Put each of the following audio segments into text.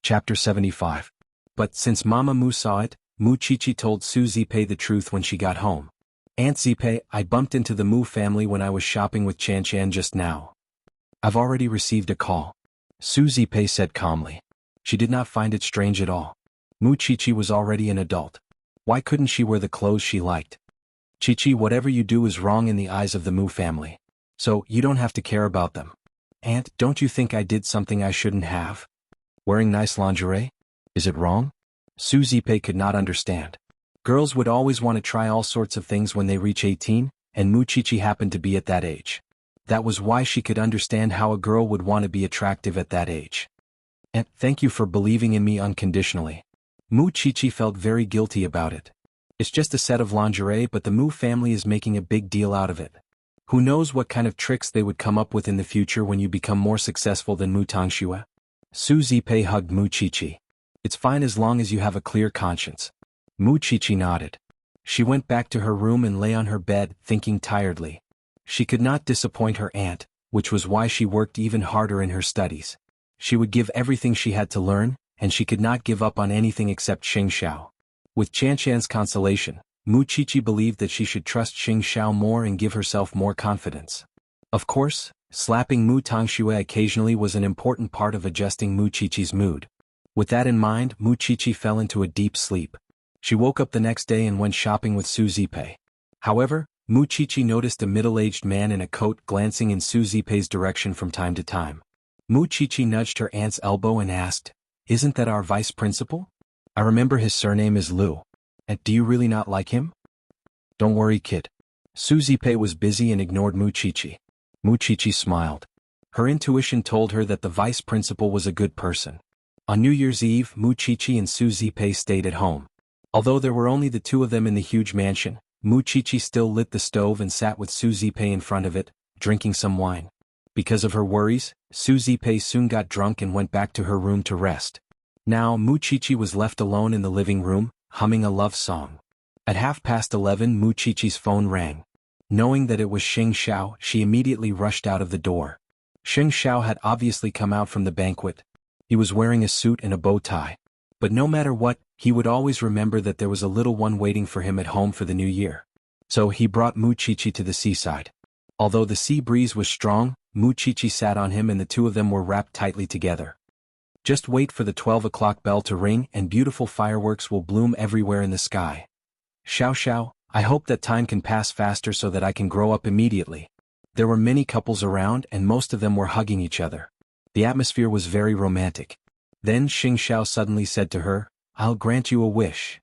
Chapter 75. But since Mama Mu saw it, Mu Chichi told Su Zipei the truth when she got home. Aunt Zipei, I bumped into the Mu family when I was shopping with Chan Chan just now. I've already received a call. Su Zipei said calmly. She did not find it strange at all. Mu Chichi was already an adult. Why couldn't she wear the clothes she liked? Chichi, whatever you do is wrong in the eyes of the Mu family. So, you don't have to care about them. Aunt, don't you think I did something I shouldn't have? Wearing nice lingerie? Is it wrong? Su Zipei could not understand. Girls would always want to try all sorts of things when they reach 18, and Mu Chichi happened to be at that age. That was why she could understand how a girl would want to be attractive at that age. And thank you for believing in me unconditionally. Mu Chichi felt very guilty about it. It's just a set of lingerie, but the Mu family is making a big deal out of it. Who knows what kind of tricks they would come up with in the future when you become more successful than Mu Tangxue? Su Zipei hugged Mu Chichi. It's fine as long as you have a clear conscience. Mu Chichi nodded. She went back to her room and lay on her bed, thinking tiredly. She could not disappoint her aunt, which was why she worked even harder in her studies. She would give everything she had to learn, and she could not give up on anything except Xing Xiao. With Chan Chan's consolation, Mu Chichi believed that she should trust Xing Xiao more and give herself more confidence. Of course, slapping Mu Tangxue occasionally was an important part of adjusting Mu Chichi's mood. With that in mind, Mu Chichi fell into a deep sleep. She woke up the next day and went shopping with Su Zipei. However, Mu Chichi noticed a middle-aged man in a coat glancing in Su Zipei's direction from time to time. Mu Chichi nudged her aunt's elbow and asked, "Isn't that our vice principal? I remember his surname is Liu. And do you really not like him?" "Don't worry, kid." Su Zipei was busy and ignored Mu Chichi. Mu Chichi smiled. Her intuition told her that the vice principal was a good person. On New Year's Eve, Mu Chichi and Su Zipei stayed at home. Although there were only the two of them in the huge mansion, Mu Chichi still lit the stove and sat with Su Zipei in front of it, drinking some wine. Because of her worries, Su Zipei soon got drunk and went back to her room to rest. Now Mu Chichi was left alone in the living room, humming a love song. At 11:30, Mu Chichi's phone rang. Knowing that it was Xing Xiao, she immediately rushed out of the door. Xing Xiao had obviously come out from the banquet. He was wearing a suit and a bow tie. But no matter what, he would always remember that there was a little one waiting for him at home for the new year. So he brought Mu Chichi to the seaside. Although the sea breeze was strong, Mu Chichi sat on him and the two of them were wrapped tightly together. Just wait for the 12 o'clock bell to ring and beautiful fireworks will bloom everywhere in the sky. Xiao Xiao, I hope that time can pass faster so that I can grow up immediately. There were many couples around and most of them were hugging each other. The atmosphere was very romantic. Then Xing Xiao suddenly said to her, "I'll grant you a wish.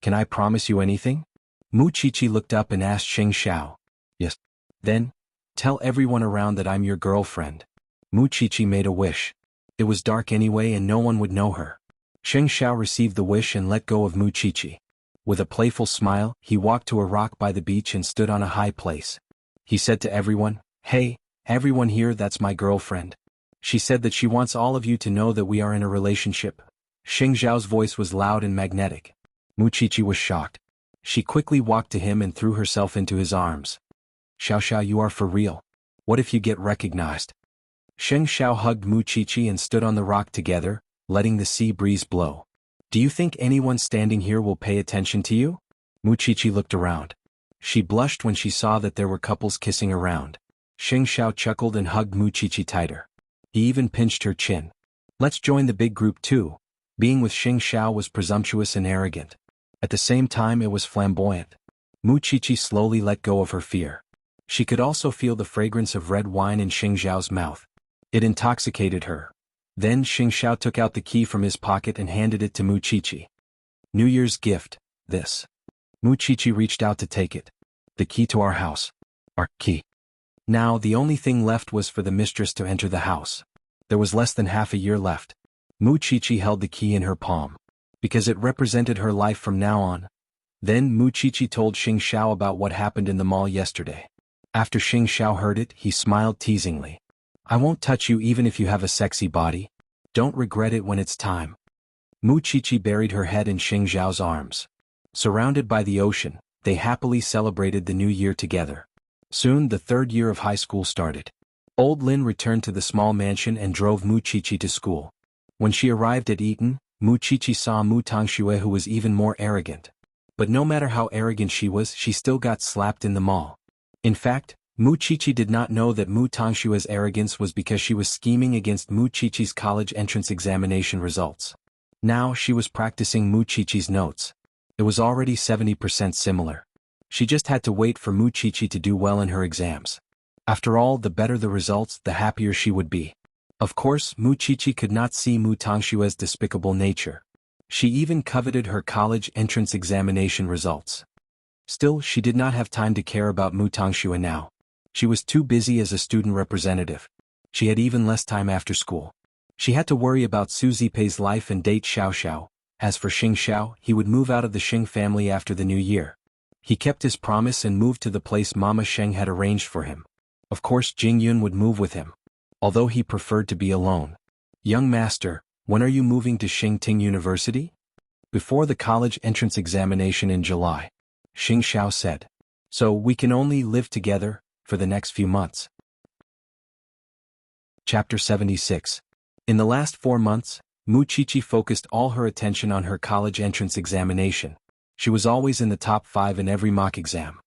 Can I promise you anything?" Mu Chichi looked up and asked Xing Xiao. "Yes." "Then, tell everyone around that I'm your girlfriend." Mu Chichi made a wish. It was dark anyway and no one would know her. Xing Xiao received the wish and let go of Mu Chichi. With a playful smile, he walked to a rock by the beach and stood on a high place. He said to everyone, "Hey, everyone here, that's my girlfriend. She said that she wants all of you to know that we are in a relationship." Xing Xiao's voice was loud and magnetic. Mu Chichi was shocked. She quickly walked to him and threw herself into his arms. "Xiao Xiao, you are for real. What if you get recognized?" Xing Xiao hugged Mu Chichi and stood on the rock together, letting the sea breeze blow. "Do you think anyone standing here will pay attention to you?" Mu Chichi looked around. She blushed when she saw that there were couples kissing around. Xing Xiao chuckled and hugged Mu Chichi tighter. He even pinched her chin. "Let's join the big group too." Being with Xing Xiao was presumptuous and arrogant. At the same time it was flamboyant. Mu Chichi slowly let go of her fear. She could also feel the fragrance of red wine in Xing Xiao's mouth. It intoxicated her. Then Xing Xiao took out the key from his pocket and handed it to Mu Chichi. "New Year's gift, this." Mu Chichi reached out to take it. "The key to our house." "Our key." Now the only thing left was for the mistress to enter the house. There was less than half a year left. Mu Chichi held the key in her palm. Because it represented her life from now on. Then Mu Chichi told Xing Xiao about what happened in the mall yesterday. After Xing Xiao heard it, he smiled teasingly. "I won't touch you even if you have a sexy body. Don't regret it when it's time." Mu Chichi buried her head in Xing Xiao's arms. Surrounded by the ocean, they happily celebrated the new year together. Soon the third year of high school started. Old Lin returned to the small mansion and drove Mu Chichi to school. When she arrived at Eton, Mu Qiqi saw Mu Tongxue, who was even more arrogant. But no matter how arrogant she was, she still got slapped in the mall. In fact, Mu Qiqi did not know that Mu Tongshue's arrogance was because she was scheming against Mu Qiqi's college entrance examination results. Now she was practicing Mu Qiqi's notes. It was already 70% similar. She just had to wait for Mu Qiqi to do well in her exams. After all, the better the results, the happier she would be. Of course, Mu Qiqi could not see Mu Tongshue's despicable nature. She even coveted her college entrance examination results. Still, she did not have time to care about Mu Tongxue now. She was too busy as a student representative. She had even less time after school. She had to worry about Su Zipei's life and date Xiao Xiao. As for Xing Xiao, he would move out of the Xing family after the new year. He kept his promise and moved to the place Mama Sheng had arranged for him. Of course, Jing Yun would move with him, although he preferred to be alone. Young master, when are you moving to Xingting University? Before the college entrance examination in July. Xing Xiao said. So we can only live together for the next few months. Chapter 76. In the last 4 months, Mu Qiqi focused all her attention on her college entrance examination. She was always in the top 5 in every mock exam.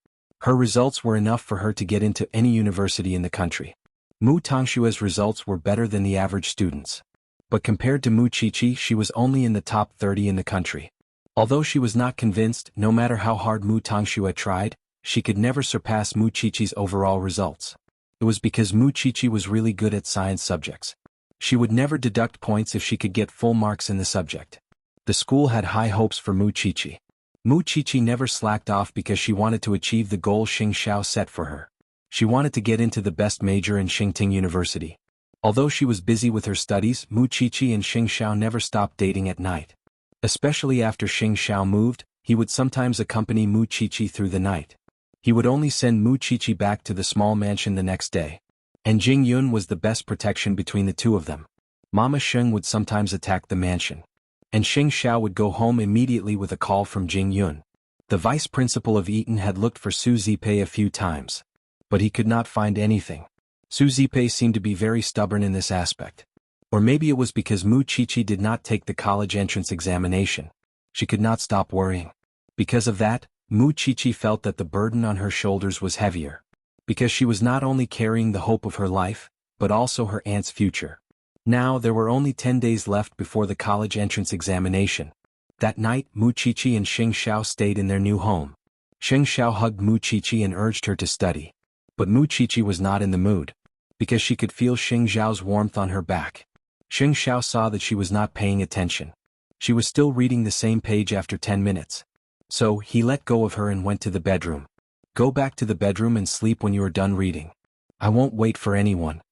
Her results were enough for her to get into any university in the country. Mu Tongshue's results were better than the average students. But compared to Mu Qiqi, she was only in the top 30 in the country. Although she was not convinced, no matter how hard Mu Tongxue tried, she could never surpass Mu Qiqi's overall results. It was because Mu Qiqi was really good at science subjects. She would never deduct points if she could get full marks in the subject. The school had high hopes for Mu Qiqi. Mu Qiqi never slacked off because she wanted to achieve the goal Xing Xiao set for her. She wanted to get into the best major in Xingting University. Although she was busy with her studies, Mu Qiqi and Xing Xiao never stopped dating at night. Especially after Xing Xiao moved, he would sometimes accompany Mu Qiqi through the night. He would only send Mu Qiqi back to the small mansion the next day. And Jing Yun was the best protection between the two of them. Mama Sheng would sometimes attack the mansion. And Xing Xiao would go home immediately with a call from Jing Yun. The vice principal of Eton had looked for Su Zipei a few times. But he could not find anything. Su Zipei seemed to be very stubborn in this aspect. Or maybe it was because Mu Qiqi did not take the college entrance examination. She could not stop worrying. Because of that, Mu Qiqi felt that the burden on her shoulders was heavier. Because she was not only carrying the hope of her life, but also her aunt's future. Now there were only 10 days left before the college entrance examination. That night, Mu Qiqi and Xing Xiao stayed in their new home. Xing Xiao hugged Mu Qiqi and urged her to study. But Mu Qiqi was not in the mood. Because she could feel Xing Xiao's warmth on her back. Xing Xiao saw that she was not paying attention. She was still reading the same page after 10 minutes. So, he let go of her and went to the bedroom. Go back to the bedroom and sleep when you are done reading. I won't wait for anyone.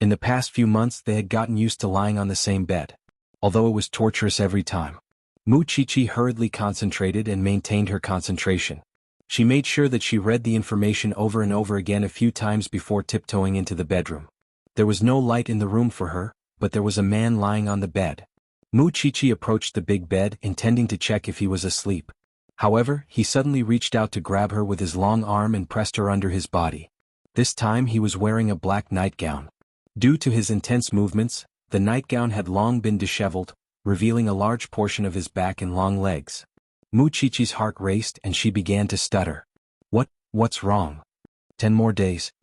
In the past few months they had gotten used to lying on the same bed. Although it was torturous every time. Mu Qiqi hurriedly concentrated and maintained her concentration. She made sure that she read the information over and over again a few times before tiptoeing into the bedroom. There was no light in the room for her, but there was a man lying on the bed. Mu Qiqi approached the big bed, intending to check if he was asleep. However, he suddenly reached out to grab her with his long arm and pressed her under his body. This time he was wearing a black nightgown. Due to his intense movements, the nightgown had long been disheveled, revealing a large portion of his back and long legs. Mu Qiqi's heart raced and she began to stutter. What's wrong? 10 more days.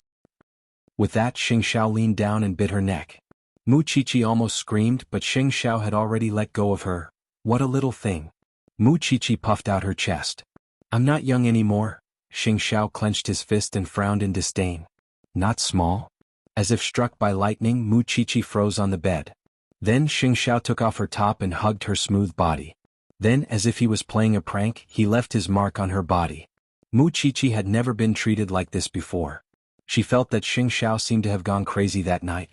With that, Xing Xiao leaned down and bit her neck. Mu Qiqi almost screamed, but Xing Xiao had already let go of her. What a little thing. Mu Qiqi puffed out her chest. I'm not young anymore. Xing Xiao clenched his fist and frowned in disdain. Not small? As if struck by lightning, Mu Qiqi froze on the bed. Then Xing Xiao took off her top and hugged her smooth body. Then, as if he was playing a prank, he left his mark on her body. Mu Qiqi had never been treated like this before. She felt that Xing Xiao seemed to have gone crazy that night.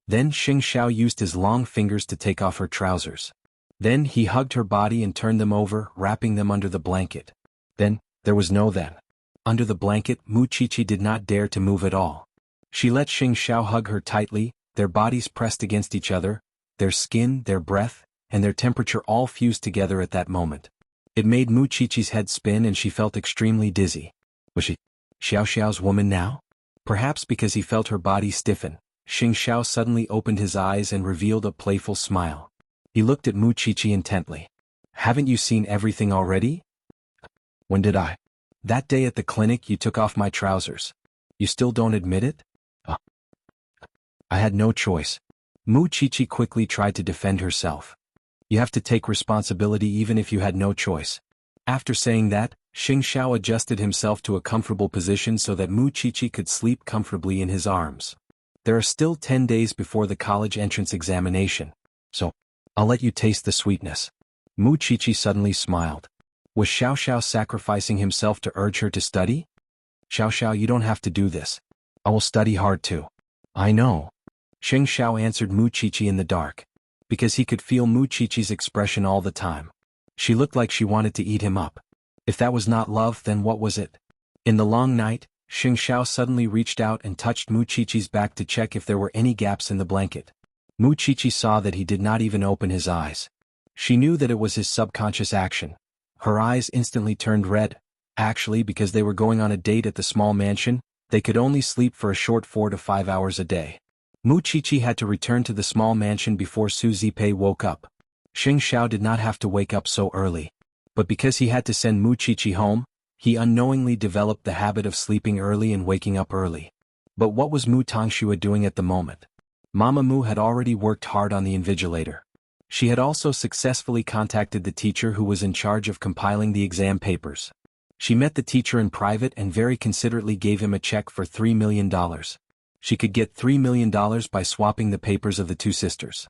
Then Xing Xiao used his long fingers to take off her trousers. Then he hugged her body and turned them over, wrapping them under the blanket. Then, there was no then. Under the blanket, Mu Qiqi did not dare to move at all. She let Xing Xiao hug her tightly, their bodies pressed against each other, their skin, their breath, and their temperature all fused together at that moment. It made Mu Qiqi's head spin and she felt extremely dizzy. Was she Xiao Xiao's woman now? Perhaps because he felt her body stiffen, Xing Xiao suddenly opened his eyes and revealed a playful smile. He looked at Mu Chichi intently. Haven't you seen everything already? When did I? That day at the clinic you took off my trousers. You still don't admit it? I had no choice. Mu Chichi quickly tried to defend herself. You have to take responsibility even if you had no choice. After saying that, Xing Xiao adjusted himself to a comfortable position so that Mu Chichi could sleep comfortably in his arms. There are still 10 days before the college entrance examination, so I'll let you taste the sweetness. Mu Chichi suddenly smiled. Was Xiao Xiao sacrificing himself to urge her to study? Xiao Xiao, you don't have to do this. I will study hard too. I know. Xing Xiao answered Mu Chichi in the dark, because he could feel Mu Chichi's expression all the time. She looked like she wanted to eat him up. If that was not love, then what was it? In the long night, Xing Xiao suddenly reached out and touched Mu Chichi's back to check if there were any gaps in the blanket. Mu Chichi saw that he did not even open his eyes. She knew that it was his subconscious action. Her eyes instantly turned red. Actually, because they were going on a date at the small mansion, they could only sleep for a short 4 to 5 hours a day. Mu Chichi had to return to the small mansion before Su Zipei woke up. Xing Xiao did not have to wake up so early. But because he had to send Mu Chichi home, he unknowingly developed the habit of sleeping early and waking up early. But what was Mu Tangxue doing at the moment? Mama Mu had already worked hard on the invigilator. She had also successfully contacted the teacher who was in charge of compiling the exam papers. She met the teacher in private and very considerately gave him a check for $3 million. She could get $3 million by swapping the papers of the two sisters.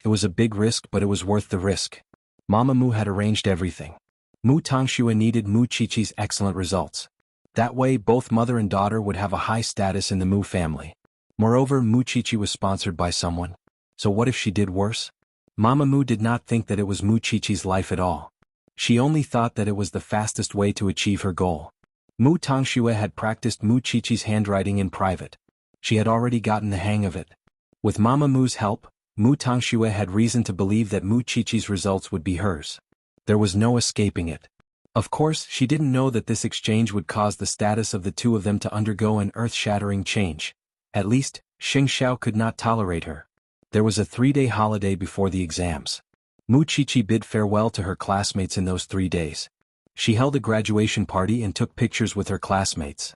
It was a big risk, but it was worth the risk. Mama Mu had arranged everything. Mu Tangxue needed Mu Chichi's excellent results. That way both mother and daughter would have a high status in the Mu family. Moreover, Mu Chichi was sponsored by someone. So what if she did worse? Mama Mu did not think that it was Mu Chichi's life at all. She only thought that it was the fastest way to achieve her goal. Mu Tangxue had practiced Mu Chichi's handwriting in private. She had already gotten the hang of it. With Mama Mu's help, Mu Tangxue had reason to believe that Mu Chichi's results would be hers. There was no escaping it. Of course, she didn't know that this exchange would cause the status of the two of them to undergo an earth-shattering change. At least, Xing Xiao could not tolerate her. There was a 3-day holiday before the exams. Mu Chichi bid farewell to her classmates in those 3 days. She held a graduation party and took pictures with her classmates.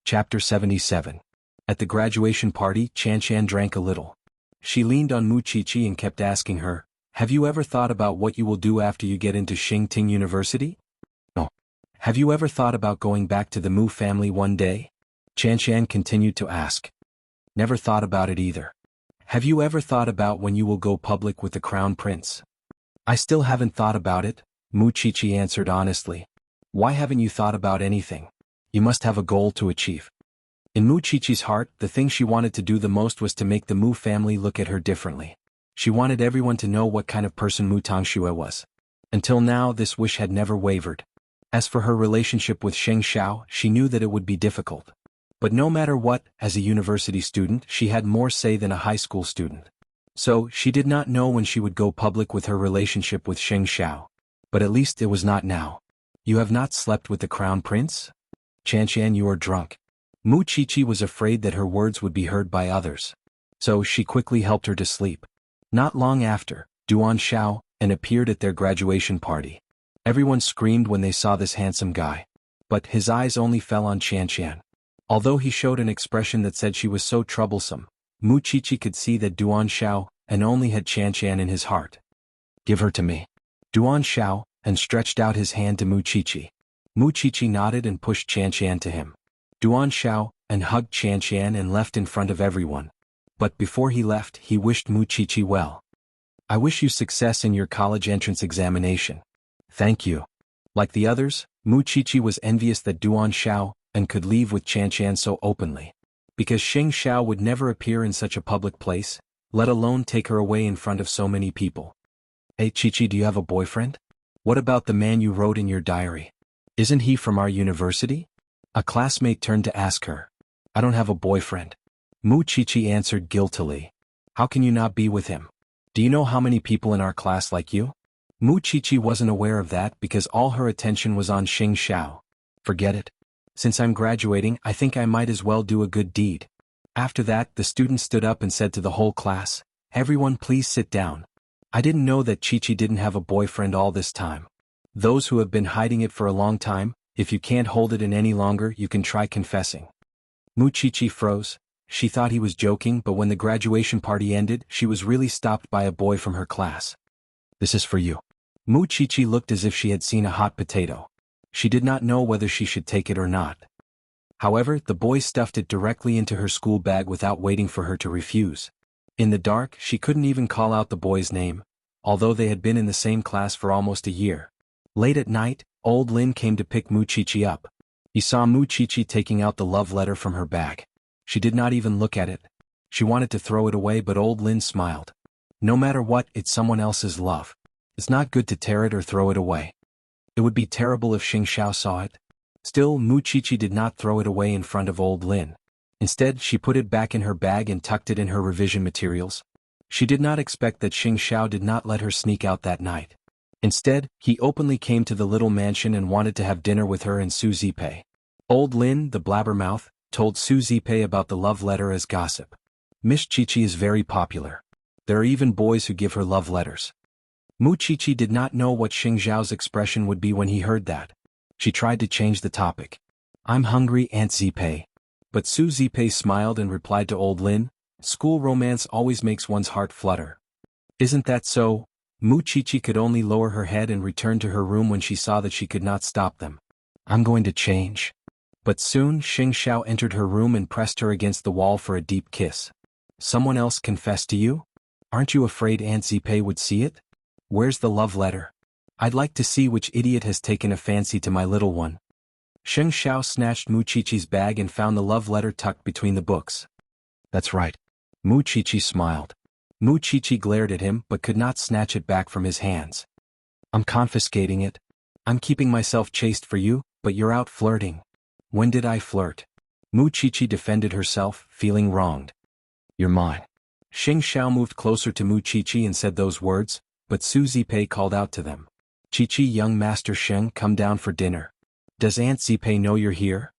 Chapter 77. At the graduation party, Chanshan drank a little. She leaned on Mu Chichi and kept asking her, "Have you ever thought about what you will do after you get into Xingting University? No. Have you ever thought about going back to the Mu family one day?" Chanshan continued to ask. "Never thought about it either." "Have you ever thought about when you will go public with the crown prince?" "I still haven't thought about it," Mu Chichi answered honestly. "Why haven't you thought about anything? You must have a goal to achieve." In Mu Chichi's heart, the thing she wanted to do the most was to make the Mu family look at her differently. She wanted everyone to know what kind of person Mu Tangxue was. Until now, this wish had never wavered. As for her relationship with Xing Xiao, she knew that it would be difficult. But no matter what, as a university student, she had more say than a high school student. So, she did not know when she would go public with her relationship with Xing Xiao. But at least it was not now. "You have not slept with the crown prince? Chanshan, you are drunk." Mu Chichi was afraid that her words would be heard by others. So she quickly helped her to sleep. Not long after, Duan Xiao appeared at their graduation party. Everyone screamed when they saw this handsome guy. But his eyes only fell on Chanshan. Although he showed an expression that said she was so troublesome, Mu Chichi could see that Duan Xiao only had Chanshan in his heart. "Give her to me." Duan Xiao stretched out his hand to Mu Chichi. Mu Chichi nodded and pushed Chanshan to him. Duan Xiao hugged Chanshan and left in front of everyone. But before he left, he wished Mu Chichi well. "I wish you success in your college entrance examination." "Thank you." Like the others, Mu Chichi was envious that Duan Xiao could leave with Chanshan so openly. Because Xing Xiao would never appear in such a public place, let alone take her away in front of so many people. "Hey Chichi, do you have a boyfriend? What about the man you wrote in your diary? Isn't he from our university?" A classmate turned to ask her. "I don't have a boyfriend." Mu Chichi answered guiltily. "How can you not be with him? Do you know how many people in our class like you?" Mu Chichi wasn't aware of that because all her attention was on Xing Xiao. "Forget it. Since I'm graduating, I think I might as well do a good deed." After that, the student stood up and said to the whole class, Everyone please sit down. I didn't know that Chi-Chi didn't have a boyfriend all this time. Those who have been hiding it for a long time, if you can't hold it in any longer you can try confessing. Chi-Chi froze. She thought he was joking, but when the graduation party ended she was really stopped by a boy from her class. This is for you. Chi-Chi looked as if she had seen a hot potato. She did not know whether she should take it or not. However, the boy stuffed it directly into her school bag without waiting for her to refuse. In the dark, she couldn't even call out the boy's name, although they had been in the same class for almost a year. Late at night, old Lin came to pick Chi-Chi up. He saw Chi-Chi taking out the love letter from her bag. She did not even look at it. She wanted to throw it away, but old Lin smiled. No matter what, it's someone else's love. It's not good to tear it or throw it away. It would be terrible if Xing Xiao saw it. Still, Chi-Chi did not throw it away in front of old Lin. Instead, she put it back in her bag and tucked it in her revision materials. She did not expect that Xing Xiao did not let her sneak out that night. Instead, he openly came to the little mansion and wanted to have dinner with her and Su Zipei. Old Lin, the blabbermouth, told Su Zipei about the love letter as gossip. Miss Chi-Chi is very popular. There are even boys who give her love letters. Chi-Chi did not know what Xing Xiao's expression would be when he heard that. She tried to change the topic. I'm hungry, Aunt Zipei. But Su Zipei smiled and replied to old Lin, school romance always makes one's heart flutter. Isn't that so? Chi-Chi could only lower her head and return to her room when she saw that she could not stop them. I'm going to change. But soon Xing Xiao entered her room and pressed her against the wall for a deep kiss. Someone else confessed to you? Aren't you afraid Aunt Zipei would see it? Where's the love letter? I'd like to see which idiot has taken a fancy to my little one. Xing Xiao snatched Chi-Chi's bag and found the love letter tucked between the books. That's right. Chi-Chi smiled. Chi-Chi glared at him but could not snatch it back from his hands. I'm confiscating it. I'm keeping myself chaste for you, but you're out flirting. When did I flirt? Chi-Chi defended herself, feeling wronged. You're mine. Xing Xiao moved closer to Chi-Chi and said those words, but Su Zipei called out to them. Chi-Chi, young Master Sheng, come down for dinner. Does Aunt Zipei know you're here?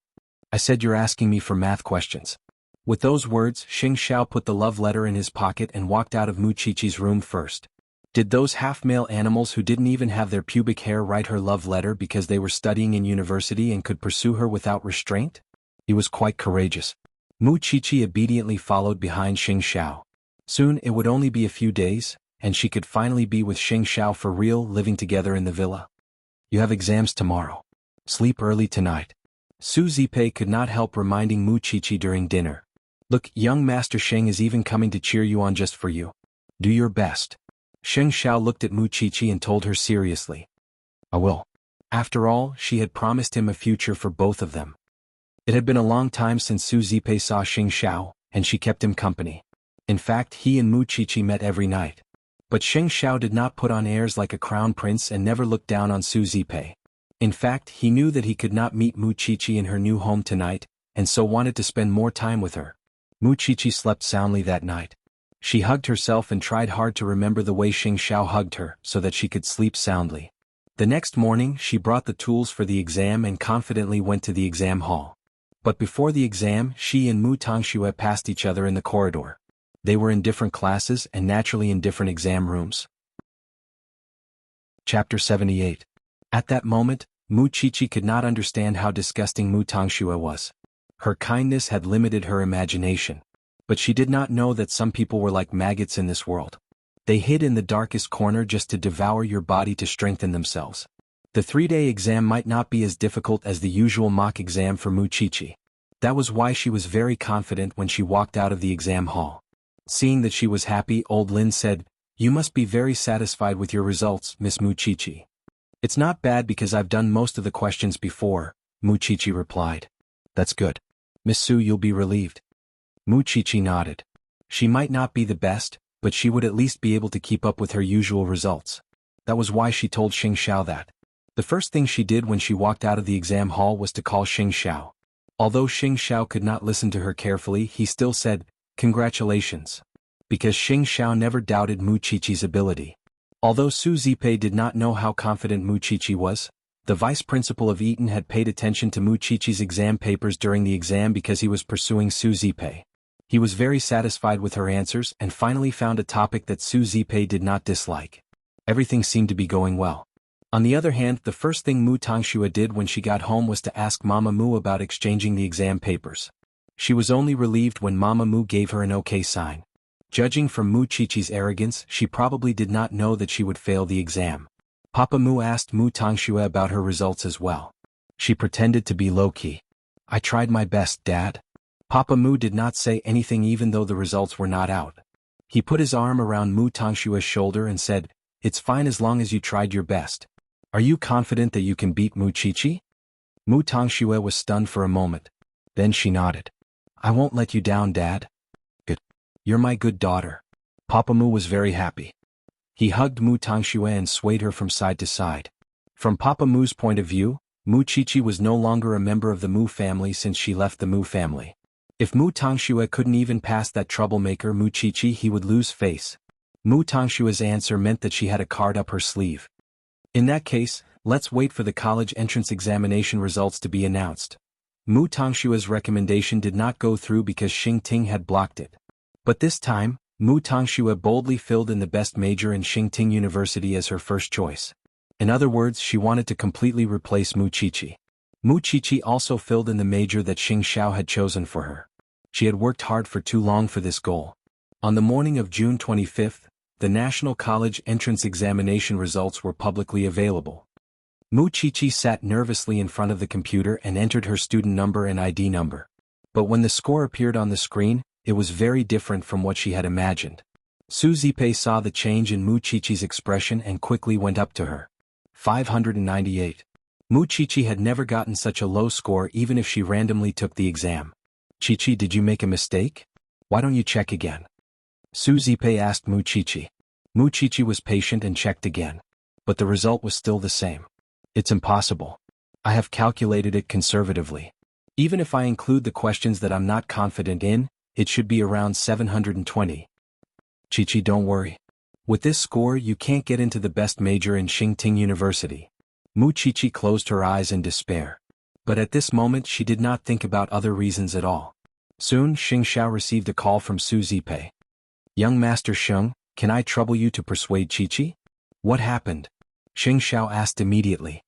I said you're asking me for math questions. With those words, Xing Xiao put the love letter in his pocket and walked out of Chi-Chi's room first. Did those half-male animals who didn't even have their pubic hair write her love letter because they were studying in university and could pursue her without restraint? He was quite courageous. Chi-Chi obediently followed behind Xing Xiao. Soon it would only be a few days, and she could finally be with Xing Xiao for real, living together in the villa. You have exams tomorrow. Sleep early tonight. Su Zipei could not help reminding Chi-Chi during dinner. Look, young Master Sheng is even coming to cheer you on just for you. Do your best. Xing Xiao looked at Chi-Chi and told her seriously. I will. After all, she had promised him a future for both of them. It had been a long time since Su Zipei saw Xing Xiao, and she kept him company. In fact, he and Chi-Chi met every night. But Xing Xiao did not put on airs like a crown prince and never looked down on Su Zipei. In fact, he knew that he could not meet Chi-Chi in her new home tonight, and so wanted to spend more time with her. Chi-Chi slept soundly that night. She hugged herself and tried hard to remember the way Xing Xiao hugged her so that she could sleep soundly. The next morning, she brought the tools for the exam and confidently went to the exam hall. But before the exam, she and Mu Tongxue passed each other in the corridor. They were in different classes and naturally in different exam rooms. Chapter 78. At that moment, Chi-Chi could not understand how disgusting Mu Tongxue was. Her kindness had limited her imagination. But she did not know that some people were like maggots in this world. They hid in the darkest corner just to devour your body to strengthen themselves. The 3-day exam might not be as difficult as the usual mock exam for Chi-Chi. That was why she was very confident when she walked out of the exam hall. Seeing that she was happy, old Lin said, You must be very satisfied with your results, Miss Chi-Chi. It's not bad because I've done most of the questions before, Chi-Chi replied. That's good. Miss Su, you'll be relieved. Chi-Chi nodded. She might not be the best, but she would at least be able to keep up with her usual results. That was why she told Xing Xiao that. The first thing she did when she walked out of the exam hall was to call Xing Xiao. Although Xing Xiao could not listen to her carefully, he still said, Congratulations. Because Xing Xiao never doubted Chi-Chi's ability. Although Su Zipei did not know how confident Chi-Chi was, the vice principal of Eton had paid attention to Chi-Chi's exam papers during the exam because he was pursuing Su Zipei. He was very satisfied with her answers and finally found a topic that Su Zipei did not dislike. Everything seemed to be going well. On the other hand, the first thing Mu Tangxue did when she got home was to ask Mama Mu about exchanging the exam papers. She was only relieved when Mama Mu gave her an okay sign. Judging from Mu Qiqi's arrogance, she probably did not know that she would fail the exam. Papa Mu asked Mu Tangxue about her results as well. She pretended to be low-key. "I tried my best, Dad." Papa Mu did not say anything even though the results were not out. He put his arm around Mu Tangshue's shoulder and said, "It's fine as long as you tried your best. Are you confident that you can beat Mu Qiqi?" Mu Tangxue was stunned for a moment. Then she nodded. "I won't let you down, Dad." "Good. You're my good daughter." Papa Mu was very happy. He hugged Mu Tangxue and swayed her from side to side. From Papa Mu's point of view, Mu Qiqi was no longer a member of the Mu family since she left the Mu family. If Mu Tangxue couldn't even pass that troublemaker Mu Qiqi, he would lose face. Mu Tangshue's answer meant that she had a card up her sleeve. In that case, let's wait for the college entrance examination results to be announced. Mu Tangshue's recommendation did not go through because Xing Ting had blocked it. But this time, Mu Tangxue boldly filled in the best major in Xing Ting University as her first choice. In other words, she wanted to completely replace Mu Qiqi. Mu Qiqi also filled in the major that Xing Xiao had chosen for her. She had worked hard for too long for this goal. On the morning of June 25th, the National College entrance examination results were publicly available. Mu Qiqi sat nervously in front of the computer and entered her student number and ID number. But when the score appeared on the screen, it was very different from what she had imagined. Su Zipei saw the change in Mu Qiqi's expression and quickly went up to her. 598. Mu Qiqi had never gotten such a low score even if she randomly took the exam. "Qiqi, did you make a mistake? Why don't you check again?" Su Zipei asked Mu Qiqi. Mu Qiqi was patient and checked again. But the result was still the same. "It's impossible. I have calculated it conservatively. Even if I include the questions that I'm not confident in, it should be around 720. "Qiqi, don't worry. With this score you can't get into the best major in Xing Ting University." Mu Qiqi closed her eyes in despair. But at this moment she did not think about other reasons at all. Soon Xing Xiao received a call from Su Zipei. "Young Master Sheng, can I trouble you to persuade Qiqi?" "What happened?" Xing Xiao asked immediately.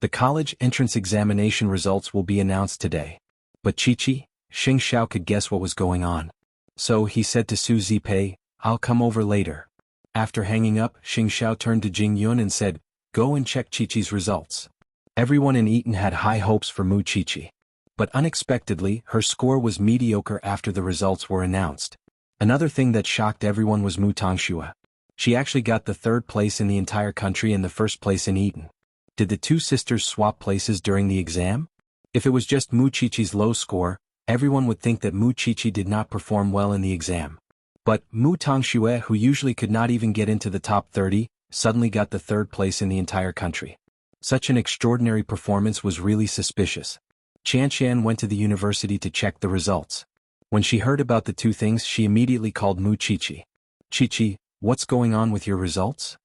"The college entrance examination results will be announced today." But Qiqi, Xing Xiao could guess what was going on. So he said to Su Zipei, "I'll come over later." After hanging up, Xing Xiao turned to Jing Yun and said, "Go and check Qiqi's results." Everyone in Eton had high hopes for Mu Qiqi. But unexpectedly, her score was mediocre after the results were announced. Another thing that shocked everyone was Mu Tangxue. She actually got the third place in the entire country and the first place in Eton. Did the two sisters swap places during the exam? If it was just Mu Qiqi's low score, everyone would think that Mu Qiqi did not perform well in the exam. But Mu Tangxue, who usually could not even get into the top 30, suddenly got the third place in the entire country. Such an extraordinary performance was really suspicious. Qian went to the university to check the results. When she heard about the two things, she immediately called Mu Qiqi. "Qiqi, what's going on with your results?"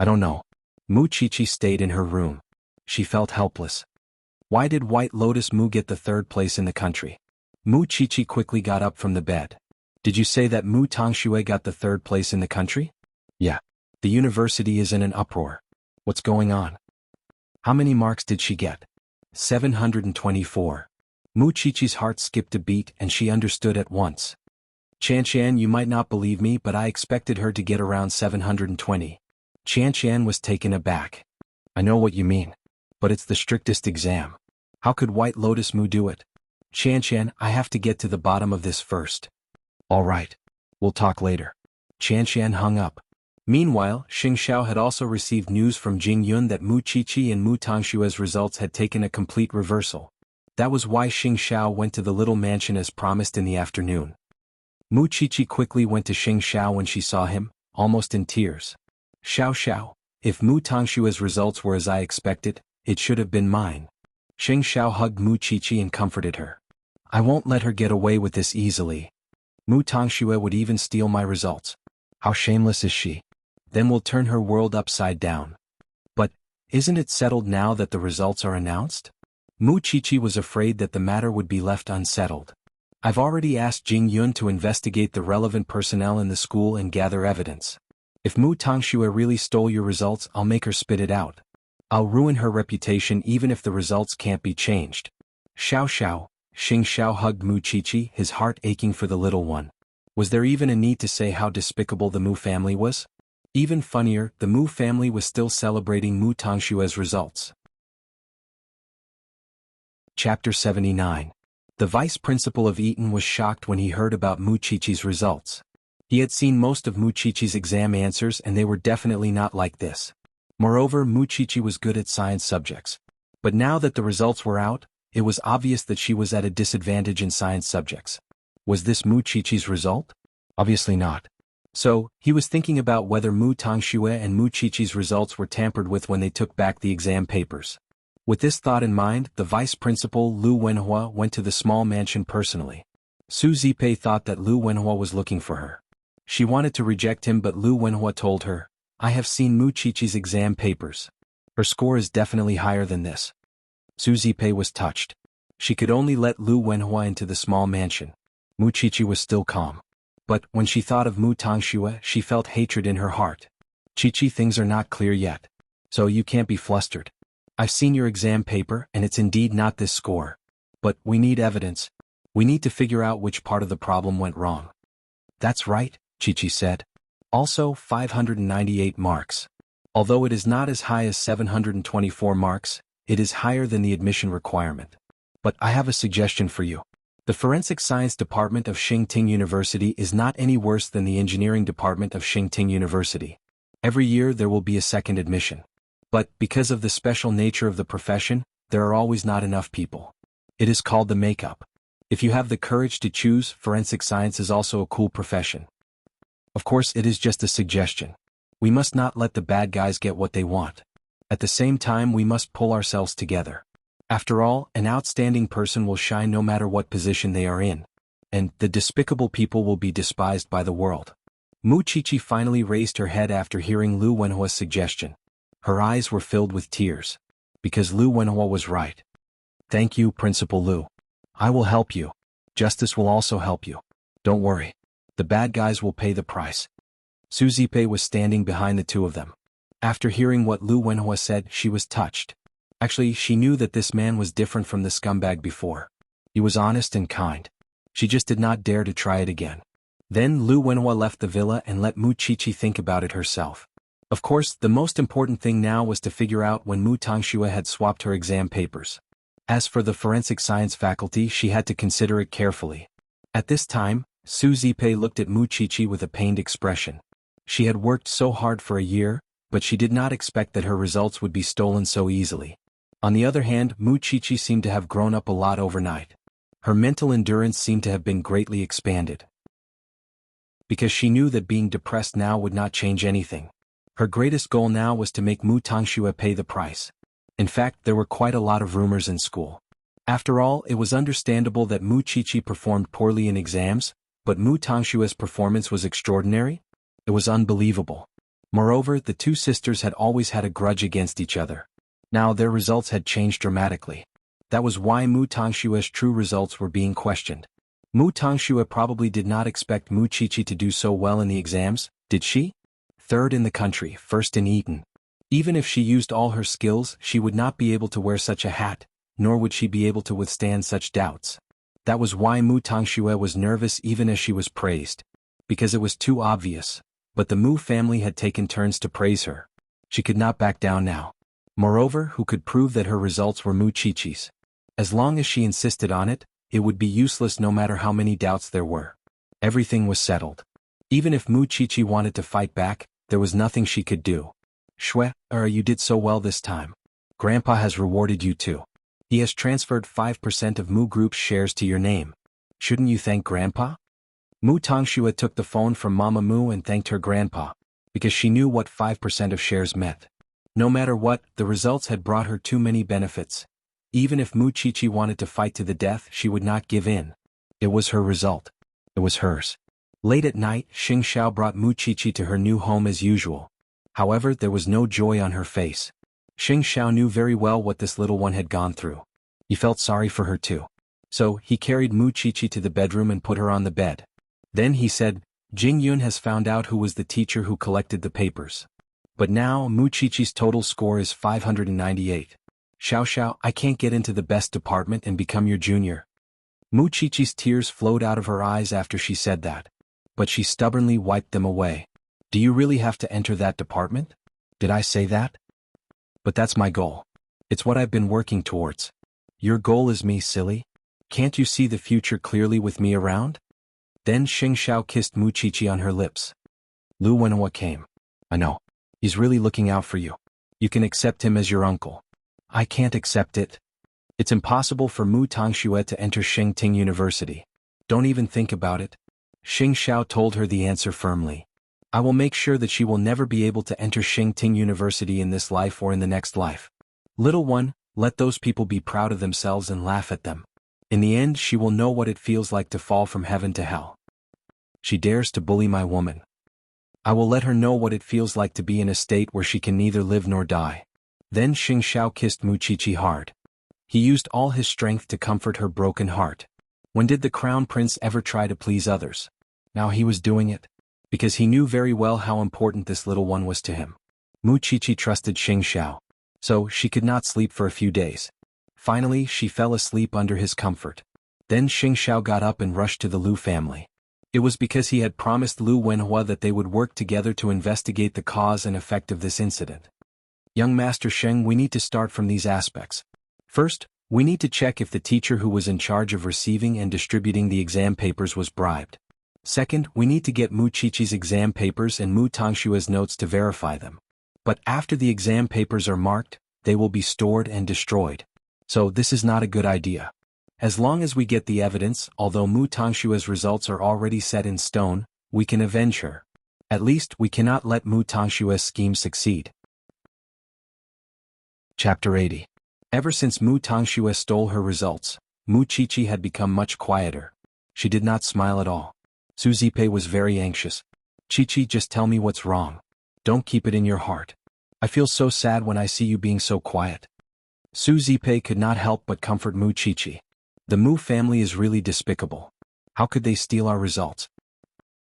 "I don't know." Mu Qiqi stayed in her room. She felt helpless. Why did White Lotus Mu get the third place in the country? Mu Qiqi quickly got up from the bed. "Did you say that Mu Tangxue got the third place in the country?" "Yeah. The university is in an uproar. What's going on?" "How many marks did she get?" 724. Mu Qiqi's heart skipped a beat and she understood at once. "Qian, you might not believe me, but I expected her to get around 720. Qian was taken aback. "I know what you mean. But it's the strictest exam. How could White Lotus Mu do it?" "Qian, I have to get to the bottom of this first." "All right. We'll talk later." Qian hung up. Meanwhile, Xing Xiao had also received news from Jing Yun that Mu Qiqi and Mu Tangshue's results had taken a complete reversal. That was why Xing Xiao went to the little mansion as promised in the afternoon. Mu Qiqi quickly went to Xing Xiao when she saw him, almost in tears. Xiao, if Mu Tangshue's results were as I expected, it should have been mine." Xing Xiao hugged Mu Qiqi and comforted her. "I won't let her get away with this easily. Mu Tangxue would even steal my results. How shameless is she? Then we'll turn her world upside down." "But, isn't it settled now that the results are announced?" Mu Qiqi was afraid that the matter would be left unsettled. I've already asked Jing Yun to investigate the relevant personnel in the school and gather evidence. If Mu Tangxue really stole your results, I'll make her spit it out. I'll ruin her reputation even if the results can't be changed. Xiao Xiao, Xing Xiao hugged Mu Qiqi, his heart aching for the little one. Was there even a need to say how despicable the Mu family was? Even funnier, the Mu family was still celebrating Mu Tangshue's results. Chapter 79. The vice principal of Eton was shocked when he heard about Mu Qiqi's results. He had seen most of Mu Qiqi's exam answers and they were definitely not like this. Moreover, Mu Qiqi was good at science subjects. But now that the results were out, it was obvious that she was at a disadvantage in science subjects. Was this Mu Qiqi's result? Obviously not. So, he was thinking about whether Mu Tangxue and Mu Qiqi's results were tampered with when they took back the exam papers. With this thought in mind, the vice principal Lu Wenhua went to the small mansion personally. Su Zipei thought that Lu Wenhua was looking for her. She wanted to reject him, but Lu Wenhua told her, "I have seen Mu Qiqi's exam papers. Her score is definitely higher than this." Su Zipei was touched. She could only let Lu Wenhua into the small mansion. Mu Qiqi was still calm. But when she thought of Mu Tangxue, she felt hatred in her heart. "Qiqi, things are not clear yet. So you can't be flustered. I've seen your exam paper and it's indeed not this score. But we need evidence. We need to figure out which part of the problem went wrong." "That's right," Qiqi said. "Also 598 marks. Although it is not as high as 724 marks, it is higher than the admission requirement. But I have a suggestion for you. The Forensic Science Department of Xingting University is not any worse than the Engineering Department of Xingting University. Every year there will be a second admission. But, because of the special nature of the profession, there are always not enough people. It is called the makeup. If you have the courage to choose, forensic science is also a cool profession. Of course, it is just a suggestion. We must not let the bad guys get what they want. At the same time, we must pull ourselves together. After all, an outstanding person will shine no matter what position they are in. And the despicable people will be despised by the world." Mu Qiqi finally raised her head after hearing Lu Wenhua's suggestion. Her eyes were filled with tears. Because Lu Wenhua was right. "Thank you, Principal Lu. I will help you. Justice will also help you. Don't worry. The bad guys will pay the price." Su Zipei was standing behind the two of them. After hearing what Lu Wenhua said, she was touched. Actually, she knew that this man was different from the scumbag before. He was honest and kind. She just did not dare to try it again. Then Lu Wenhua left the villa and let Mu Qiqi think about it herself. Of course, the most important thing now was to figure out when Mu Tangxue had swapped her exam papers. As for the forensic science faculty, she had to consider it carefully. At this time, Su Zipei looked at Mu Qiqi with a pained expression. She had worked so hard for a year, but she did not expect that her results would be stolen so easily. On the other hand, Mu Qiqi seemed to have grown up a lot overnight. Her mental endurance seemed to have been greatly expanded. Because she knew that being depressed now would not change anything. Her greatest goal now was to make Mu Tangxue pay the price. In fact, there were quite a lot of rumors in school. After all, it was understandable that Mu Qiqi performed poorly in exams, but Mu Tangxue's performance was extraordinary? It was unbelievable. Moreover, the two sisters had always had a grudge against each other. Now their results had changed dramatically. That was why Mu Tangxue's true results were being questioned. Mu Tangxue probably did not expect Mu Qiqi to do so well in the exams, did she? Third in the country, first in Eton. Even if she used all her skills, she would not be able to wear such a hat, nor would she be able to withstand such doubts. That was why Mu Tangxue was nervous even as she was praised. Because it was too obvious. But the Mu family had taken turns to praise her. She could not back down now. Moreover, who could prove that her results were Mu Qiqi's? As long as she insisted on it, it would be useless no matter how many doubts there were. Everything was settled. Even if Mu Qiqi wanted to fight back, there was nothing she could do. "Shue, you did so well this time. Grandpa has rewarded you too. He has transferred 5% of Mu Group's shares to your name. Shouldn't you thank Grandpa?" Mu Tangxue took the phone from Mama Mu and thanked her grandpa, because she knew what 5% of shares meant. No matter what, the results had brought her too many benefits. Even if Mu Qiqi wanted to fight to the death, she would not give in. It was her result. It was hers. Late at night, Xing Xiao brought Mu Qiqi to her new home as usual. However, there was no joy on her face. Xing Xiao knew very well what this little one had gone through. He felt sorry for her too. So he carried Mu Qiqi to the bedroom and put her on the bed. Then he said, Jing Yun has found out who was the teacher who collected the papers. But now Mu Qiqi's total score is 598. Xiao, I can't get into the best department and become your junior. Mu Qiqi's tears flowed out of her eyes after she said that. But she stubbornly wiped them away. Do you really have to enter that department? Did I say that? But that's my goal. It's what I've been working towards. Your goal is me, silly? Can't you see the future clearly with me around? Then Xing Xiao kissed Mu Qiqi on her lips. Lu Wenhua came. I know. He's really looking out for you. You can accept him as your uncle. I can't accept it. It's impossible for Mu Tongxue to enter Shengting University. Don't even think about it. Xing Xiao told her the answer firmly. I will make sure that she will never be able to enter Shengting University in this life or in the next life. Little one, let those people be proud of themselves and laugh at them. In the end, she will know what it feels like to fall from heaven to hell. She dares to bully my woman. I will let her know what it feels like to be in a state where she can neither live nor die. Then Xing Xiao kissed Mu Qiqi hard. He used all his strength to comfort her broken heart. When did the crown prince ever try to please others? Now he was doing it. Because he knew very well how important this little one was to him. Mu Qiqi trusted Xing Xiao. So she could not sleep for a few days. Finally, she fell asleep under his comfort. Then Xing Xiao got up and rushed to the Lu family. It was because he had promised Lu Wenhua that they would work together to investigate the cause and effect of this incident. Young Master Sheng, we need to start from these aspects. First, we need to check if the teacher who was in charge of receiving and distributing the exam papers was bribed. Second, we need to get Mu Qiqi's exam papers and Mu Tongshua's notes to verify them. But after the exam papers are marked, they will be stored and destroyed. So this is not a good idea. As long as we get the evidence, although Mu Tongshua's results are already set in stone, we can avenge her. At least we cannot let Mu Tongshua's scheme succeed. Chapter 80. Ever since Mu Tongxue stole her results, Mu Qiqi had become much quieter. She did not smile at all. Su Zipei was very anxious. Qiqi, just tell me what's wrong. Don't keep it in your heart. I feel so sad when I see you being so quiet. Su Zipei could not help but comfort Mu Qiqi. The Mu family is really despicable. How could they steal our results?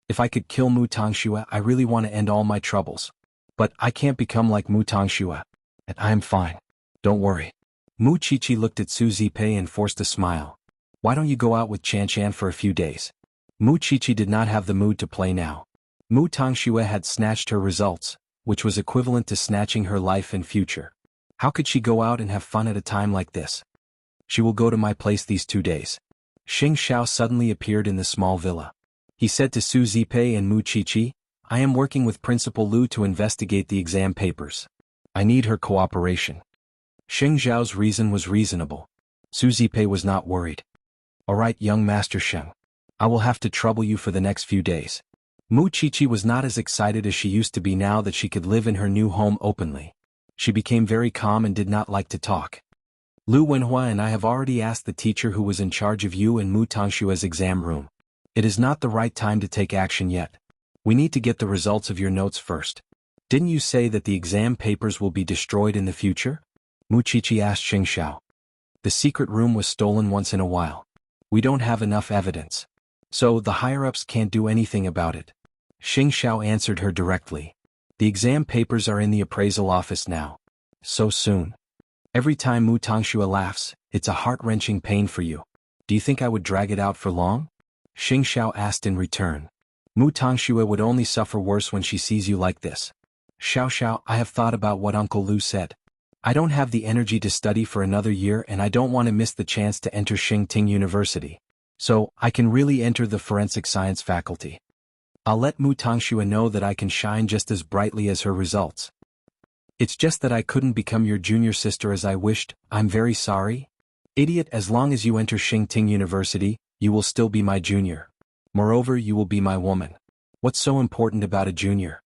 If I could kill Mu Tongxue, I really want to end all my troubles. But I can't become like Mu Tongxue. And I am fine. Don't worry. Mu Qiqi looked at Su Zipei and forced a smile. Why don't you go out with Chan for a few days? Mu Qiqi did not have the mood to play now. Mu Tongxue had snatched her results, which was equivalent to snatching her life and future. How could she go out and have fun at a time like this? She will go to my place these 2 days. Xing Xiao suddenly appeared in the small villa. He said to Su Zipei and Mu Qiqi, I am working with Principal Lu to investigate the exam papers. I need her cooperation. Xing Xiao's reason was reasonable. Su Zipei was not worried. All right, young Master Sheng. I will have to trouble you for the next few days. Mu Qiqi was not as excited as she used to be now that she could live in her new home openly. She became very calm and did not like to talk. Lu Wenhua and I have already asked the teacher who was in charge of you and Mu Tongshue's exam room. It is not the right time to take action yet. We need to get the results of your notes first. Didn't you say that the exam papers will be destroyed in the future? Mu Qiqi asked Xing Xiao. The secret room was stolen once in a while. We don't have enough evidence. So the higher-ups can't do anything about it. Xing Xiao answered her directly. The exam papers are in the appraisal office now. So soon. Every time Mu Tongxue laughs, it's a heart-wrenching pain for you. Do you think I would drag it out for long? Xing Xiao asked in return. Mu Tongxue would only suffer worse when she sees you like this. Xiao, I have thought about what Uncle Lu said. I don't have the energy to study for another year and I don't want to miss the chance to enter Shengting University. So, I can really enter the forensic science faculty. I'll let Mu Tongxue know that I can shine just as brightly as her results. It's just that I couldn't become your junior sister as I wished. I'm very sorry. Idiot, as long as you enter Shengting University, you will still be my junior. Moreover, you will be my woman. What's so important about a junior?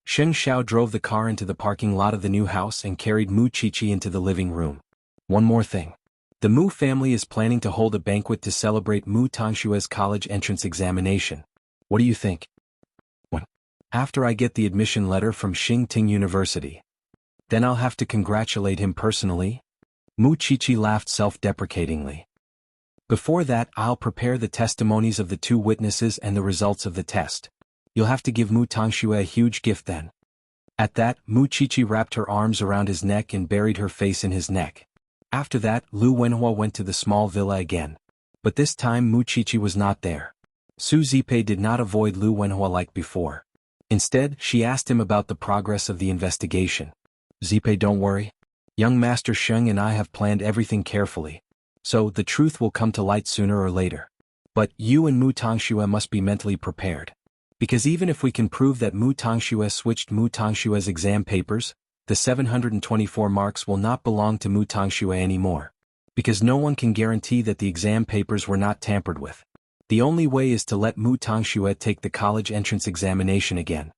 Xing Xiao drove the car into the parking lot of the new house and carried Mu Qiqi into the living room. One more thing. The Mu family is planning to hold a banquet to celebrate Mu Tongshue's college entrance examination. What do you think? After I get the admission letter from Shengting University. Then I'll have to congratulate him personally? Mu Qiqi laughed self-deprecatingly. Before that, I'll prepare the testimonies of the 2 witnesses and the results of the test. You'll have to give Mu Tangxue a huge gift then." At that, Mu Qiqi wrapped her arms around his neck and buried her face in his neck. After that, Lu Wenhua went to the small villa again. But this time Mu Qiqi was not there. Su Zipei did not avoid Lu Wenhua like before. Instead, she asked him about the progress of the investigation. "Zipei, don't worry. Young Master Sheng and I have planned everything carefully. So the truth will come to light sooner or later. But you and Mu Tangxue must be mentally prepared. Because even if we can prove that Mu Tangxue switched Mu Tangshue's exam papers, the 724 marks will not belong to Mu Tangxue anymore. Because no one can guarantee that the exam papers were not tampered with. The only way is to let Mu Tangxue take the college entrance examination again.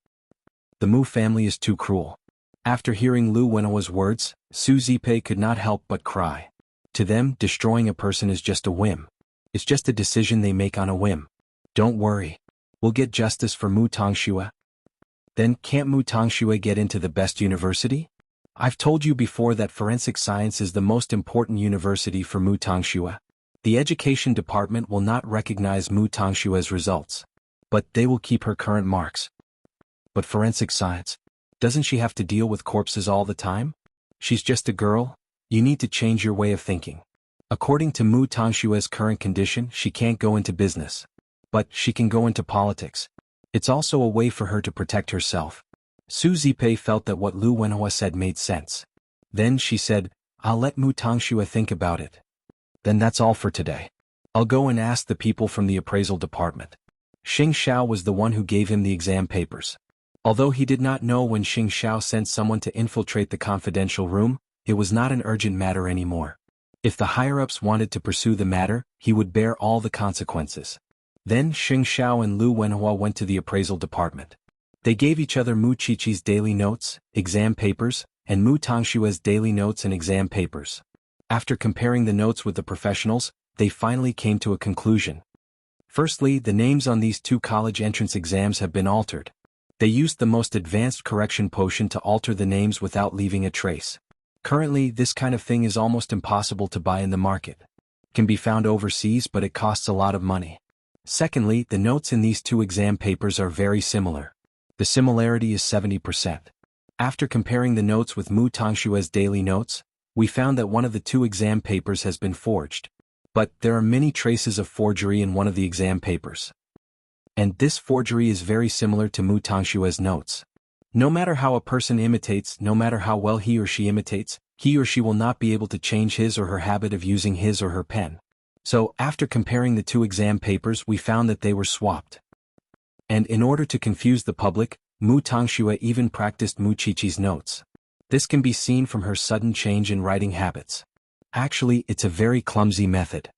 The Mu family is too cruel." After hearing Lu Wenhua's words, Su Zipei could not help but cry. To them, destroying a person is just a whim. It's just a decision they make on a whim. "Don't worry. We'll get justice for Mu Tangxue." "Then can't Mu Tangxue get into the best university? I've told you before that forensic science is the most important university for Mu Tangxue. The education department will not recognize Mu Tangshue's results. But they will keep her current marks." "But forensic science? Doesn't she have to deal with corpses all the time? She's just a girl. You need to change your way of thinking. According to Mu Tangshue's current condition, she can't go into business. But she can go into politics. It's also a way for her to protect herself." Su Zipei felt that what Lu Wenhua said made sense. Then she said, "I'll let Mu Tangxue think about it. Then that's all for today. I'll go and ask the people from the appraisal department." Xing Xiao was the one who gave him the exam papers. Although he did not know when Xing Xiao sent someone to infiltrate the confidential room, it was not an urgent matter anymore. If the higher-ups wanted to pursue the matter, he would bear all the consequences. Then Xing Xiao and Lu Wenhua went to the appraisal department. They gave each other Mu Qiqi's daily notes, exam papers, and Mu Tangshue's daily notes and exam papers. After comparing the notes with the professionals, they finally came to a conclusion. Firstly, the names on these 2 college entrance exams have been altered. They used the most advanced correction potion to alter the names without leaving a trace. Currently, this kind of thing is almost impossible to buy in the market. It can be found overseas, but it costs a lot of money. Secondly, the notes in these 2 exam papers are very similar. The similarity is 70%. After comparing the notes with Mu Tangshue's daily notes, we found that one of the 2 exam papers has been forged. But there are many traces of forgery in one of the exam papers. And this forgery is very similar to Mu Tangshue's notes. No matter how a person imitates, no matter how well he or she imitates, he or she will not be able to change his or her habit of using his or her pen. So, after comparing the 2 exam papers, we found that they were swapped. And in order to confuse the public, Mu Tangxue even practiced Mu Qiqi's notes. This can be seen from her sudden change in writing habits. Actually, it's a very clumsy method.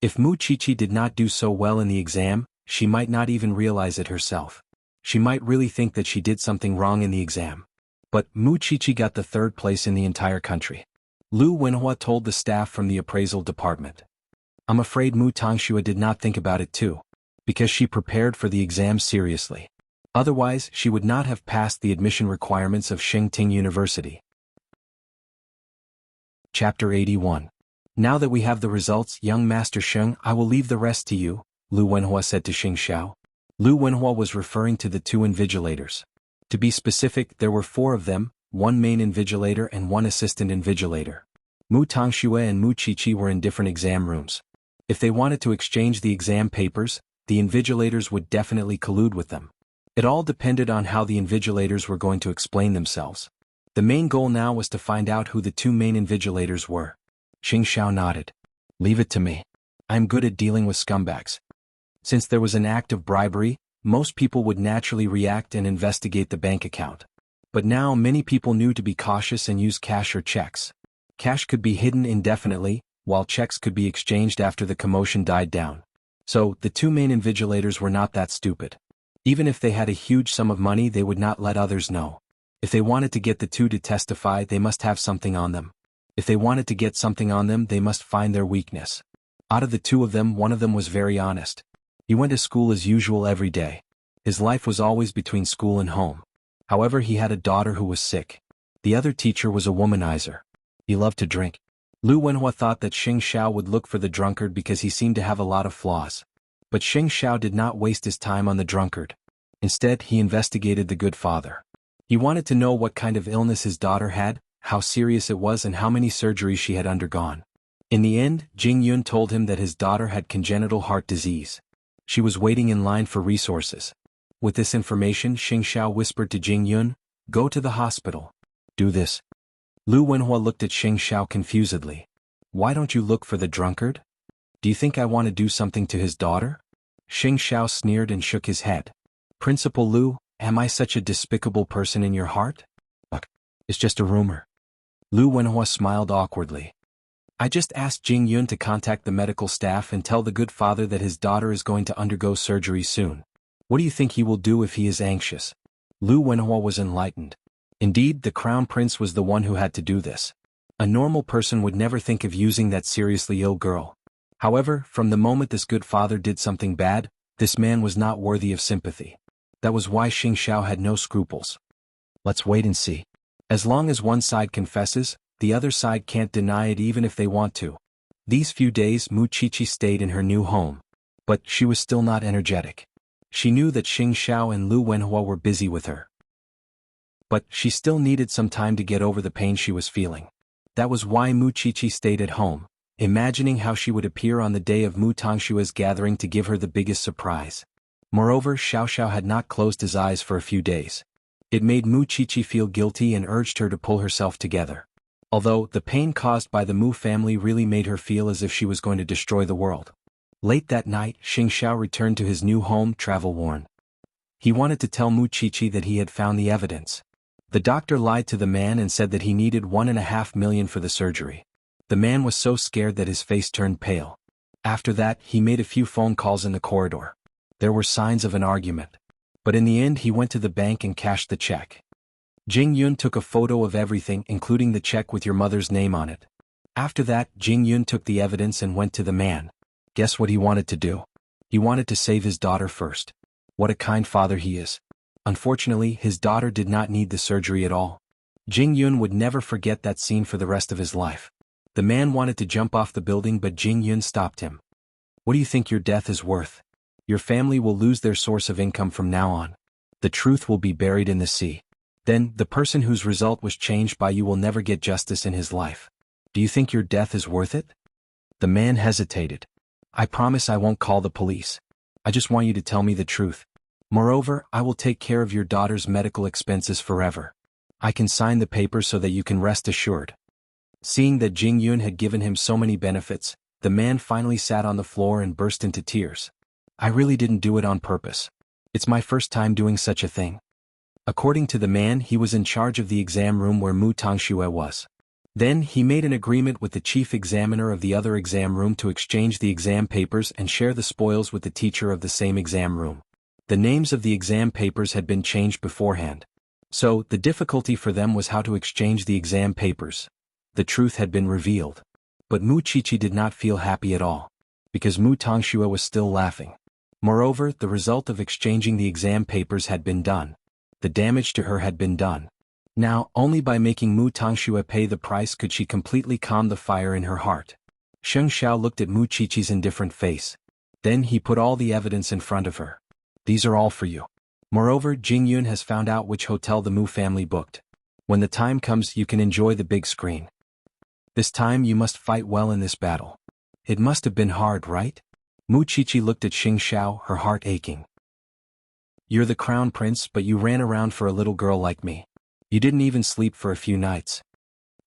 If Mu Qiqi did not do so well in the exam, she might not even realize it herself. She might really think that she did something wrong in the exam. But Mu Qiqi got the 3rd place in the entire country. Lu Wenhua told the staff from the appraisal department. "I'm afraid Mu Tangxue did not think about it too. Because she prepared for the exam seriously. Otherwise, she would not have passed the admission requirements of Shengting University." Chapter 81. "Now that we have the results, young Master Sheng, I will leave the rest to you," Lu Wenhua said to Xing Xiao. Lu Wenhua was referring to the 2 invigilators. To be specific, there were 4 of them, 1 main invigilator and 1 assistant invigilator. Mu Tangxue and Mu Qiqi were in different exam rooms. If they wanted to exchange the exam papers, the invigilators would definitely collude with them. It all depended on how the invigilators were going to explain themselves. The main goal now was to find out who the 2 main invigilators were. Xing Xiao nodded. "Leave it to me. I'm good at dealing with scumbags." Since there was an act of bribery, most people would naturally react and investigate the bank account. But now many people knew to be cautious and use cash or checks. Cash could be hidden indefinitely, while checks could be exchanged after the commotion died down. So, the 2 main invigilators were not that stupid. Even if they had a huge sum of money, they would not let others know. If they wanted to get the 2 to testify, they must have something on them. If they wanted to get something on them, they must find their weakness. Out of the 2 of them, one of them was very honest. He went to school as usual every day. His life was always between school and home. However, he had a daughter who was sick. The other teacher was a womanizer. He loved to drink. Lu Wenhua thought that Xing Xiao would look for the drunkard because he seemed to have a lot of flaws. But Xing Xiao did not waste his time on the drunkard. Instead, he investigated the good father. He wanted to know what kind of illness his daughter had, how serious it was, and how many surgeries she had undergone. In the end, Jing Yun told him that his daughter had congenital heart disease. She was waiting in line for resources. With this information, Xing Xiao whispered to Jing Yun, "Go to the hospital. Do this." Lu Wenhua looked at Xing Xiao confusedly. "Why don't you look for the drunkard? Do you think I want to do something to his daughter?" Xing Xiao sneered and shook his head. "Principal Lu, am I such a despicable person in your heart?" "Look, it's just a rumor." Lu Wenhua smiled awkwardly. "I just asked Jing Yun to contact the medical staff and tell the good father that his daughter is going to undergo surgery soon. What do you think he will do if he is anxious?" Lu Wenhua was enlightened. Indeed, the crown prince was the one who had to do this. A normal person would never think of using that seriously ill girl. However, from the moment this good father did something bad, this man was not worthy of sympathy. That was why Xing Xiao had no scruples. "Let's wait and see. As long as one side confesses, the other side can't deny it even if they want to." These few days Mu Qiqi stayed in her new home. But she was still not energetic. She knew that Xing Xiao and Lu Wenhua were busy with her. But she still needed some time to get over the pain she was feeling. That was why Mu Qiqi stayed at home, imagining how she would appear on the day of Mu Tongshua's gathering to give her the biggest surprise. Moreover, Xiao Xiao had not closed his eyes for a few days. It made Mu Qiqi feel guilty and urged her to pull herself together. Although, the pain caused by the Mu family really made her feel as if she was going to destroy the world. Late that night, Xing Xiao returned to his new home, travel-worn. He wanted to tell Mu Qiqi that he had found the evidence. The doctor lied to the man and said that he needed 1.5 million for the surgery. The man was so scared that his face turned pale. After that, he made a few phone calls in the corridor. There were signs of an argument. But in the end he went to the bank and cashed the check. Jing Yun took a photo of everything, including the check with your mother's name on it. After that, Jing Yun took the evidence and went to the man. Guess what he wanted to do? He wanted to save his daughter first. What a kind father he is. Unfortunately, his daughter did not need the surgery at all. Jing Yun would never forget that scene for the rest of his life. The man wanted to jump off the building, but Jing Yun stopped him. "What do you think your death is worth? Your family will lose their source of income from now on. The truth will be buried in the sea. Then, the person whose result was changed by you will never get justice in his life. Do you think your death is worth it?" The man hesitated. "I promise I won't call the police. I just want you to tell me the truth. Moreover, I will take care of your daughter's medical expenses forever. I can sign the papers so that you can rest assured." Seeing that Jing Yun had given him so many benefits, the man finally sat on the floor and burst into tears. "I really didn't do it on purpose. It's my first time doing such a thing." According to the man, he was in charge of the exam room where Mu Tongxue was. Then he made an agreement with the chief examiner of the other exam room to exchange the exam papers and share the spoils with the teacher of the same exam room. The names of the exam papers had been changed beforehand. So, the difficulty for them was how to exchange the exam papers. The truth had been revealed. But Mu Qiqi did not feel happy at all. Because Mu Tongxue was still laughing. Moreover, the result of exchanging the exam papers had been done. The damage to her had been done. Now, only by making Mu Tongxue pay the price could she completely calm the fire in her heart. Xing Xiao looked at Mu Qiqi's indifferent face. Then he put all the evidence in front of her. "These are all for you. Moreover, Jing Yun has found out which hotel the Mu family booked. When the time comes, you can enjoy the big screen. This time you must fight well in this battle. It must have been hard, right?" Mu Qiqi looked at Xing Xiao, her heart aching. "You're the crown prince, but you ran around for a little girl like me. You didn't even sleep for a few nights."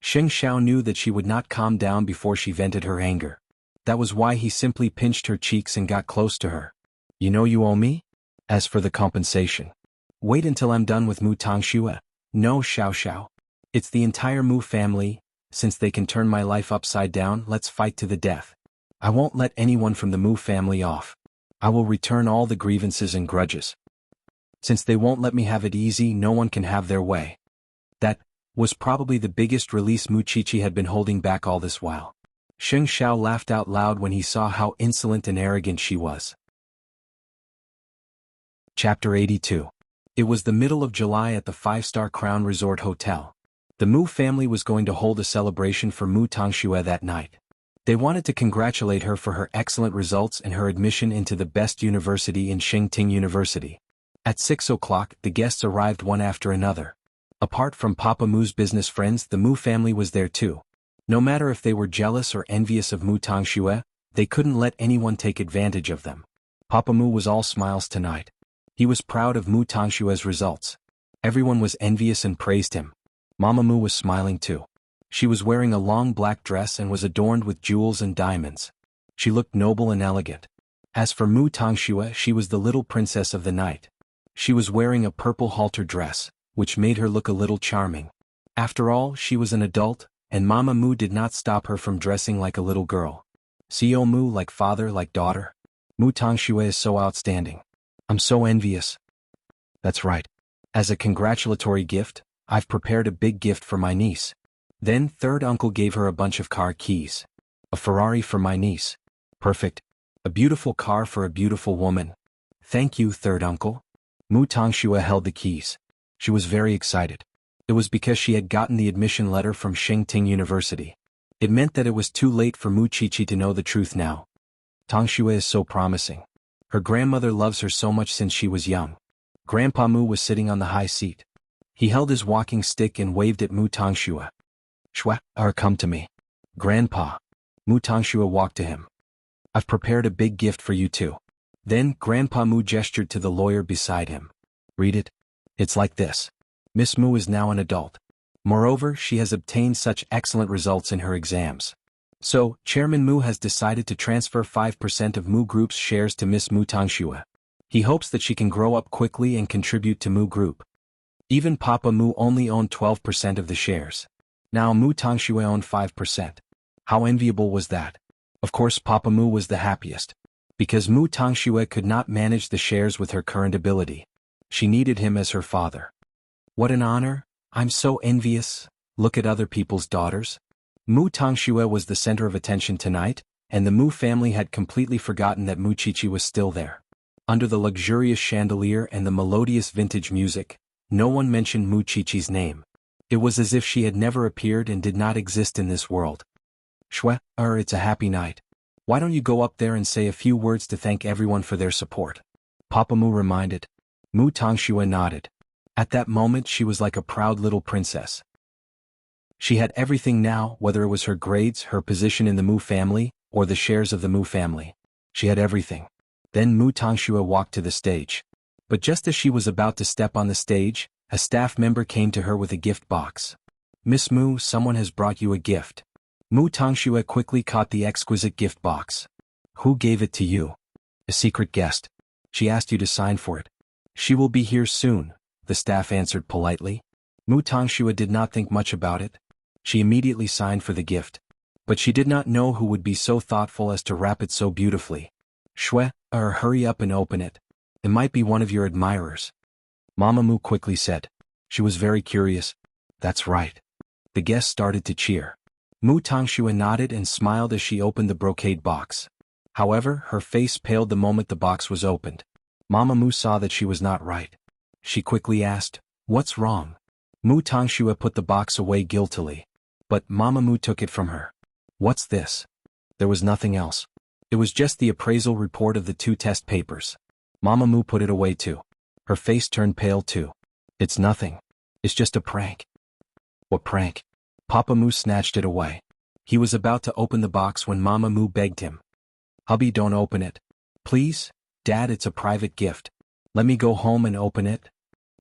Xing Xiao knew that she would not calm down before she vented her anger. That was why he simply pinched her cheeks and got close to her. "You know you owe me? As for the compensation, wait until I'm done with Mu Tongxue." "No, Xiao Xiao. It's the entire Mu family. Since they can turn my life upside down, let's fight to the death. I won't let anyone from the Mu family off. I will return all the grievances and grudges. Since they won't let me have it easy, no one can have their way." That was probably the biggest release Mu Qiqi had been holding back all this while. Xing Xiao laughed out loud when he saw how insolent and arrogant she was. Chapter 82. It was the middle of July at the 5-star Crown Resort Hotel. The Mu family was going to hold a celebration for Mu Tangxue that night. They wanted to congratulate her for her excellent results and her admission into the best university in Shengting University. At 6 o'clock, the guests arrived one after another. Apart from Papa Mu's business friends, the Mu family was there too. No matter if they were jealous or envious of Mu Tangxue, they couldn't let anyone take advantage of them. Papa Mu was all smiles tonight. He was proud of Mu Tangxue's results. Everyone was envious and praised him. Mama Mu was smiling too. She was wearing a long black dress and was adorned with jewels and diamonds. She looked noble and elegant. As for Mu Tangxue, she was the little princess of the night. She was wearing a purple halter dress, which made her look a little charming. After all, she was an adult, and Mama Mu did not stop her from dressing like a little girl. Xiao Mu like father like daughter. Mu Tangxue is so outstanding. I'm so envious. That's right. As a congratulatory gift, I've prepared a big gift for my niece. Then third uncle gave her a bunch of car keys. A Ferrari for my niece. Perfect. A beautiful car for a beautiful woman. Thank you, third uncle. Mu Tangxue held the keys. She was very excited. It was because she had gotten the admission letter from Shengting University. It meant that it was too late for Mu Qiqi to know the truth now. Tangxue is so promising. Her grandmother loves her so much since she was young. Grandpa Mu was sitting on the high seat. He held his walking stick and waved at Mu Tangxue. Shua, come to me. Grandpa. Mu Tangxue walked to him. I've prepared a big gift for you too. Then Grandpa Mu gestured to the lawyer beside him. Read it. It's like this. Miss Mu is now an adult. Moreover, she has obtained such excellent results in her exams. So, Chairman Mu has decided to transfer 5% of Mu Group's shares to Miss Mu Tangxue. He hopes that she can grow up quickly and contribute to Mu Group. Even Papa Mu only owned 12% of the shares. Now Mu Tangxue owned 5%. How enviable was that? Of course Papa Mu was the happiest. Because Mu Tangxue could not manage the shares with her current ability. She needed him as her father. What an honor! I'm so envious. Look at other people's daughters. Mu Tangxue was the center of attention tonight, and the Mu family had completely forgotten that Mu Qiqi was still there. Under the luxurious chandelier and the melodious vintage music, no one mentioned Mu Qiqi's name. It was as if she had never appeared and did not exist in this world. Shwe, it's a happy night. Why don't you go up there and say a few words to thank everyone for their support? Papa Mu reminded. Mu Tangxue nodded. At that moment she was like a proud little princess. She had everything now, whether it was her grades, her position in the Mu family, or the shares of the Mu family. She had everything. Then Mu Tangxue walked to the stage. But just as she was about to step on the stage, a staff member came to her with a gift box. Miss Mu, someone has brought you a gift. Mu Tangxue quickly caught the exquisite gift box. Who gave it to you? A secret guest. She asked you to sign for it. She will be here soon, the staff answered politely. Mu Tangxue did not think much about it. She immediately signed for the gift. But she did not know who would be so thoughtful as to wrap it so beautifully. Shwe, hurry up and open it. It might be one of your admirers. Mama Mu quickly said. She was very curious. That's right. The guests started to cheer. Mu Tangxue nodded and smiled as she opened the brocade box. However, her face paled the moment the box was opened. Mama Mu saw that she was not right. She quickly asked, "What's wrong?" Mu Tangxue put the box away guiltily. But Mama Mu took it from her. "What's this?" There was nothing else. It was just the appraisal report of the 2 test papers. Mama Mu put it away too. Her face turned pale too. "It's nothing. It's just a prank." "What prank?" Papa Mu snatched it away. He was about to open the box when Mama Mu begged him. "Hubby, don't open it. Please, Dad, it's a private gift. Let me go home and open it."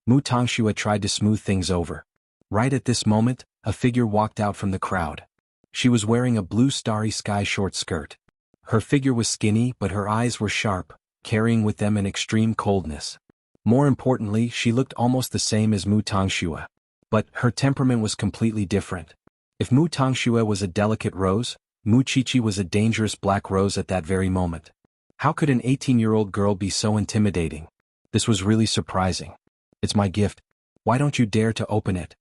Mu Tangxue tried to smooth things over. Right at this moment, a figure walked out from the crowd. She was wearing a blue starry sky short skirt. Her figure was skinny but her eyes were sharp, carrying with them an extreme coldness. More importantly, she looked almost the same as Mu Tangxue. But her temperament was completely different. If Mu Tangxue was a delicate rose, Mu Qiqi was a dangerous black rose at that very moment. How could an 18-year-old girl be so intimidating? This was really surprising. "It's my gift. Why don't you dare to open it?"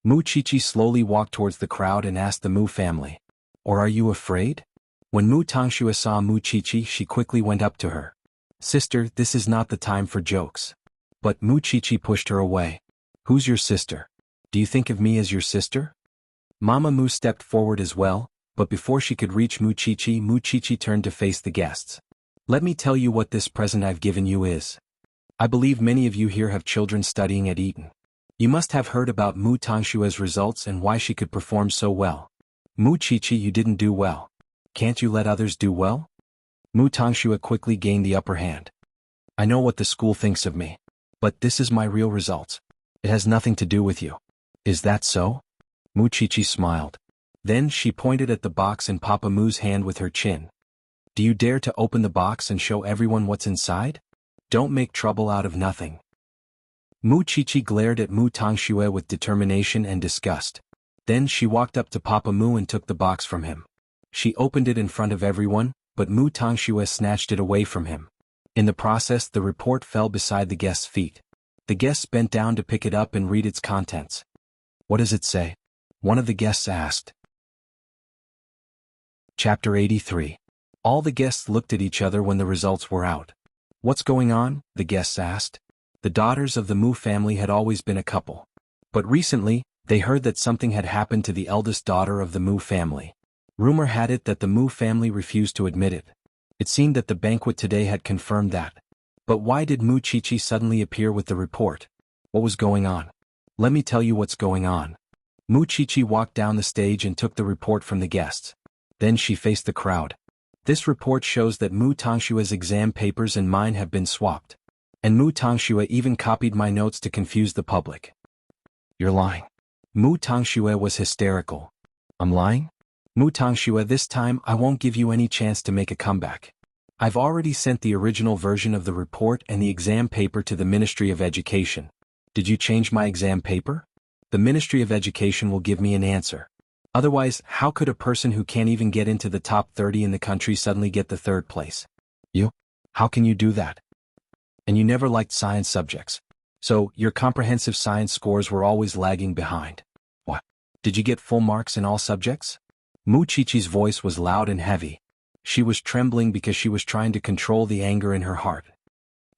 Mu Qiqi slowly walked towards the crowd and asked the Mu family. "Or are you afraid?" When Mu Tangxue saw Mu Qiqi, she quickly went up to her. "Sister, this is not the time for jokes." But Mu Qiqi pushed her away. "Who's your sister?" Do you think of me as your sister? Mama Mu stepped forward as well, but before she could reach Muchichi turned to face the guests. Let me tell you what this present I've given you is. I believe many of you here have children studying at Eton. You must have heard about Mu Tongshue's results and why she could perform so well. Muchichi, you didn't do well. Can't you let others do well? Mu Tongshue quickly gained the upper hand. I know what the school thinks of me. But this is my real results. It has nothing to do with you. Is that so? Muchichi smiled. Then she pointed at the box in Papa Mu's hand with her chin. Do you dare to open the box and show everyone what's inside? Don't make trouble out of nothing. Muchichi glared at Mu Tongshue with determination and disgust. Then she walked up to Papa Mu and took the box from him. She opened it in front of everyone, but Mu Tongshue snatched it away from him. In the process, the report fell beside the guest's feet. The guests bent down to pick it up and read its contents. What does it say? One of the guests asked. Chapter 83. All the guests looked at each other when the results were out. What's going on? The guests asked. The daughters of the Mu family had always been a couple. But recently, they heard that something had happened to the eldest daughter of the Mu family. Rumor had it that the Mu family refused to admit it. It seemed that the banquet today had confirmed that. But why did Muchichi suddenly appear with the report? What was going on? Let me tell you what's going on. Muchichi walked down the stage and took the report from the guests. Then she faced the crowd. This report shows that Mu Tongshue's exam papers and mine have been swapped. And Mu Tongshue even copied my notes to confuse the public. You're lying. Mu Tongshue was hysterical. I'm lying? Mu Tongshue, this time I won't give you any chance to make a comeback. I've already sent the original version of the report and the exam paper to the Ministry of Education. Did you change my exam paper? The Ministry of Education will give me an answer. Otherwise, how could a person who can't even get into the top 30 in the country suddenly get the third place? You? How can you do that? And you never liked science subjects. So, your comprehensive science scores were always lagging behind. What? Did you get full marks in all subjects? Muchichi's voice was loud and heavy. She was trembling because she was trying to control the anger in her heart.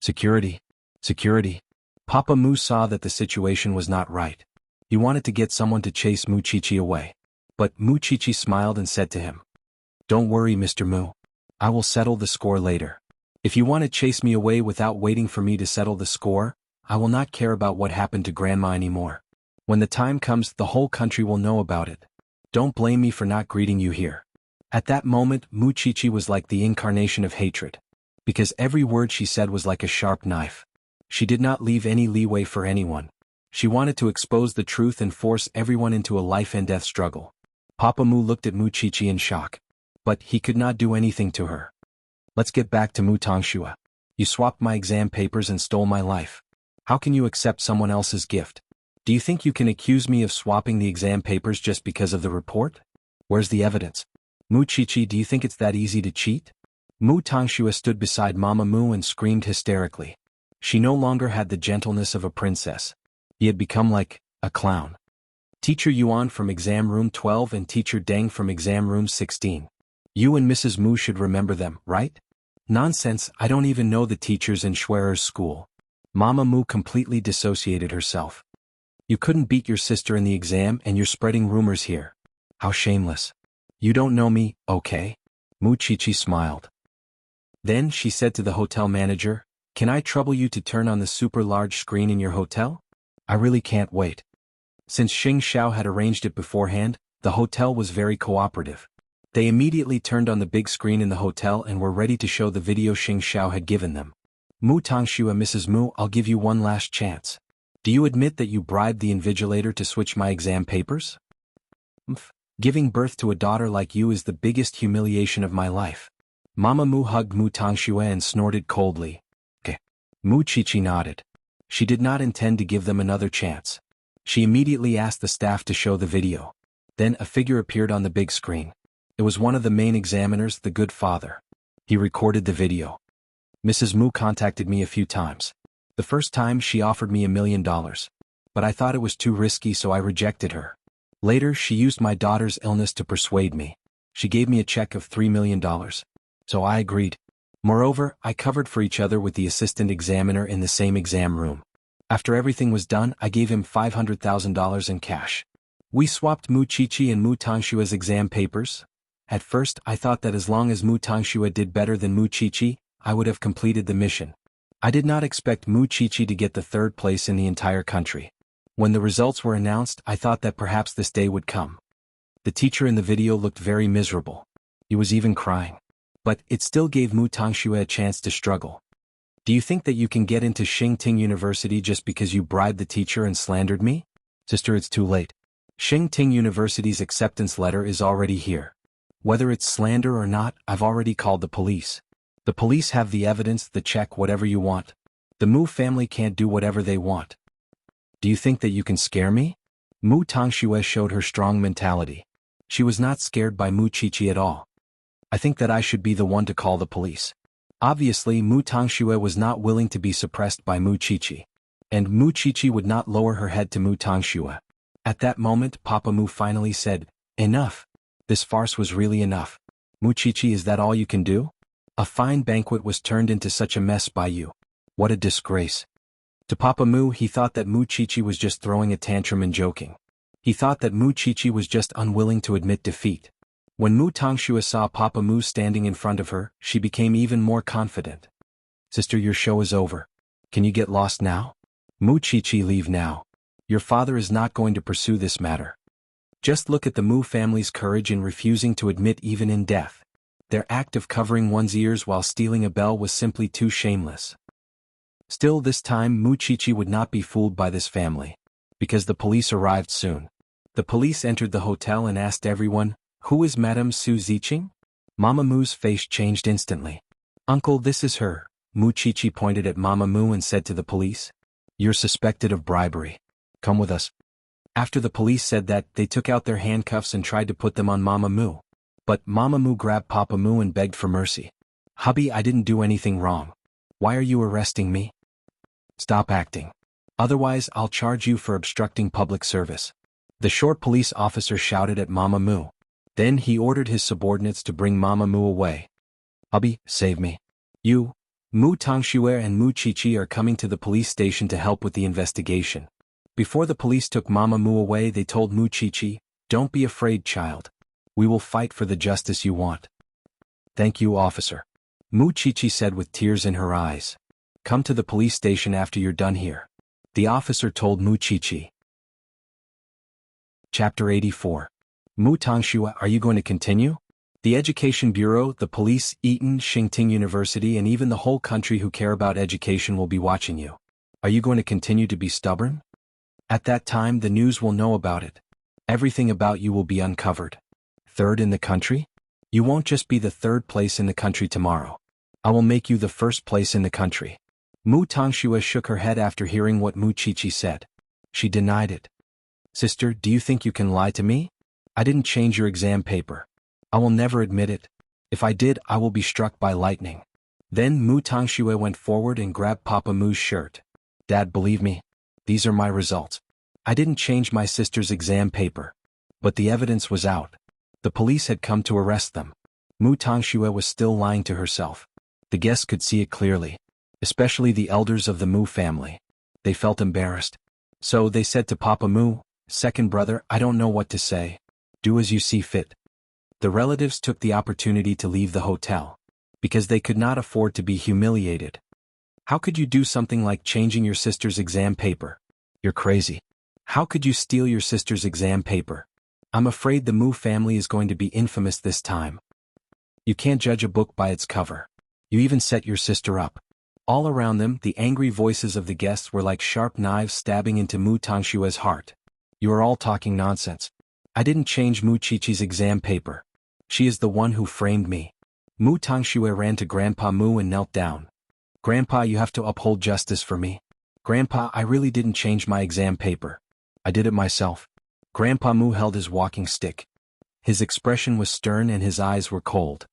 Security. Security. Papa Mu saw that the situation was not right. He wanted to get someone to chase Muchichi away. But Muchichi smiled and said to him, Don't worry, Mr. Mu. I will settle the score later. If you want to chase me away without waiting for me to settle the score, I will not care about what happened to Grandma anymore. When the time comes, the whole country will know about it. Don't blame me for not greeting you here. At that moment, Muchichi was like the incarnation of hatred. Because every word she said was like a sharp knife. She did not leave any leeway for anyone. She wanted to expose the truth and force everyone into a life-and-death struggle. Papa Mu looked at Muchichi in shock. But he could not do anything to her. Let's get back to Mu Tongshue. You swapped my exam papers and stole my life. How can you accept someone else's gift? Do you think you can accuse me of swapping the exam papers just because of the report? Where's the evidence? Muchichi, do you think it's that easy to cheat? Mu Tongshue stood beside Mama Mu and screamed hysterically. She no longer had the gentleness of a princess. He had become like a clown. Teacher Yuan from exam room 12 and Teacher Deng from exam room 16. You and Mrs. Mu should remember them, right? Nonsense, I don't even know the teachers in Schwerer's school. Mama Mu completely dissociated herself. You couldn't beat your sister in the exam and you're spreading rumors here. How shameless. You don't know me, okay? Muchichi smiled. Then she said to the hotel manager, Can I trouble you to turn on the super large screen in your hotel? I really can't wait. Since Xing Xiao had arranged it beforehand, the hotel was very cooperative. They immediately turned on the big screen in the hotel and were ready to show the video Xing Xiao had given them. Mu Tongshue, Mrs. Mu, I'll give you one last chance. Do you admit that you bribed the invigilator to switch my exam papers? Giving birth to a daughter like you is the biggest humiliation of my life. Mama Mu hugged Mu Tongshue and snorted coldly. Okay. Muchichi nodded. She did not intend to give them another chance. She immediately asked the staff to show the video. Then a figure appeared on the big screen. It was one of the main examiners, the good father. He recorded the video. Mrs. Mu contacted me a few times. The first time she offered me $1 million. But I thought it was too risky, so I rejected her. Later she used my daughter's illness to persuade me. She gave me a check of $3 million. So I agreed. Moreover, I covered for each other with the assistant examiner in the same exam room. After everything was done, I gave him $500,000 in cash. We swapped Mu Qiqi and Mu Tongshua's exam papers. At first, I thought that as long as Mu Tongxue did better than Mu Qiqi, I would have completed the mission. I did not expect Mu Qiqi to get the third place in the entire country. When the results were announced, I thought that perhaps this day would come. The teacher in the video looked very miserable. He was even crying. But it still gave Mu Tongxue a chance to struggle. Do you think that you can get into Xingting University just because you bribed the teacher and slandered me? Sister, it's too late. Xingting University's acceptance letter is already here. Whether it's slander or not, I've already called the police. The police have the evidence, the check, whatever you want. The Mu family can't do whatever they want. Do you think that you can scare me? Mu Tongxue showed her strong mentality. She was not scared by Mu Qiqi at all. I think that I should be the one to call the police. Obviously, Mu Tongxue was not willing to be suppressed by Mu Qiqi. And Mu Qiqi would not lower her head to Mu Tongxue. At that moment, Papa Mu finally said, "Enough. This farce was really enough. Mu Qiqi, is that all you can do? A fine banquet was turned into such a mess by you. What a disgrace." To Papa Mu, he thought that Mu Qiqi was just throwing a tantrum and joking. He thought that Mu Qiqi was just unwilling to admit defeat. When Mu Tongxue saw Papa Mu standing in front of her, she became even more confident. "Sister, your show is over. Can you get lost now? Mu Qiqi, leave now. Your father is not going to pursue this matter." Just look at the Mu family's courage in refusing to admit even in death. Their act of covering one's ears while stealing a bell was simply too shameless. Still, this time Mu Qiqi would not be fooled by this family. Because the police arrived soon. The police entered the hotel and asked everyone, "Who is Madame Su Ziqing?" Mama Mu's face changed instantly. "Uncle, this is her." Mu Qiqi pointed at Mama Mu and said to the police, "You're suspected of bribery. Come with us." After the police said that, they took out their handcuffs and tried to put them on Mama Mu. But Mama Mu grabbed Papa Mu and begged for mercy. "Hubby, I didn't do anything wrong. Why are you arresting me? Stop acting. Otherwise, I'll charge you for obstructing public service." The short police officer shouted at Mama Mu. Then he ordered his subordinates to bring Mama Mu away. "Hubby, save me. You, Mu Tongxue and Mu Qiqi are coming to the police station to help with the investigation." Before the police took Mama Mu away, they told Mu Qiqi, "Don't be afraid, child. We will fight for the justice you want." "Thank you, officer," Mu Qiqi said with tears in her eyes. "Come to the police station after you're done here," the officer told Mu Qiqi. Chapter 84. Mu Tongxue, are you going to continue? The Education Bureau, the police, Eton, Xingting University, and even the whole country who care about education will be watching you. Are you going to continue to be stubborn? At that time, the news will know about it. Everything about you will be uncovered. Third in the country? You won't just be the third place in the country tomorrow. I will make you the first place in the country. Mu Tongxue shook her head after hearing what Mu Qiqi said. She denied it. "Sister, do you think you can lie to me? I didn't change your exam paper. I will never admit it. If I did, I will be struck by lightning." Then Mu Tongxue went forward and grabbed Papa Mu's shirt. "Dad, believe me. These are my results. I didn't change my sister's exam paper." But the evidence was out. The police had come to arrest them. Mu Tongxue was still lying to herself. The guests could see it clearly. Especially the elders of the Mu family. They felt embarrassed. So they said to Papa Mu, "Second brother, I don't know what to say. Do as you see fit." The relatives took the opportunity to leave the hotel. Because they could not afford to be humiliated. "How could you do something like changing your sister's exam paper? You're crazy. How could you steal your sister's exam paper? I'm afraid the Mu family is going to be infamous this time. You can't judge a book by its cover. You even set your sister up." All around them, the angry voices of the guests were like sharp knives stabbing into Mu Tongxue's heart. "You are all talking nonsense. I didn't change Mu Qiqi's exam paper. She is the one who framed me." Mu Tongxue ran to Grandpa Mu and knelt down. "Grandpa, you have to uphold justice for me. Grandpa, I really didn't change my exam paper. I did it myself." Grandpa Mu held his walking stick. His expression was stern and his eyes were cold.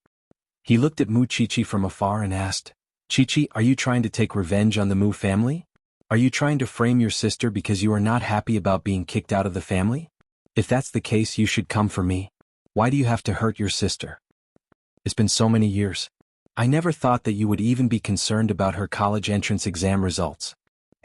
He looked at Mu Qiqi from afar and asked, "Qiqi, are you trying to take revenge on the Mu family? Are you trying to frame your sister because you are not happy about being kicked out of the family? If that's the case, you should come for me. Why do you have to hurt your sister? It's been so many years. I never thought that you would even be concerned about her college entrance exam results.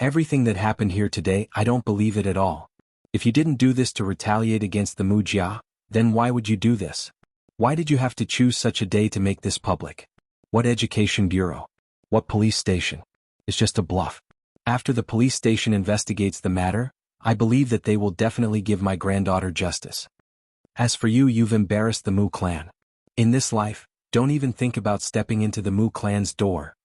everything that happened here today, I don't believe it at all. If you didn't do this to retaliate against the Mujia, then why would you do this? Why did you have to choose such a day to make this public? What education bureau? What police station? It's just a bluff. After the police station investigates the matter, I believe that they will definitely give my granddaughter justice. As for you, you've embarrassed the Mu clan. In this life, don't even think about stepping into the Mu clan's door.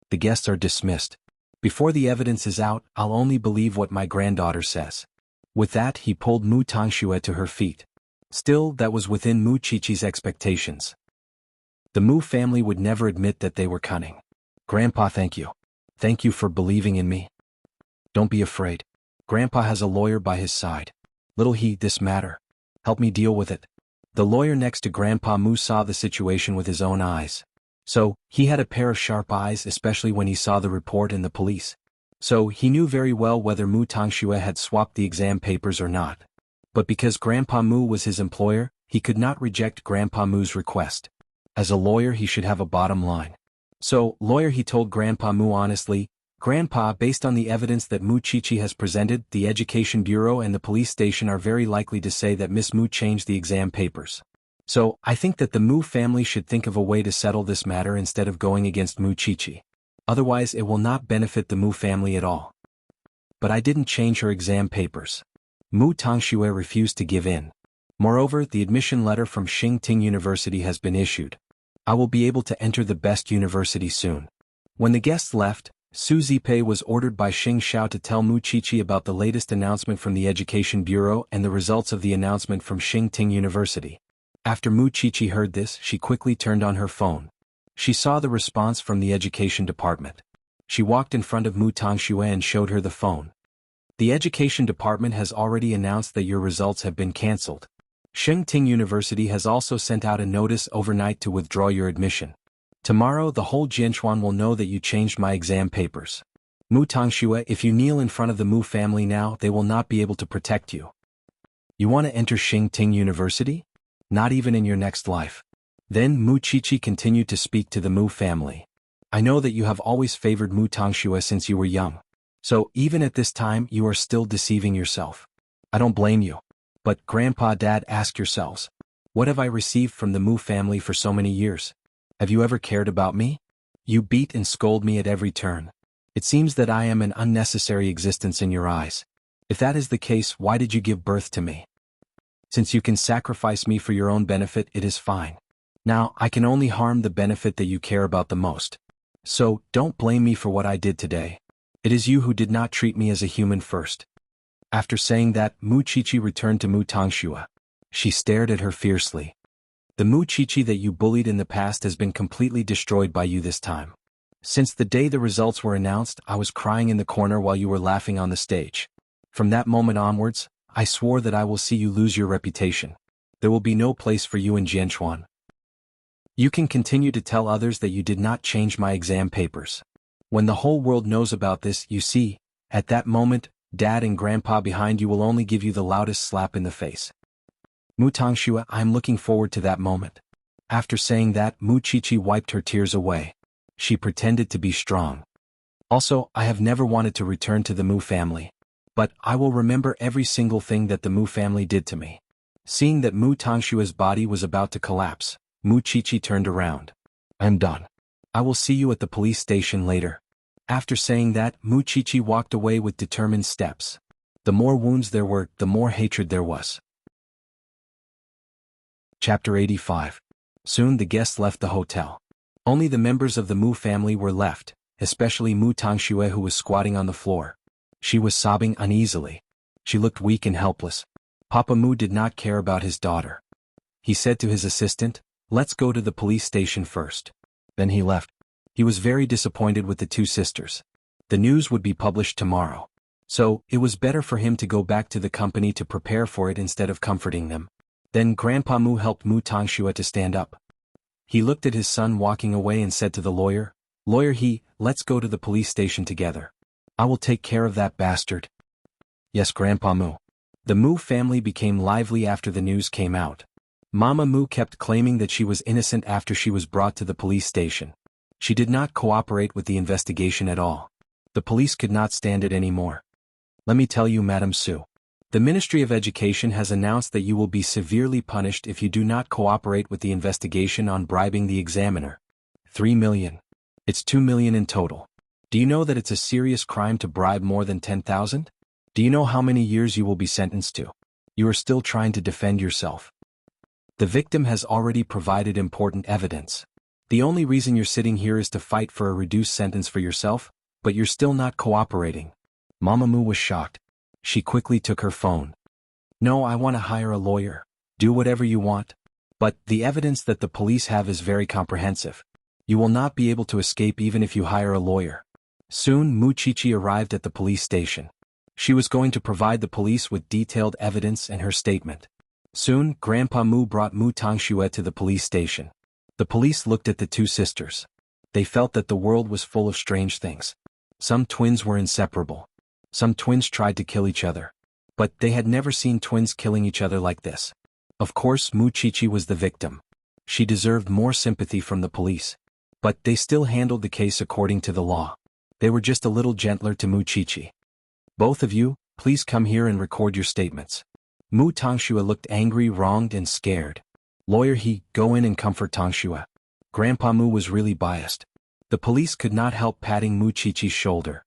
The guests are dismissed. Before the evidence is out, I'll only believe what my granddaughter says. With that, he pulled Mu Tangxue to her feet. Still, that was within Mu Qiqi's expectations. The Mu family would never admit that they were cunning. Grandpa, thank you. Thank you for believing in me. Don't be afraid. Grandpa has a lawyer by his side. Little he, this matter. Help me deal with it. The lawyer next to Grandpa Mu saw the situation with his own eyes. So, he had a pair of sharp eyes, especially when he saw the report and the police. So, he knew very well whether Mu Tangxue had swapped the exam papers or not. But because Grandpa Mu was his employer, he could not reject Grandpa Mu's request. As a lawyer, he should have a bottom line. So, lawyer, he told Grandpa Mu honestly, Grandpa, based on the evidence that Mu Qiqi has presented, the Education Bureau and the police station are very likely to say that Miss Mu changed the exam papers. So, I think that the Mu family should think of a way to settle this matter instead of going against Mu Qiqi. Otherwise, it will not benefit the Mu family at all. But I didn't change her exam papers. Mu Tangxue refused to give in. Moreover, the admission letter from Xingting University has been issued. I will be able to enter the best university soon. When the guests left, Su Zipei was ordered by Xing Xiao to tell Mu Qiqi about the latest announcement from the Education Bureau and the results of the announcement from Xingting University. After Mu Qiqi heard this, she quickly turned on her phone. She saw the response from the Education Department. She walked in front of Mu Tangxue and showed her the phone. The Education Department has already announced that your results have been cancelled. Xingting University has also sent out a notice overnight to withdraw your admission. Tomorrow the whole Jianchuan will know that you changed my exam papers. Mu Tangxue, if you kneel in front of the Mu family now, they will not be able to protect you. You want to enter Xingting University? Not even in your next life. Then Mu Qiqi continued to speak to the Mu family. I know that you have always favored Mu Tangxue since you were young. So even at this time you are still deceiving yourself. I don't blame you. But Grandpa, Dad, ask yourselves, what have I received from the Mu family for so many years? Have you ever cared about me? You beat and scold me at every turn. It seems that I am an unnecessary existence in your eyes. If that is the case, why did you give birth to me? Since you can sacrifice me for your own benefit, it is fine. Now, I can only harm the benefit that you care about the most. So, don't blame me for what I did today. It is you who did not treat me as a human first. After saying that, Mu Qiqi returned to Mu Tangxue. She stared at her fiercely. The Mu Qiqi that you bullied in the past has been completely destroyed by you this time. Since the day the results were announced, I was crying in the corner while you were laughing on the stage. From that moment onwards, I swore that I will see you lose your reputation. There will be no place for you in Jianchuan. You can continue to tell others that you did not change my exam papers. When the whole world knows about this, you see, at that moment, Dad and Grandpa behind you will only give you the loudest slap in the face. Mu Tangxue, I am looking forward to that moment. After saying that, Mu Qiqi wiped her tears away. She pretended to be strong. Also, I have never wanted to return to the Mu family. But I will remember every single thing that the Mu family did to me. Seeing that Mu Tangshua's body was about to collapse, Mu Qiqi turned around. I'm done. I will see you at the police station later. After saying that, Mu Qiqi walked away with determined steps. The more wounds there were, the more hatred there was. Chapter 85. Soon the guests left the hotel. Only the members of the Mu family were left, especially Mu Tangxue, who was squatting on the floor. She was sobbing uneasily. She looked weak and helpless. Papa Mu did not care about his daughter. He said to his assistant, "Let's go to the police station first." Then he left. He was very disappointed with the two sisters. The news would be published tomorrow. So, it was better for him to go back to the company to prepare for it instead of comforting them. Then Grandpa Mu helped Mu Tangxue to stand up. He looked at his son walking away and said to the lawyer, "Let's go to the police station together. I will take care of that bastard." Yes, Grandpa Mu. The Mu family became lively after the news came out. Mama Mu kept claiming that she was innocent after she was brought to the police station. She did not cooperate with the investigation at all. The police could not stand it anymore. Let me tell you, Madam Su. The Ministry of Education has announced that you will be severely punished if you do not cooperate with the investigation on bribing the examiner. 3 million. It's 2 million in total. Do you know that it's a serious crime to bribe more than 10,000? Do you know how many years you will be sentenced to? You are still trying to defend yourself. The victim has already provided important evidence. The only reason you're sitting here is to fight for a reduced sentence for yourself, but you're still not cooperating. Mamamoo was shocked. She quickly took her phone. No, I want to hire a lawyer. Do whatever you want. But the evidence that the police have is very comprehensive. You will not be able to escape even if you hire a lawyer. Soon Muchichi arrived at the police station. She was going to provide the police with detailed evidence and her statement. Soon, Grandpa Mu brought Mu Tangxue to the police station. The police looked at the two sisters. They felt that the world was full of strange things. Some twins were inseparable. Some twins tried to kill each other. But they had never seen twins killing each other like this. Of course, Muchichi was the victim. She deserved more sympathy from the police. But they still handled the case according to the law. They were just a little gentler to Muchichi. Both of you, please come here and record your statements. Mu Tangxue looked angry, wronged, and scared. Lawyer He, go in and comfort Tangxue. Grandpa Mu was really biased. The police could not help patting Muchichi's shoulder.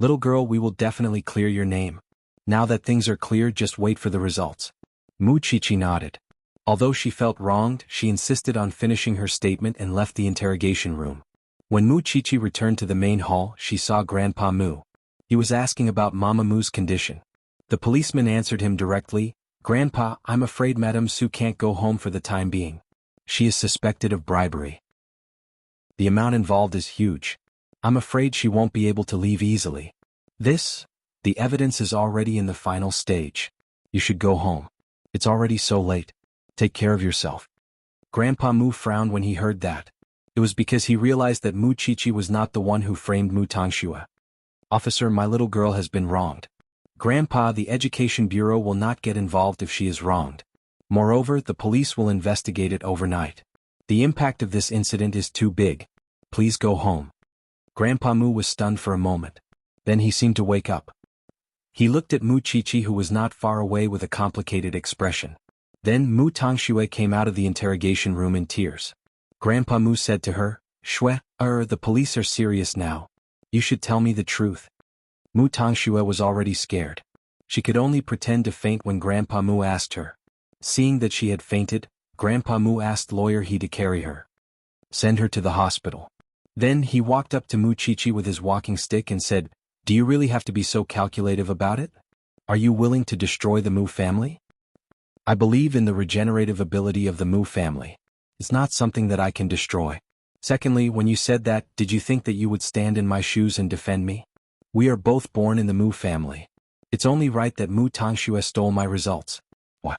Little girl, we will definitely clear your name. Now that things are clear, just wait for the results. Muchichi nodded. Although she felt wronged, she insisted on finishing her statement and left the interrogation room. When Muchichi returned to the main hall, she saw Grandpa Mu. He was asking about Mama Mu's condition. The policeman answered him directly, Grandpa, I'm afraid Madame Su can't go home for the time being. She is suspected of bribery. The amount involved is huge. I'm afraid she won't be able to leave easily. The evidence is already in the final stage. You should go home. It's already so late. Take care of yourself. Grandpa Mu frowned when he heard that. It was because he realized that Muchichi was not the one who framed Mu Tangxue. Officer, my little girl has been wronged. Grandpa, the Education Bureau will not get involved if she is wronged. Moreover, the police will investigate it overnight. The impact of this incident is too big. Please go home. Grandpa Mu was stunned for a moment. Then he seemed to wake up. He looked at Muchichi, who was not far away, with a complicated expression. Then Mu Tangxue came out of the interrogation room in tears. Grandpa Mu said to her, Shue, the police are serious now. You should tell me the truth. Mu Tangxue was already scared. She could only pretend to faint when Grandpa Mu asked her. Seeing that she had fainted, Grandpa Mu asked Lawyer He to carry her. Send her to the hospital. Then he walked up to Muchichi with his walking stick and said, Do you really have to be so calculative about it? Are you willing to destroy the Mu family? I believe in the regenerative ability of the Mu family. It's not something that I can destroy. Secondly, when you said that, did you think that you would stand in my shoes and defend me? We are both born in the Mu family. It's only right that Mu Tangxue stole my results. What?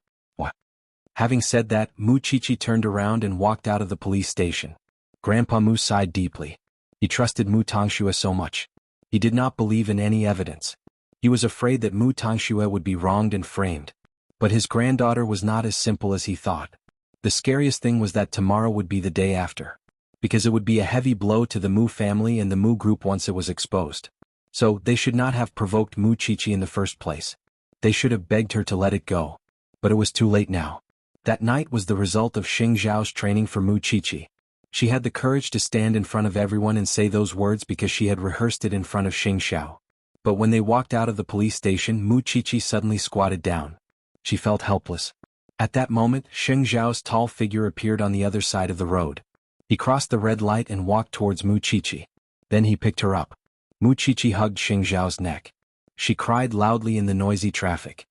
Having said that, Muchichi turned around and walked out of the police station. Grandpa Mu sighed deeply. He trusted Mu Tangxue so much. He did not believe in any evidence. He was afraid that Mu Tangxue would be wronged and framed. But his granddaughter was not as simple as he thought. The scariest thing was that tomorrow would be the day after. Because it would be a heavy blow to the Mu family and the Mu group once it was exposed. So, they should not have provoked Muchichi in the first place. They should have begged her to let it go. But it was too late now. That night was the result of Xing Zhao's training for Muchichi. She had the courage to stand in front of everyone and say those words because she had rehearsed it in front of Xing Zhao. But when they walked out of the police station, Muchichi suddenly squatted down. She felt helpless. At that moment, Xing Zhao's tall figure appeared on the other side of the road. He crossed the red light and walked towards Muchichi. Then he picked her up. Muchichi hugged Xing Zhao's neck. She cried loudly in the noisy traffic.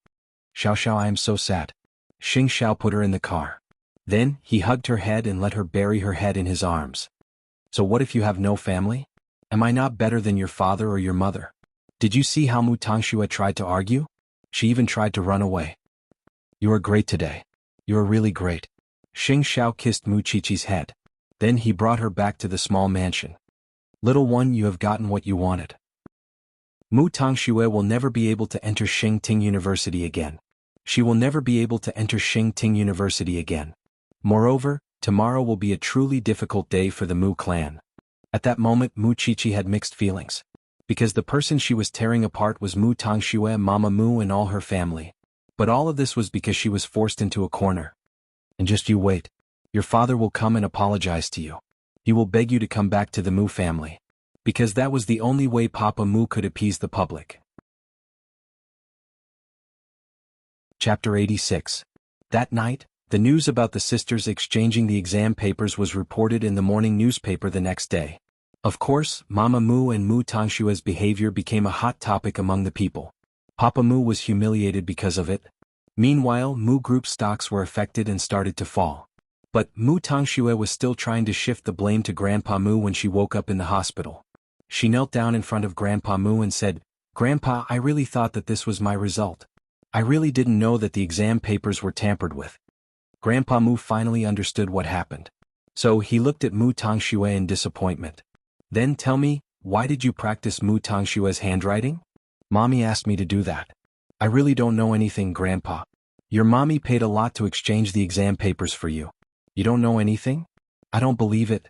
Xiao, I am so sad. Xing Zhao put her in the car. Then, he hugged her head and let her bury her head in his arms. So what if you have no family? Am I not better than your father or your mother? Did you see how Mu Tangxue tried to argue? She even tried to run away. You are great today. You are really great. Xing Zhao kissed Muchichi's head. Then he brought her back to the small mansion. Little one, you have gotten what you wanted. Mu Tangxue will never be able to enter Xingting University again. She will never be able to enter Xingting University again. Moreover, tomorrow will be a truly difficult day for the Mu clan. At that moment, Muchichi had mixed feelings. because the person she was tearing apart was Mu Tangxue, Mama Mu and all her family. But all of this was because she was forced into a corner. And just you wait. Your father will come and apologize to you. He will beg you to come back to the Mu family. Because that was the only way Papa Mu could appease the public. Chapter 86. That night, the news about the sisters exchanging the exam papers was reported in the morning newspaper the next day. Of course, Mama Mu and Mu Tangshua's behavior became a hot topic among the people. Papa Mu was humiliated because of it. Meanwhile, Mu Group stocks were affected and started to fall. But Mu Tangxue was still trying to shift the blame to Grandpa Mu when she woke up in the hospital. She knelt down in front of Grandpa Mu and said, "Grandpa, I really thought that this was my result. I really didn't know that the exam papers were tampered with." Grandpa Mu finally understood what happened. So he looked at Mu Tangxue in disappointment. "Then tell me, why did you practice Mu Tangshue's handwriting?" "Mommy asked me to do that." "I really don't know anything, Grandpa. Your mommy paid a lot to exchange the exam papers for you. You don't know anything?" "I don't believe it."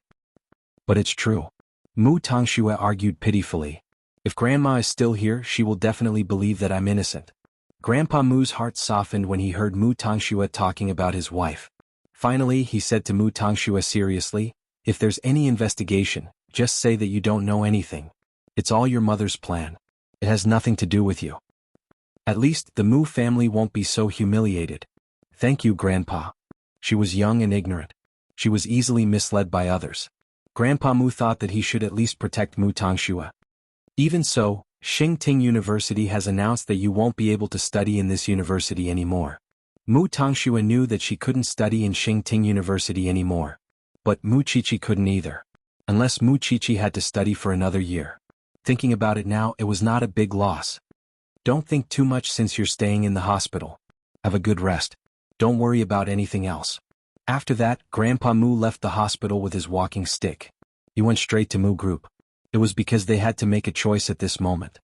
"But it's true." Mu Tangxue argued pitifully. "If Grandma is still here, she will definitely believe that I'm innocent." Grandpa Mu's heart softened when he heard Mu Tangxue talking about his wife. Finally, he said to Mu Tangxue seriously, "If there's any investigation, just say that you don't know anything. It's all your mother's plan. It has nothing to do with you. At least the Mu family won't be so humiliated." "Thank you, Grandpa." She was young and ignorant. She was easily misled by others. Grandpa Mu thought that he should at least protect Mu Tangxue. Even so, Xingting University has announced that you won't be able to study in this university anymore. Mu Tangxue knew that she couldn't study in Xingting University anymore. But Mu Qiqi couldn't either. Unless Mu Qiqi had to study for another year. Thinking about it now, it was not a big loss. Don't think too much since you're staying in the hospital. Have a good rest. Don't worry about anything else. After that, Grandpa Mu left the hospital with his walking stick. He went straight to Mu Group. It was because they had to make a choice at this moment.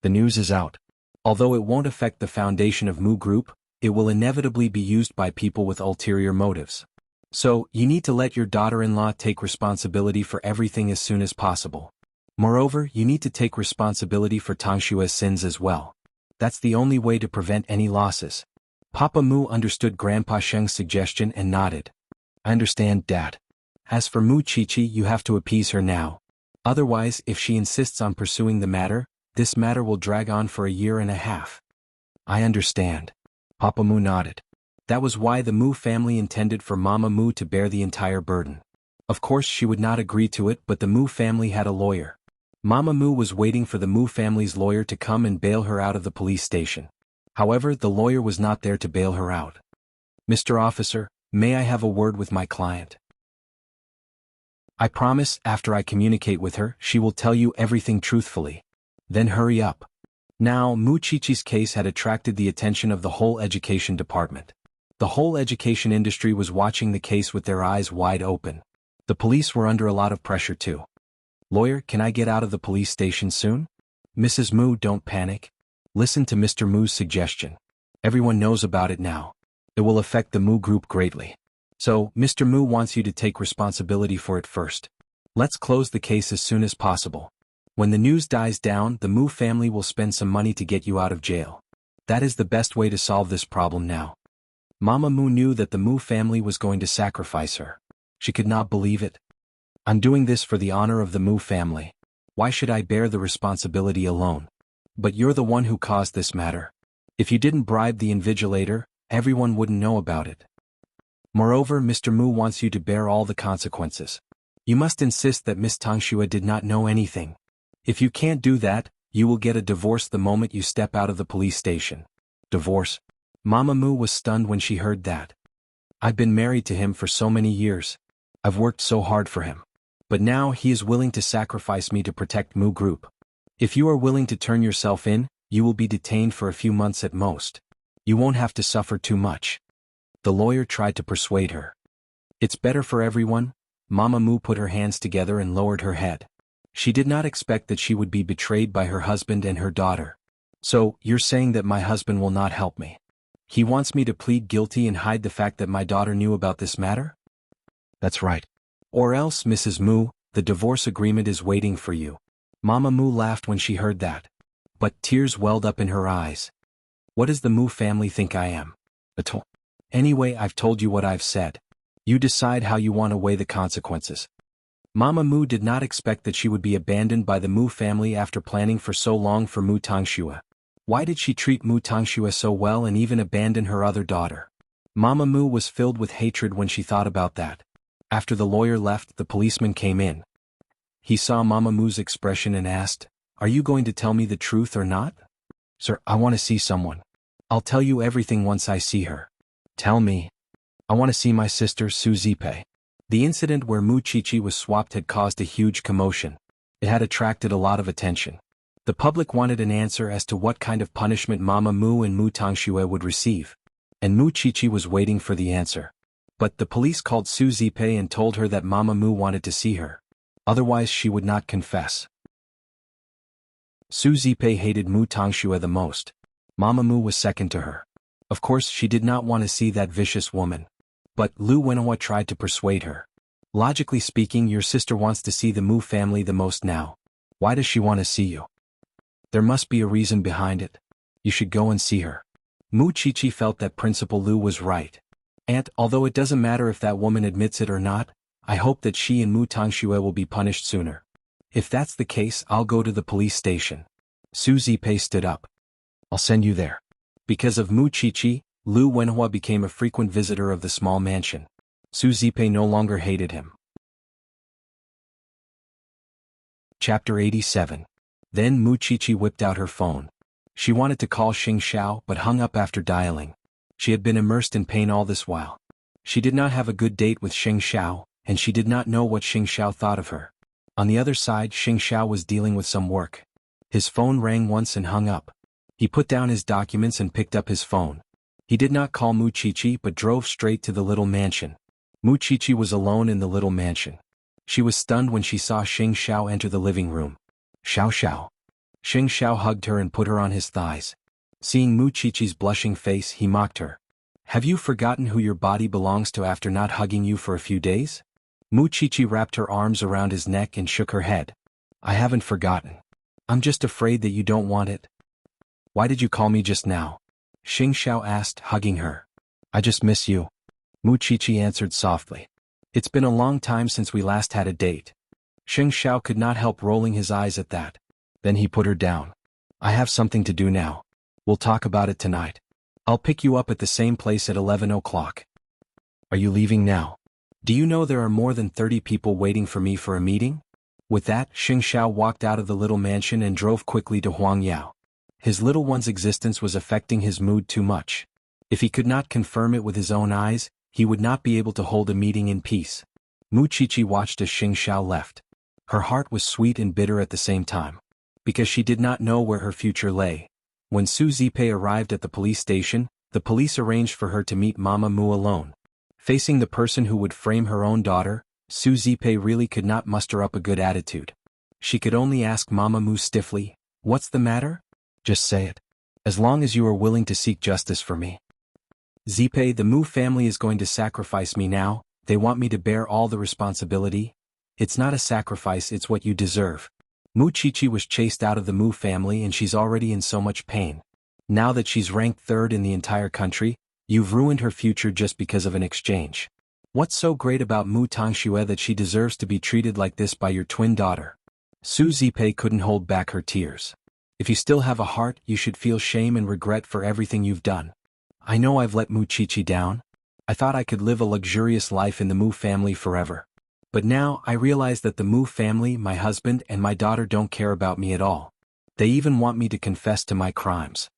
The news is out. Although it won't affect the foundation of Mu Group, it will inevitably be used by people with ulterior motives. So, you need to let your daughter-in-law take responsibility for everything as soon as possible. Moreover, you need to take responsibility for Tangshue's sins as well. That's the only way to prevent any losses. Papa Mu understood Grandpa Sheng's suggestion and nodded. "I understand, Dad. As for Mu Qiqi, you have to appease her now. Otherwise, if she insists on pursuing the matter, this matter will drag on for a year and a half." "I understand." Papa Mu nodded. That was why the Mu family intended for Mama Mu to bear the entire burden. Of course she would not agree to it, but the Mu family had a lawyer. Mama Mu was waiting for the Mu family's lawyer to come and bail her out of the police station. However, the lawyer was not there to bail her out. "Mr. Officer, may I have a word with my client?" "I promise, after I communicate with her, she will tell you everything truthfully. Then hurry up." Now, Mu Qiqi's case had attracted the attention of the whole education department. The whole education industry was watching the case with their eyes wide open. The police were under a lot of pressure too. "Lawyer, can I get out of the police station soon?" "Mrs. Mu, don't panic. Listen to Mr. Mu's suggestion. Everyone knows about it now. It will affect the Mu Group greatly. So, Mr. Mu wants you to take responsibility for it first. Let's close the case as soon as possible. When the news dies down, the Mu family will spend some money to get you out of jail. That is the best way to solve this problem now." Mama Mu knew that the Mu family was going to sacrifice her. She could not believe it. "I'm doing this for the honor of the Mu family. Why should I bear the responsibility alone? But you're the one who caused this matter. If you didn't bribe the invigilator, everyone wouldn't know about it. Moreover, Mr. Mu wants you to bear all the consequences. You must insist that Miss Tangxue did not know anything. If you can't do that, you will get a divorce the moment you step out of the police station." "Divorce?" Mama Mu was stunned when she heard that. "I've been married to him for so many years. I've worked so hard for him. But now he is willing to sacrifice me to protect Mu Group. If you are willing to turn yourself in, you will be detained for a few months at most. You won't have to suffer too much." The lawyer tried to persuade her. "It's better for everyone." Mama Mu put her hands together and lowered her head. She did not expect that she would be betrayed by her husband and her daughter. "So, you're saying that my husband will not help me? He wants me to plead guilty and hide the fact that my daughter knew about this matter?" "That's right. Or else, Mrs. Mu, the divorce agreement is waiting for you. Mama Mu laughed when she heard that. But tears welled up in her eyes. What does the Mu family think I am? A tool. Anyway, I've told you what I've said. You decide how you want to weigh the consequences. Mama Mu did not expect that she would be abandoned by the Mu family after planning for so long for Mu Tangxue. Why did she treat Mu Tangxue so well and even abandon her other daughter? Mama Mu was filled with hatred when she thought about that. After the lawyer left, the policeman came in. He saw Mama Mu's expression and asked, "Are you going to tell me the truth or not?" "Sir, I want to see someone. I'll tell you everything once I see her." "Tell me." "I want to see my sister Su Zipei." The incident where Mu Qiqi was swapped had caused a huge commotion. It had attracted a lot of attention. The public wanted an answer as to what kind of punishment Mama Mu and Mu Tangxue would receive. And Mu Qiqi was waiting for the answer. But the police called Su Zipei and told her that Mama Mu wanted to see her. Otherwise she would not confess. Su Zipei hated Mu Tangxue the most. Mama Mu was second to her. Of course she did not want to see that vicious woman. But Lu Wenhua tried to persuade her. Logically speaking, your sister wants to see the Mu family the most now. Why does she want to see you? There must be a reason behind it. You should go and see her. Mu Qiqi felt that Principal Lu was right. "Aunt, although it doesn't matter if that woman admits it or not, I hope that she and Mu Tangxue will be punished sooner. If that's the case, I'll go to the police station." Su Zipei stood up. "I'll send you there." Because of Mu Qiqi, Lu Wenhua became a frequent visitor of the small mansion. Su Zipei no longer hated him. Chapter 87. Then Mu Qiqi whipped out her phone. She wanted to call Xing Xiao but hung up after dialing. She had been immersed in pain all this while. She did not have a good date with Xing Xiao, and she did not know what Xing Xiao thought of her. On the other side, Xing Xiao was dealing with some work. His phone rang once and hung up. He put down his documents and picked up his phone. He did not call Mu Qiqi but drove straight to the little mansion. Mu Qiqi was alone in the little mansion. She was stunned when she saw Xing Xiao enter the living room. "Xiao Xiao." Xing Xiao hugged her and put her on his thighs. Seeing Mu Qiqi's blushing face, he mocked her. "Have you forgotten who your body belongs to after not hugging you for a few days?" Mu Qiqi wrapped her arms around his neck and shook her head. "I haven't forgotten. I'm just afraid that you don't want it." "Why did you call me just now?" Xing Xiao asked, hugging her. "I just miss you," Mu Qiqi answered softly. "It's been a long time since we last had a date." Xing Xiao could not help rolling his eyes at that. Then he put her down. "I have something to do now. We'll talk about it tonight. I'll pick you up at the same place at 11 o'clock. "Are you leaving now?" "Do you know there are more than 30 people waiting for me for a meeting?" With that, Xing Xiao walked out of the little mansion and drove quickly to Huangyao. His little one's existence was affecting his mood too much. If he could not confirm it with his own eyes, he would not be able to hold a meeting in peace. Mu Qiqi watched as Xing Xiao left. Her heart was sweet and bitter at the same time. Because she did not know where her future lay. When Su Zipei arrived at the police station, the police arranged for her to meet Mama Mu alone. Facing the person who would frame her own daughter, Su Zipei really could not muster up a good attitude. She could only ask Mama Mu stiffly, "What's the matter? Just say it. As long as you are willing to seek justice for me." "Zipei, the Mu family is going to sacrifice me now. They want me to bear all the responsibility." "It's not a sacrifice, it's what you deserve." Mu Qiqi was chased out of the Mu family and she's already in so much pain. Now that she's ranked third in the entire country, you've ruined her future just because of an exchange. What's so great about Mu Tangxue that she deserves to be treated like this by your twin daughter? Su Zipei couldn't hold back her tears. If you still have a heart, you should feel shame and regret for everything you've done. I know I've let Mu Qiqi down. I thought I could live a luxurious life in the Mu family forever. But now I realize that the Mu family, my husband, and my daughter don't care about me at all. They even want me to confess to my crimes.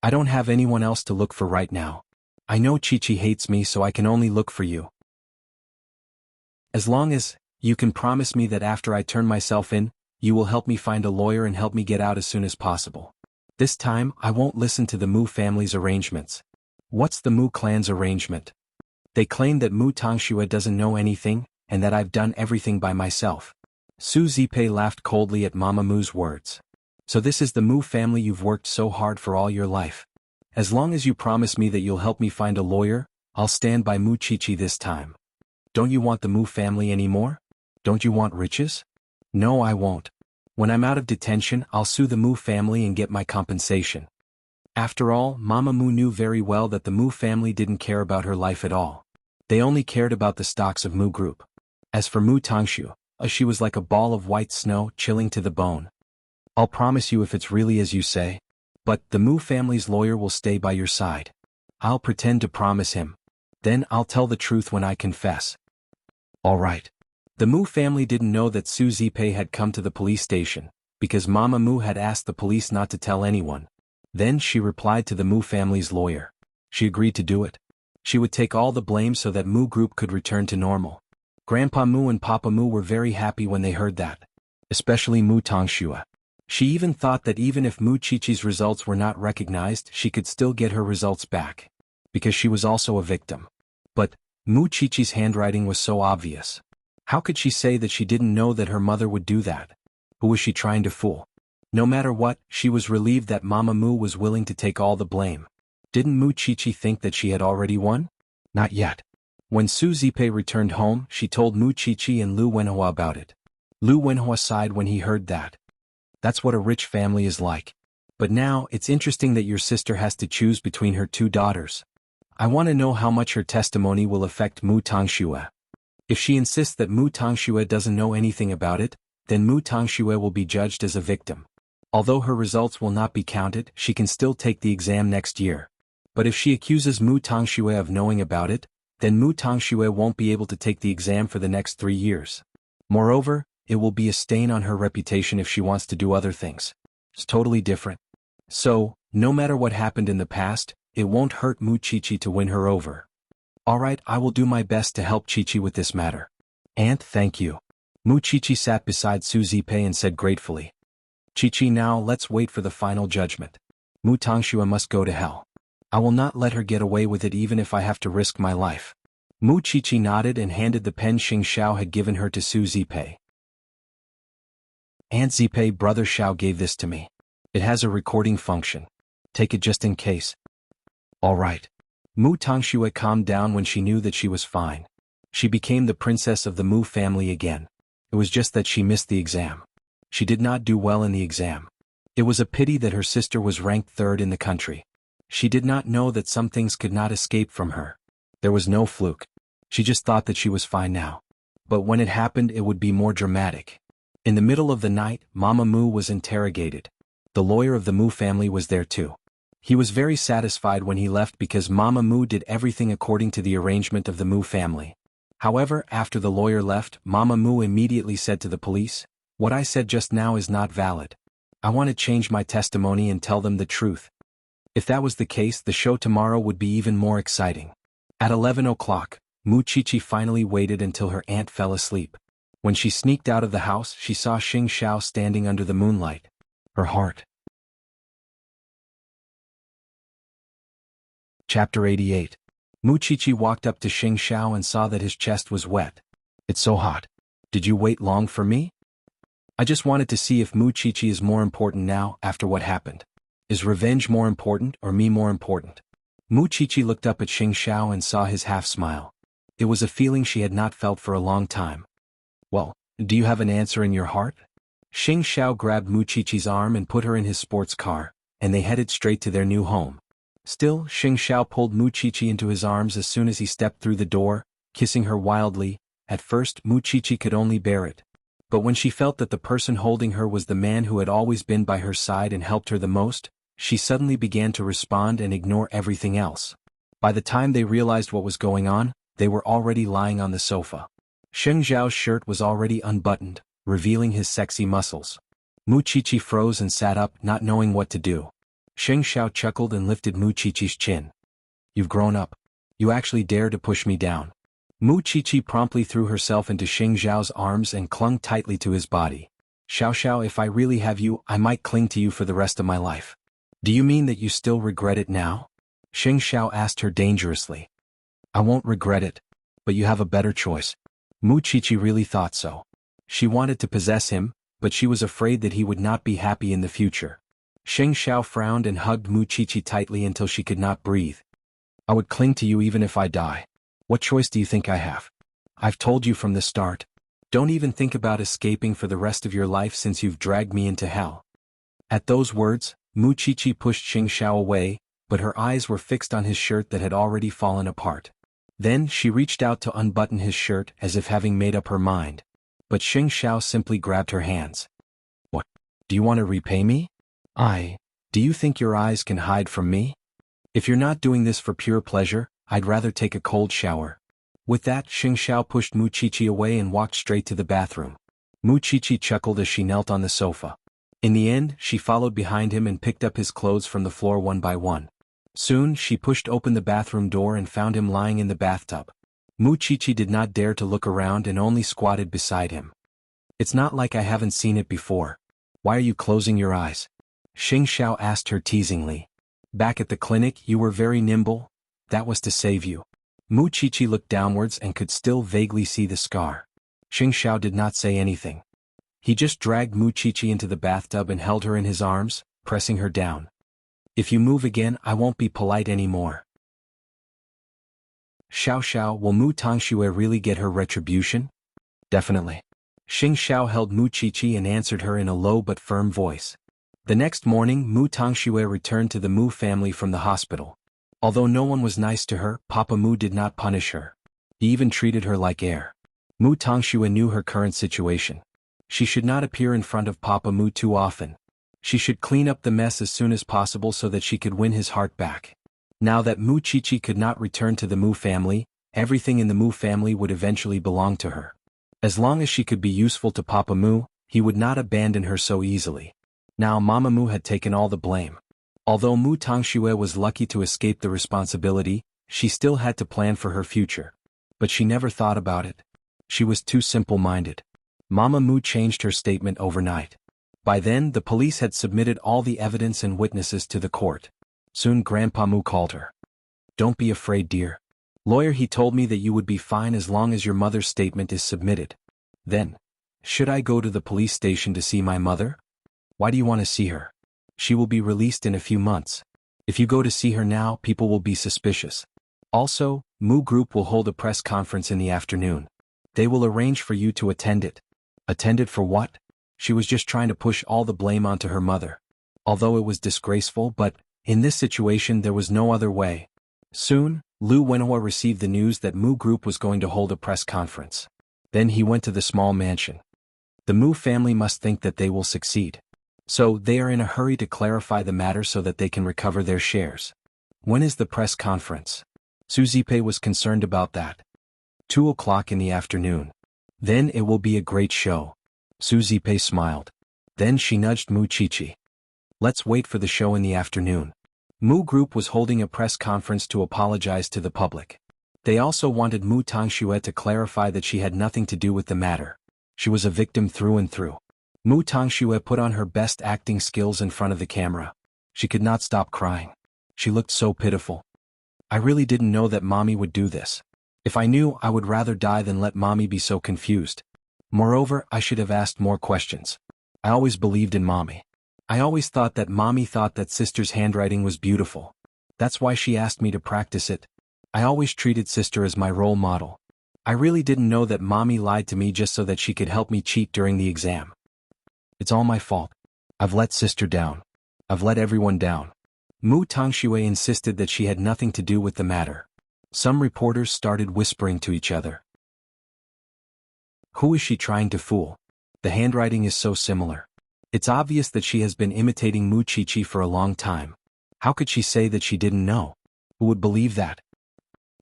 I don't have anyone else to look for right now. I know Qiqi hates me, so I can only look for you. As long as you can promise me that after I turn myself in, you will help me find a lawyer and help me get out as soon as possible. This time, I won't listen to the Mu family's arrangements. What's the Mu clan's arrangement? They claim that Mu Tangxue doesn't know anything, and that I've done everything by myself. Su Zipei laughed coldly at Mama Mu's words. So this is the Mu family you've worked so hard for all your life. As long as you promise me that you'll help me find a lawyer, I'll stand by Mu Qiqi this time. Don't you want the Mu family anymore? Don't you want riches? No, I won't. When I'm out of detention, I'll sue the Mu family and get my compensation. After all, Mama Mu knew very well that the Mu family didn't care about her life at all. They only cared about the stocks of Mu Group. As for Mu Tangshu, she was like a ball of white snow, chilling to the bone. I'll promise you if it's really as you say. But the Mu family's lawyer will stay by your side. I'll pretend to promise him. Then I'll tell the truth when I confess. All right. The Mu family didn't know that Su Zipei had come to the police station, because Mama Mu had asked the police not to tell anyone. Then she replied to the Mu family's lawyer. She agreed to do it. She would take all the blame so that Mu Group could return to normal. Grandpa Mu and Papa Mu were very happy when they heard that. Especially Mu Tongxue. She even thought that even if Mu Qiqi's results were not recognized, she could still get her results back. Because she was also a victim. But Mu Qiqi's handwriting was so obvious. How could she say that she didn't know that her mother would do that? Who was she trying to fool? No matter what, she was relieved that Mama Mu was willing to take all the blame. Didn't Mu Qiqi think that she had already won? Not yet. When Su Zipei returned home, she told Mu Qiqi and Lu Wenhua about it. Lu Wenhua sighed when he heard that. That's what a rich family is like. But now, it's interesting that your sister has to choose between her two daughters. I want to know how much her testimony will affect Mu Tongxue. If she insists that Mu Tongxue doesn't know anything about it, then Mu Tongxue will be judged as a victim. Although her results will not be counted, she can still take the exam next year. But if she accuses Mu Tongxue of knowing about it, then Mu Tongxue won't be able to take the exam for the next 3 years. Moreover, it will be a stain on her reputation if she wants to do other things. It's totally different. So, no matter what happened in the past, it won't hurt Mu Qiqi to win her over. Alright, I will do my best to help Qiqi with this matter. Aunt, thank you. Mu Qiqi sat beside Su Zipei and said gratefully. Qiqi, now let's wait for the final judgment. Mu Tongxue must go to hell. I will not let her get away with it even if I have to risk my life. Mu Qiqi nodded and handed the pen Xing Xiao had given her to Su Zipei. Aunt Zipei, brother Xiao gave this to me. It has a recording function. Take it just in case. All right. Mu Tongxue calmed down when she knew that she was fine. She became the princess of the Mu family again. It was just that she missed the exam. She did not do well in the exam. It was a pity that her sister was ranked 3rd in the country. She did not know that some things could not escape from her. There was no fluke. She just thought that she was fine now. But when it happened, it would be more dramatic. In the middle of the night, Mama Mu was interrogated. The lawyer of the Mu family was there too. He was very satisfied when he left because Mama Mu did everything according to the arrangement of the Mu family. However, after the lawyer left, Mama Mu immediately said to the police, "What I said just now is not valid. I want to change my testimony and tell them the truth." If that was the case, the show tomorrow would be even more exciting. At 11 o'clock, Mu Qiqi finally waited until her aunt fell asleep. When she sneaked out of the house, she saw Xing Xiao standing under the moonlight. Her heart. Chapter 88. Mu Qiqi walked up to Xing Xiao and saw that his chest was wet. "It's so hot. Did you wait long for me?" "I just wanted to see if Mu Qiqi is more important now, after what happened. Is revenge more important or me more important?" Mu Qiqi looked up at Xing Xiao and saw his half-smile. It was a feeling she had not felt for a long time. "Well, do you have an answer in your heart?" Xing Xiao grabbed Mu Qiqi's arm and put her in his sports car, and they headed straight to their new home. Still, Xing Xiao pulled Mu Qiqi into his arms as soon as he stepped through the door, kissing her wildly. At first, Mu Qiqi could only bear it. But when she felt that the person holding her was the man who had always been by her side and helped her the most, she suddenly began to respond and ignore everything else. By the time they realized what was going on, they were already lying on the sofa. Xing Xiao's shirt was already unbuttoned, revealing his sexy muscles. Mu Qiqi froze and sat up, not knowing what to do. Xing Xiao chuckled and lifted Mu Qiqi's chin. "You've grown up. You actually dare to push me down." Mu Qiqi promptly threw herself into Xing Xiao's arms and clung tightly to his body. "Xiao Xiao, if I really have you, I might cling to you for the rest of my life." "Do you mean that you still regret it now?" Xing Xiao asked her dangerously. "I won't regret it. But you have a better choice." Mu Qiqi really thought so. She wanted to possess him, but she was afraid that he would not be happy in the future. Xing Xiao frowned and hugged Mu Qiqi tightly until she could not breathe. "I would cling to you even if I die. What choice do you think I have? I've told you from the start. Don't even think about escaping for the rest of your life since you've dragged me into hell." At those words, Mu Chichi pushed Xing Xiao away, but her eyes were fixed on his shirt that had already fallen apart. Then she reached out to unbutton his shirt as if having made up her mind. But Xing Xiao simply grabbed her hands. "What? Do you want to repay me? Do you think your eyes can hide from me? If you're not doing this for pure pleasure, I'd rather take a cold shower." With that, Xing Xiao pushed Mu Chichi away and walked straight to the bathroom. Mu Chichi chuckled as she knelt on the sofa. In the end, she followed behind him and picked up his clothes from the floor one by one. Soon, she pushed open the bathroom door and found him lying in the bathtub. Mu Chichi did not dare to look around and only squatted beside him. "It's not like I haven't seen it before. Why are you closing your eyes?" Xing Xiao asked her teasingly. "Back at the clinic, you were very nimble. That was to save you." Mu Chichi looked downwards and could still vaguely see the scar. Xing Xiao did not say anything. He just dragged Mu Chichi into the bathtub and held her in his arms, pressing her down. "If you move again, I won't be polite anymore." "Xiao Xiao, will Mu Tangxue really get her retribution?" "Definitely." Xing Xiao held Mu Chichi and answered her in a low but firm voice. The next morning, Mu Tangxue returned to the Mu family from the hospital. Although no one was nice to her, Papa Mu did not punish her. He even treated her like heir. Mu Tangxue knew her current situation. She should not appear in front of Papa Mu too often. She should clean up the mess as soon as possible so that she could win his heart back. Now that Mu Chichi could not return to the Mu family, everything in the Mu family would eventually belong to her. As long as she could be useful to Papa Mu, he would not abandon her so easily. Now Mama Mu had taken all the blame. Although Mu Tangxue was lucky to escape the responsibility, she still had to plan for her future. But she never thought about it. She was too simple-minded. Mama Mu changed her statement overnight. By then, the police had submitted all the evidence and witnesses to the court. Soon Grandpa Mu called her. "Don't be afraid, dear. Lawyer, he told me that you would be fine as long as your mother's statement is submitted." Then, "Should I go to the police station to see my mother?" "Why do you want to see her? She will be released in a few months. If you go to see her now, people will be suspicious. Also, Mu Group will hold a press conference in the afternoon. They will arrange for you to attend it." "Attend it for what?" She was just trying to push all the blame onto her mother. Although it was disgraceful, but in this situation there was no other way. Soon, Lu Wenhua received the news that Mu Group was going to hold a press conference. Then he went to the small mansion. The Mu family must think that they will succeed. So they are in a hurry to clarify the matter so that they can recover their shares. "When is the press conference?" Su Zipei was concerned about that. 2 o'clock in the afternoon. "Then it will be a great show." Su Zipei smiled. Then she nudged Mu Chichi. "Let's wait for the show in the afternoon." Mu Group was holding a press conference to apologize to the public. They also wanted Mu Tangxue to clarify that she had nothing to do with the matter. She was a victim through and through. Mu Tangxue put on her best acting skills in front of the camera. She could not stop crying. She looked so pitiful. "I really didn't know that Mommy would do this. If I knew, I would rather die than let Mommy be so confused. Moreover, I should have asked more questions. I always believed in Mommy. I always thought that Mommy thought that Sister's handwriting was beautiful. That's why she asked me to practice it. I always treated Sister as my role model. I really didn't know that Mommy lied to me just so that she could help me cheat during the exam. It's all my fault. I've let Sister down. I've let everyone down." Mu Tangxue insisted that she had nothing to do with the matter. Some reporters started whispering to each other. "Who is she trying to fool? The handwriting is so similar. It's obvious that she has been imitating Mu Chichi for a long time. How could she say that she didn't know? Who would believe that?"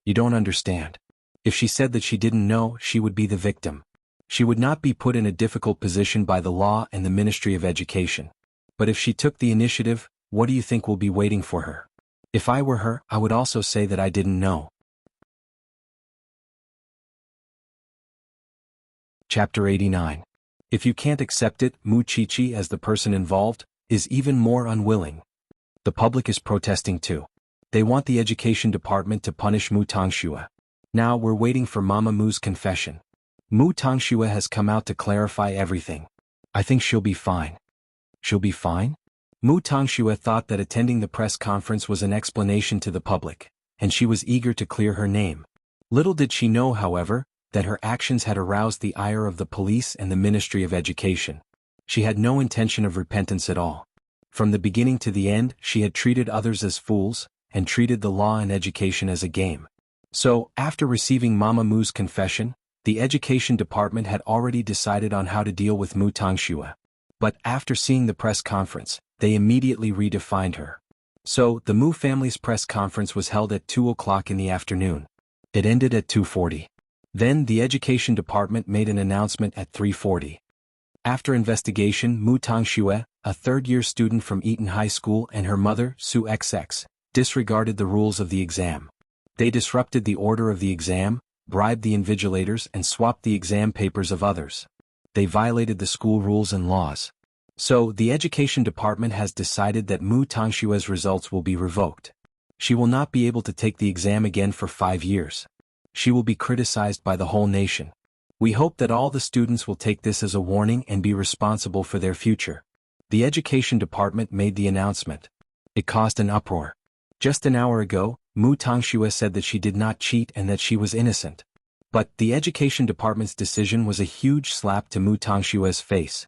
"You don't understand. If she said that she didn't know, she would be the victim. She would not be put in a difficult position by the law and the Ministry of Education. But if she took the initiative, what do you think will be waiting for her? If I were her, I would also say that I didn't know." Chapter 89. If you can't accept it, Mu Chichi, as the person involved, is even more unwilling. The public is protesting too. They want the education department to punish Mu Tangxue. Now we're waiting for Mama Mu's confession. Mu Tangxue has come out to clarify everything. I think she'll be fine. She'll be fine? Mu Tangxue thought that attending the press conference was an explanation to the public, and she was eager to clear her name. Little did she know, however, that her actions had aroused the ire of the police and the Ministry of Education. She had no intention of repentance at all. From the beginning to the end, she had treated others as fools, and treated the law and education as a game. So, after receiving Mama Mu's confession, the education department had already decided on how to deal with Mu Tongxue. But after seeing the press conference, they immediately redefined her. So, the Mu family's press conference was held at 2 o'clock in the afternoon. It ended at 2:40. Then the education department made an announcement at 3:40. After investigation, Mu Tongxue, a third-year student from Eton High School, and her mother, Su XX, disregarded the rules of the exam. They disrupted the order of the exam, bribed the invigilators, and swapped the exam papers of others. They violated the school rules and laws. So, the education department has decided that Mu Tongxue's results will be revoked. She will not be able to take the exam again for 5 years. She will be criticized by the whole nation. We hope that all the students will take this as a warning and be responsible for their future. The education department made the announcement. It caused an uproar. Just an hour ago, Mu Tongxue said that she did not cheat and that she was innocent. But the education department's decision was a huge slap to Mu Tongxue's face.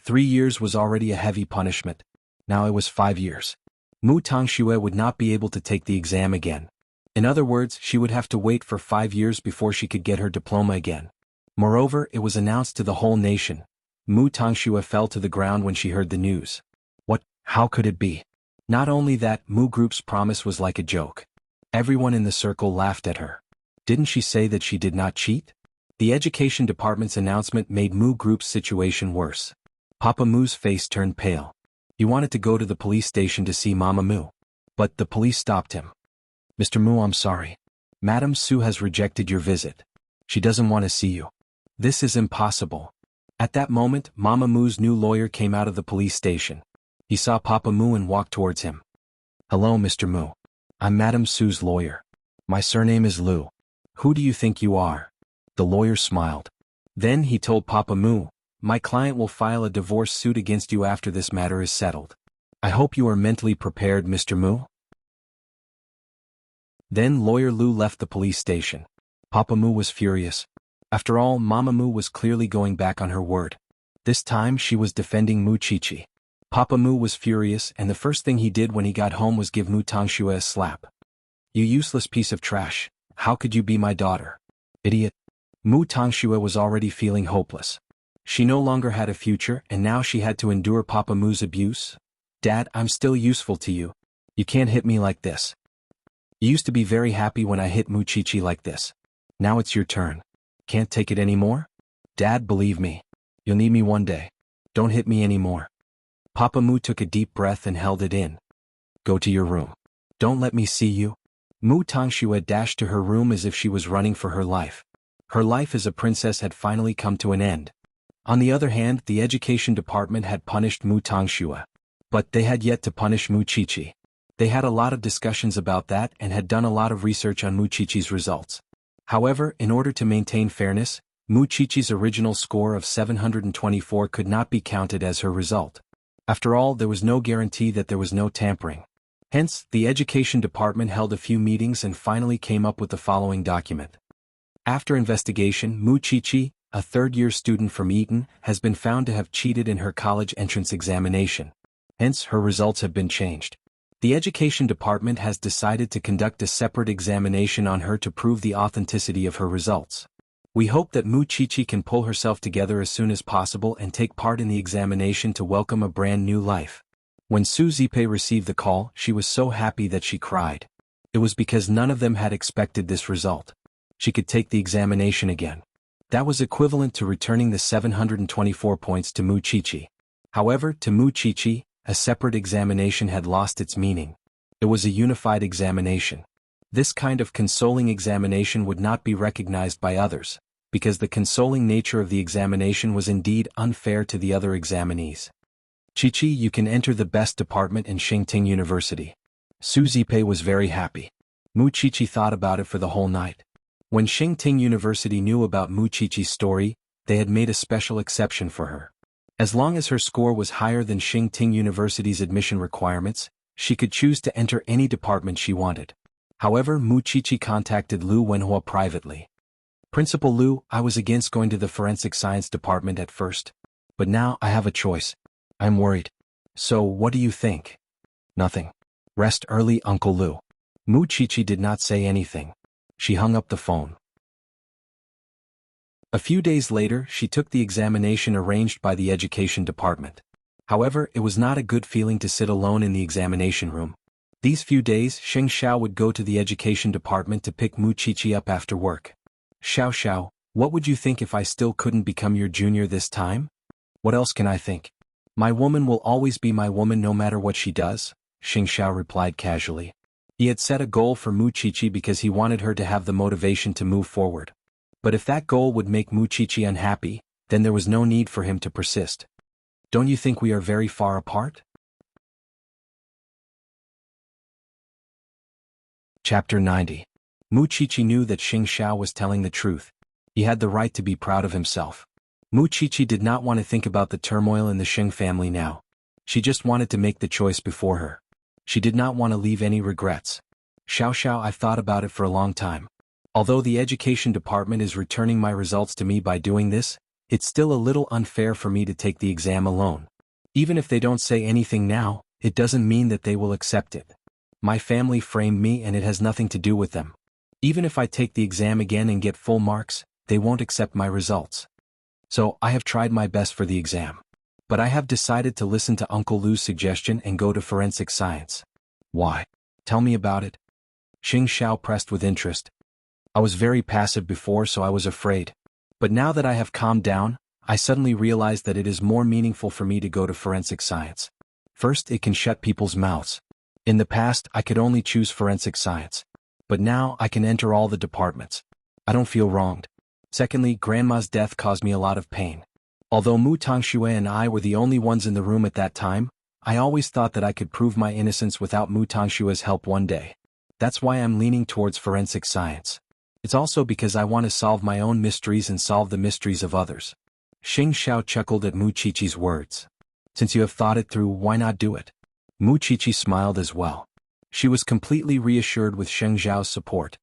3 years was already a heavy punishment. Now it was 5 years. Mu Tongxue would not be able to take the exam again. In other words, she would have to wait for 5 years before she could get her diploma again. Moreover, it was announced to the whole nation. Mu Tongxue fell to the ground when she heard the news. What? How could it be? Not only that, Mu Group's promise was like a joke. Everyone in the circle laughed at her. Didn't she say that she did not cheat? The education department's announcement made Mu Group's situation worse. Papa Mu's face turned pale. He wanted to go to the police station to see Mama Mu. But the police stopped him. Mr. Mu, I'm sorry. Madame Su has rejected your visit. She doesn't want to see you. This is impossible. At that moment, Mama Mu's new lawyer came out of the police station. He saw Papa Mu and walked towards him. Hello, Mr. Mu. I'm Madame Su's lawyer. My surname is Lu. Who do you think you are? The lawyer smiled. Then he told Papa Mu, my client will file a divorce suit against you after this matter is settled. I hope you are mentally prepared, Mr. Mu. Then Lawyer Lu left the police station. Papa Mu was furious. After all, Mama Mu was clearly going back on her word. This time she was defending Mu Qiqi. Papa Mu was furious, and the first thing he did when he got home was give Mu Tongxue a slap. You useless piece of trash, how could you be my daughter? Idiot. Mu Tongxue was already feeling hopeless. She no longer had a future, and now she had to endure Papa Mu's abuse. Dad, I'm still useful to you. You can't hit me like this. You used to be very happy when I hit Mu Qiqi like this. Now it's your turn. Can't take it anymore? Dad, believe me. You'll need me one day. Don't hit me anymore. Papa Mu took a deep breath and held it in. Go to your room. Don't let me see you. Mu Tongxue dashed to her room as if she was running for her life. Her life as a princess had finally come to an end. On the other hand, the education department had punished Mu Tongxue. But they had yet to punish Mu Qiqi. They had a lot of discussions about that and had done a lot of research on Mu Qiqi's results. However, in order to maintain fairness, Mu Qiqi's original score of 724 could not be counted as her result. After all, there was no guarantee that there was no tampering. Hence, the education department held a few meetings and finally came up with the following document. After investigation, Mu Qiqi, a third-year student from Eton, has been found to have cheated in her college entrance examination. Hence, her results have been changed. The education department has decided to conduct a separate examination on her to prove the authenticity of her results. We hope that Mu Qiqi can pull herself together as soon as possible and take part in the examination to welcome a brand new life. When Su Zipei received the call, she was so happy that she cried. It was because none of them had expected this result. She could take the examination again. That was equivalent to returning the 724 points to Mu Qiqi. However, to Mu Qiqi, a separate examination had lost its meaning. It was a unified examination. This kind of consoling examination would not be recognized by others, because the consoling nature of the examination was indeed unfair to the other examinees. Qiqi, you can enter the best department in Xingting University. Su Zipei was very happy. Mu Qiqi thought about it for the whole night. When Xingting University knew about Mu Qiqi's story, they had made a special exception for her. As long as her score was higher than Xingting University's admission requirements, she could choose to enter any department she wanted. However, Mu Qiqi contacted Lu Wenhua privately. Principal Lu, I was against going to the forensic science department at first. But now I have a choice. I'm worried. So what do you think? Nothing. Rest early, Uncle Lu. Mu Chichi did not say anything. She hung up the phone. A few days later, she took the examination arranged by the education department. However, it was not a good feeling to sit alone in the examination room. These few days, Sheng Xiao would go to the education department to pick Mu Chichi up after work. Xiao Xiao, what would you think if I still couldn't become your junior this time? What else can I think? My woman will always be my woman no matter what she does, Sheng Xiao replied casually. He had set a goal for Mu Chichi because he wanted her to have the motivation to move forward. But if that goal would make Mu Chichi unhappy, then there was no need for him to persist. Don't you think we are very far apart? Chapter 90. Mu Chichi knew that Sheng Xiao was telling the truth. He had the right to be proud of himself. Mu Chichi did not want to think about the turmoil in the Sheng family now. She just wanted to make the choice before her. She did not want to leave any regrets. Xiao Xiao, I've thought about it for a long time. Although the education department is returning my results to me by doing this, it's still a little unfair for me to take the exam alone. Even if they don't say anything now, it doesn't mean that they will accept it. My family framed me and it has nothing to do with them. Even if I take the exam again and get full marks, they won't accept my results. So, I have tried my best for the exam. But I have decided to listen to Uncle Lu's suggestion and go to forensic science. Why? Tell me about it. Sheng Xiao pressed with interest. I was very passive before, so I was afraid. But now that I have calmed down, I suddenly realized that it is more meaningful for me to go to forensic science. First, it can shut people's mouths. In the past, I could only choose forensic science. But now, I can enter all the departments. I don't feel wronged. Secondly, Grandma's death caused me a lot of pain. Although Mu Tangxue and I were the only ones in the room at that time, I always thought that I could prove my innocence without Mu Tangshue's help one day. That's why I'm leaning towards forensic science. It's also because I want to solve my own mysteries and solve the mysteries of others. Sheng Xiao chuckled at Mu Chichi's words. Since you have thought it through, why not do it? Mu Chichi smiled as well. She was completely reassured with Sheng Xiao's support.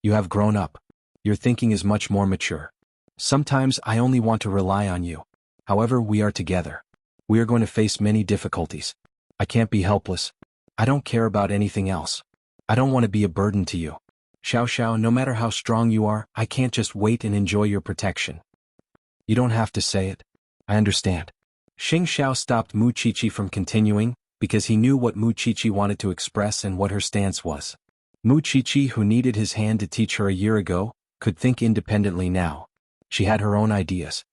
You have grown up. Your thinking is much more mature. Sometimes I only want to rely on you. However, we are together. We are going to face many difficulties. I can't be helpless. I don't care about anything else. I don't want to be a burden to you. Xiao Xiao, no matter how strong you are, I can't just wait and enjoy your protection. You don't have to say it. I understand. Sheng Xiao stopped Mu Chichi from continuing, because he knew what Mu Chichi wanted to express and what her stance was. Mu Chichi, who needed his hand to teach her a year ago, could think independently now. She had her own ideas.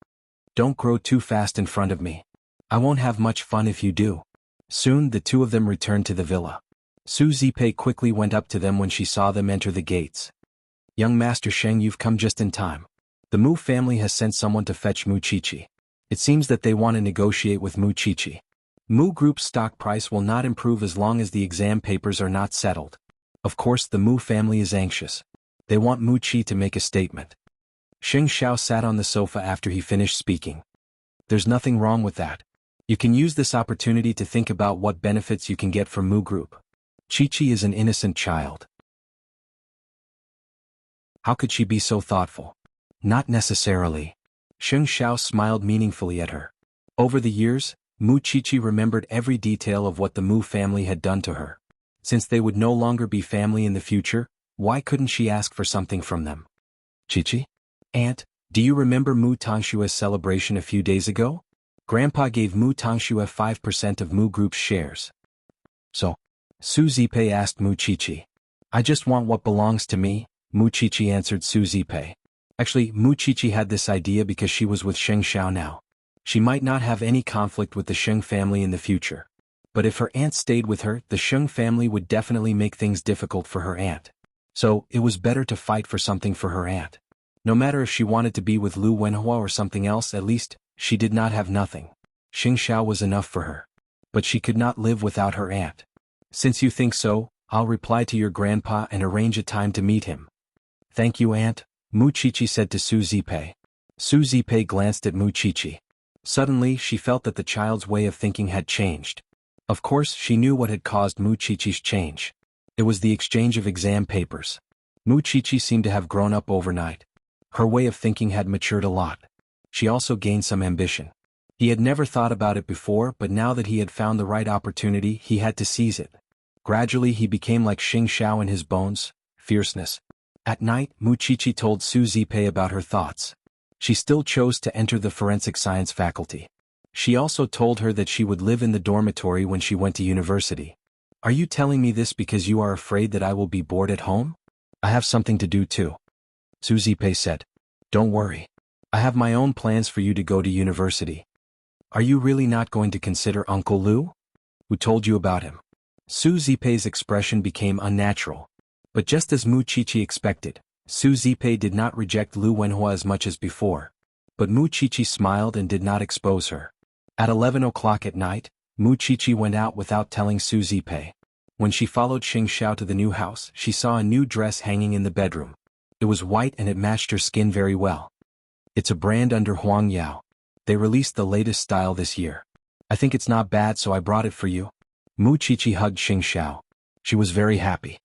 Don't grow too fast in front of me. I won't have much fun if you do. Soon the two of them returned to the villa. Su Zipei quickly went up to them when she saw them enter the gates. Young Master Sheng, you've come just in time. The Mu family has sent someone to fetch Mu Chichi. It seems that they want to negotiate with Mu Chichi. Mu Group's stock price will not improve as long as the exam papers are not settled. Of course, the Mu family is anxious. They want Mu Chi to make a statement. Sheng Xiao sat on the sofa after he finished speaking. There's nothing wrong with that. You can use this opportunity to think about what benefits you can get from Mu Group. Chi-Chi is an innocent child. How could she be so thoughtful? Not necessarily. Sheng Xiao smiled meaningfully at her. Over the years, Mu Chi-Chi remembered every detail of what the Mu family had done to her. Since they would no longer be family in the future, why couldn't she ask for something from them? Chi-Chi? Aunt, do you remember Mu Tangshue's celebration a few days ago? Grandpa gave Mu Tangxue 5% of Mu Group's shares. So? Su Zipei asked Mu Chichi. I just want what belongs to me, Mu Chichi answered Su Zipei. Actually, Mu Chichi had this idea because she was with Sheng Xiao now. She might not have any conflict with the Sheng family in the future. But if her aunt stayed with her, the Sheng family would definitely make things difficult for her aunt. So, it was better to fight for something for her aunt. No matter if she wanted to be with Lu Wenhua or something else, at least, she did not have nothing. Sheng Xiao was enough for her. But she could not live without her aunt. Since you think so, I'll reply to your grandpa and arrange a time to meet him. Thank you, Aunt, Mu Chichi said to Su Zipei. Su Zipei glanced at Mu Chichi. Suddenly, she felt that the child's way of thinking had changed. Of course, she knew what had caused Mu Chichi's change. It was the exchange of exam papers. Mu Chichi seemed to have grown up overnight. Her way of thinking had matured a lot. She also gained some ambition. He had never thought about it before, but now that he had found the right opportunity, he had to seize it. Gradually he became like Xing Xiao in his bones, fierceness. At night, Mu Qiqi told Su Zipei about her thoughts. She still chose to enter the forensic science faculty. She also told her that she would live in the dormitory when she went to university. Are you telling me this because you are afraid that I will be bored at home? I have something to do too. Su Zipei said. Don't worry. I have my own plans for you to go to university. Are you really not going to consider Uncle Lu? Who told you about him? Su Zipei's expression became unnatural. But just as Mu Qiqi expected, Su Zipei did not reject Lu Wenhua as much as before. But Mu Qiqi smiled and did not expose her. At 11 o'clock at night, Mu Qiqi went out without telling Su Zipei. When she followed Xing Xiao to the new house, she saw a new dress hanging in the bedroom. It was white and it matched her skin very well. It's a brand under Huang Yao. They released the latest style this year. I think it's not bad, so I brought it for you. Mu Qiqi hugged Xing Xiao. She was very happy.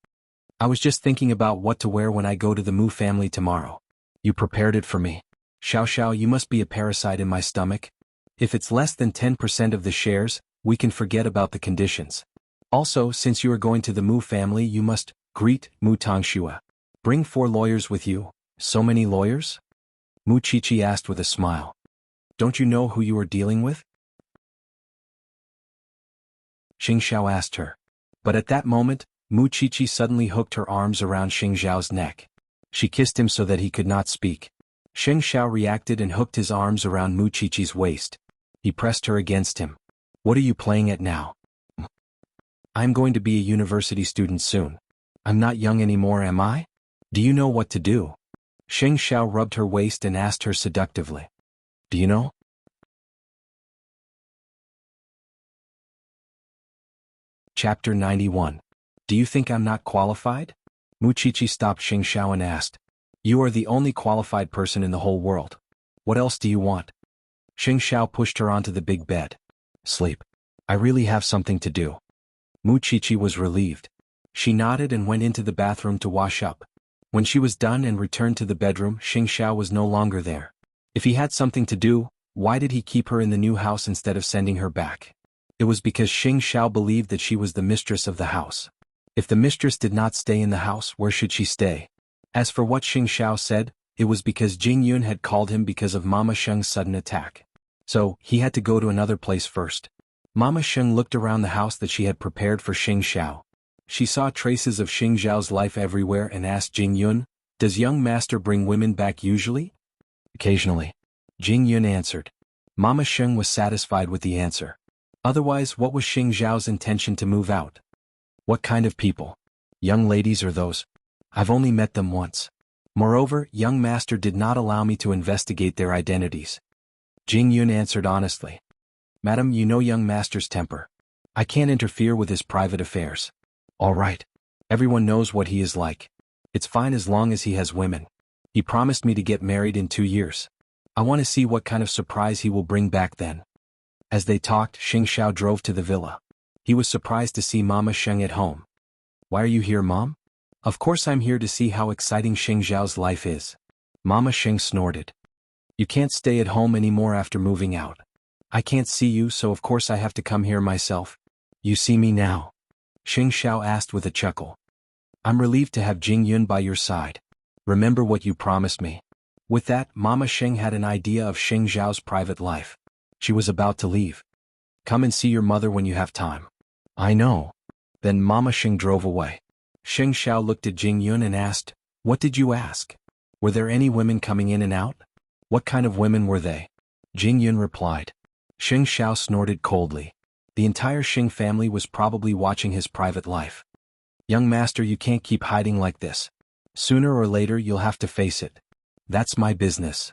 I was just thinking about what to wear when I go to the Mu family tomorrow. You prepared it for me. Xiao Xiao, you must be a parasite in my stomach. If it's less than 10% of the shares, we can forget about the conditions. Also, since you are going to the Mu family, you must greet Mu Tongxue. Bring 4 lawyers with you. So many lawyers? Mu Qiqi asked with a smile. Don't you know who you are dealing with? Xing Xiao asked her. But at that moment, Mu Qiqi suddenly hooked her arms around Xing Xiao's neck. She kissed him so that he could not speak. Xing Xiao reacted and hooked his arms around Mu Qiqi's waist. He pressed her against him. What are you playing at now? I'm going to be a university student soon. I'm not young anymore, am I? Do you know what to do? Xing Xiao rubbed her waist and asked her seductively. Do you know? Chapter 91. Do you think I'm not qualified? Mu Qiqi stopped Xing Xiao and asked. You are the only qualified person in the whole world. What else do you want? Xing Xiao pushed her onto the big bed. Sleep. I really have something to do. Mu Qiqi was relieved. She nodded and went into the bathroom to wash up. When she was done and returned to the bedroom, Xing Xiao was no longer there. If he had something to do, why did he keep her in the new house instead of sending her back? It was because Xing Xiao believed that she was the mistress of the house. If the mistress did not stay in the house, where should she stay? As for what Xing Xiao said, it was because Jing Yun had called him because of Mama Sheng's sudden attack. So, he had to go to another place first. Mama Sheng looked around the house that she had prepared for Xing Xiao. She saw traces of Xing Xiao's life everywhere and asked Jing Yun, does young master bring women back usually? Occasionally. Jing Yun answered. Mama Sheng was satisfied with the answer. Otherwise, what was Xing Xiao's intention to move out? What kind of people? Young ladies or those? I've only met them once. Moreover, young master did not allow me to investigate their identities. Jing Yun answered honestly. Madam, you know young master's temper. I can't interfere with his private affairs. All right. Everyone knows what he is like. It's fine as long as he has women. He promised me to get married in 2 years. I want to see what kind of surprise he will bring back then. As they talked, Xing Xiao drove to the villa. He was surprised to see Mama Sheng at home. Why are you here, Mom? Of course I'm here to see how exciting Xing Xiao's life is. Mama Sheng snorted. You can't stay at home anymore after moving out. I can't see you, so of course I have to come here myself. You see me now? Xing Xiao asked with a chuckle. I'm relieved to have Jing Yun by your side. Remember what you promised me. With that, Mama Sheng had an idea of Xing Xiao's private life. She was about to leave. Come and see your mother when you have time. I know. Then Mama Sheng drove away. Xing Xiao looked at Jing Yun and asked, what did you ask? Were there any women coming in and out? What kind of women were they? Jing Yun replied. Xing Xiao snorted coldly. The entire Xing family was probably watching his private life. Young master, you can't keep hiding like this. Sooner or later you'll have to face it. That's my business.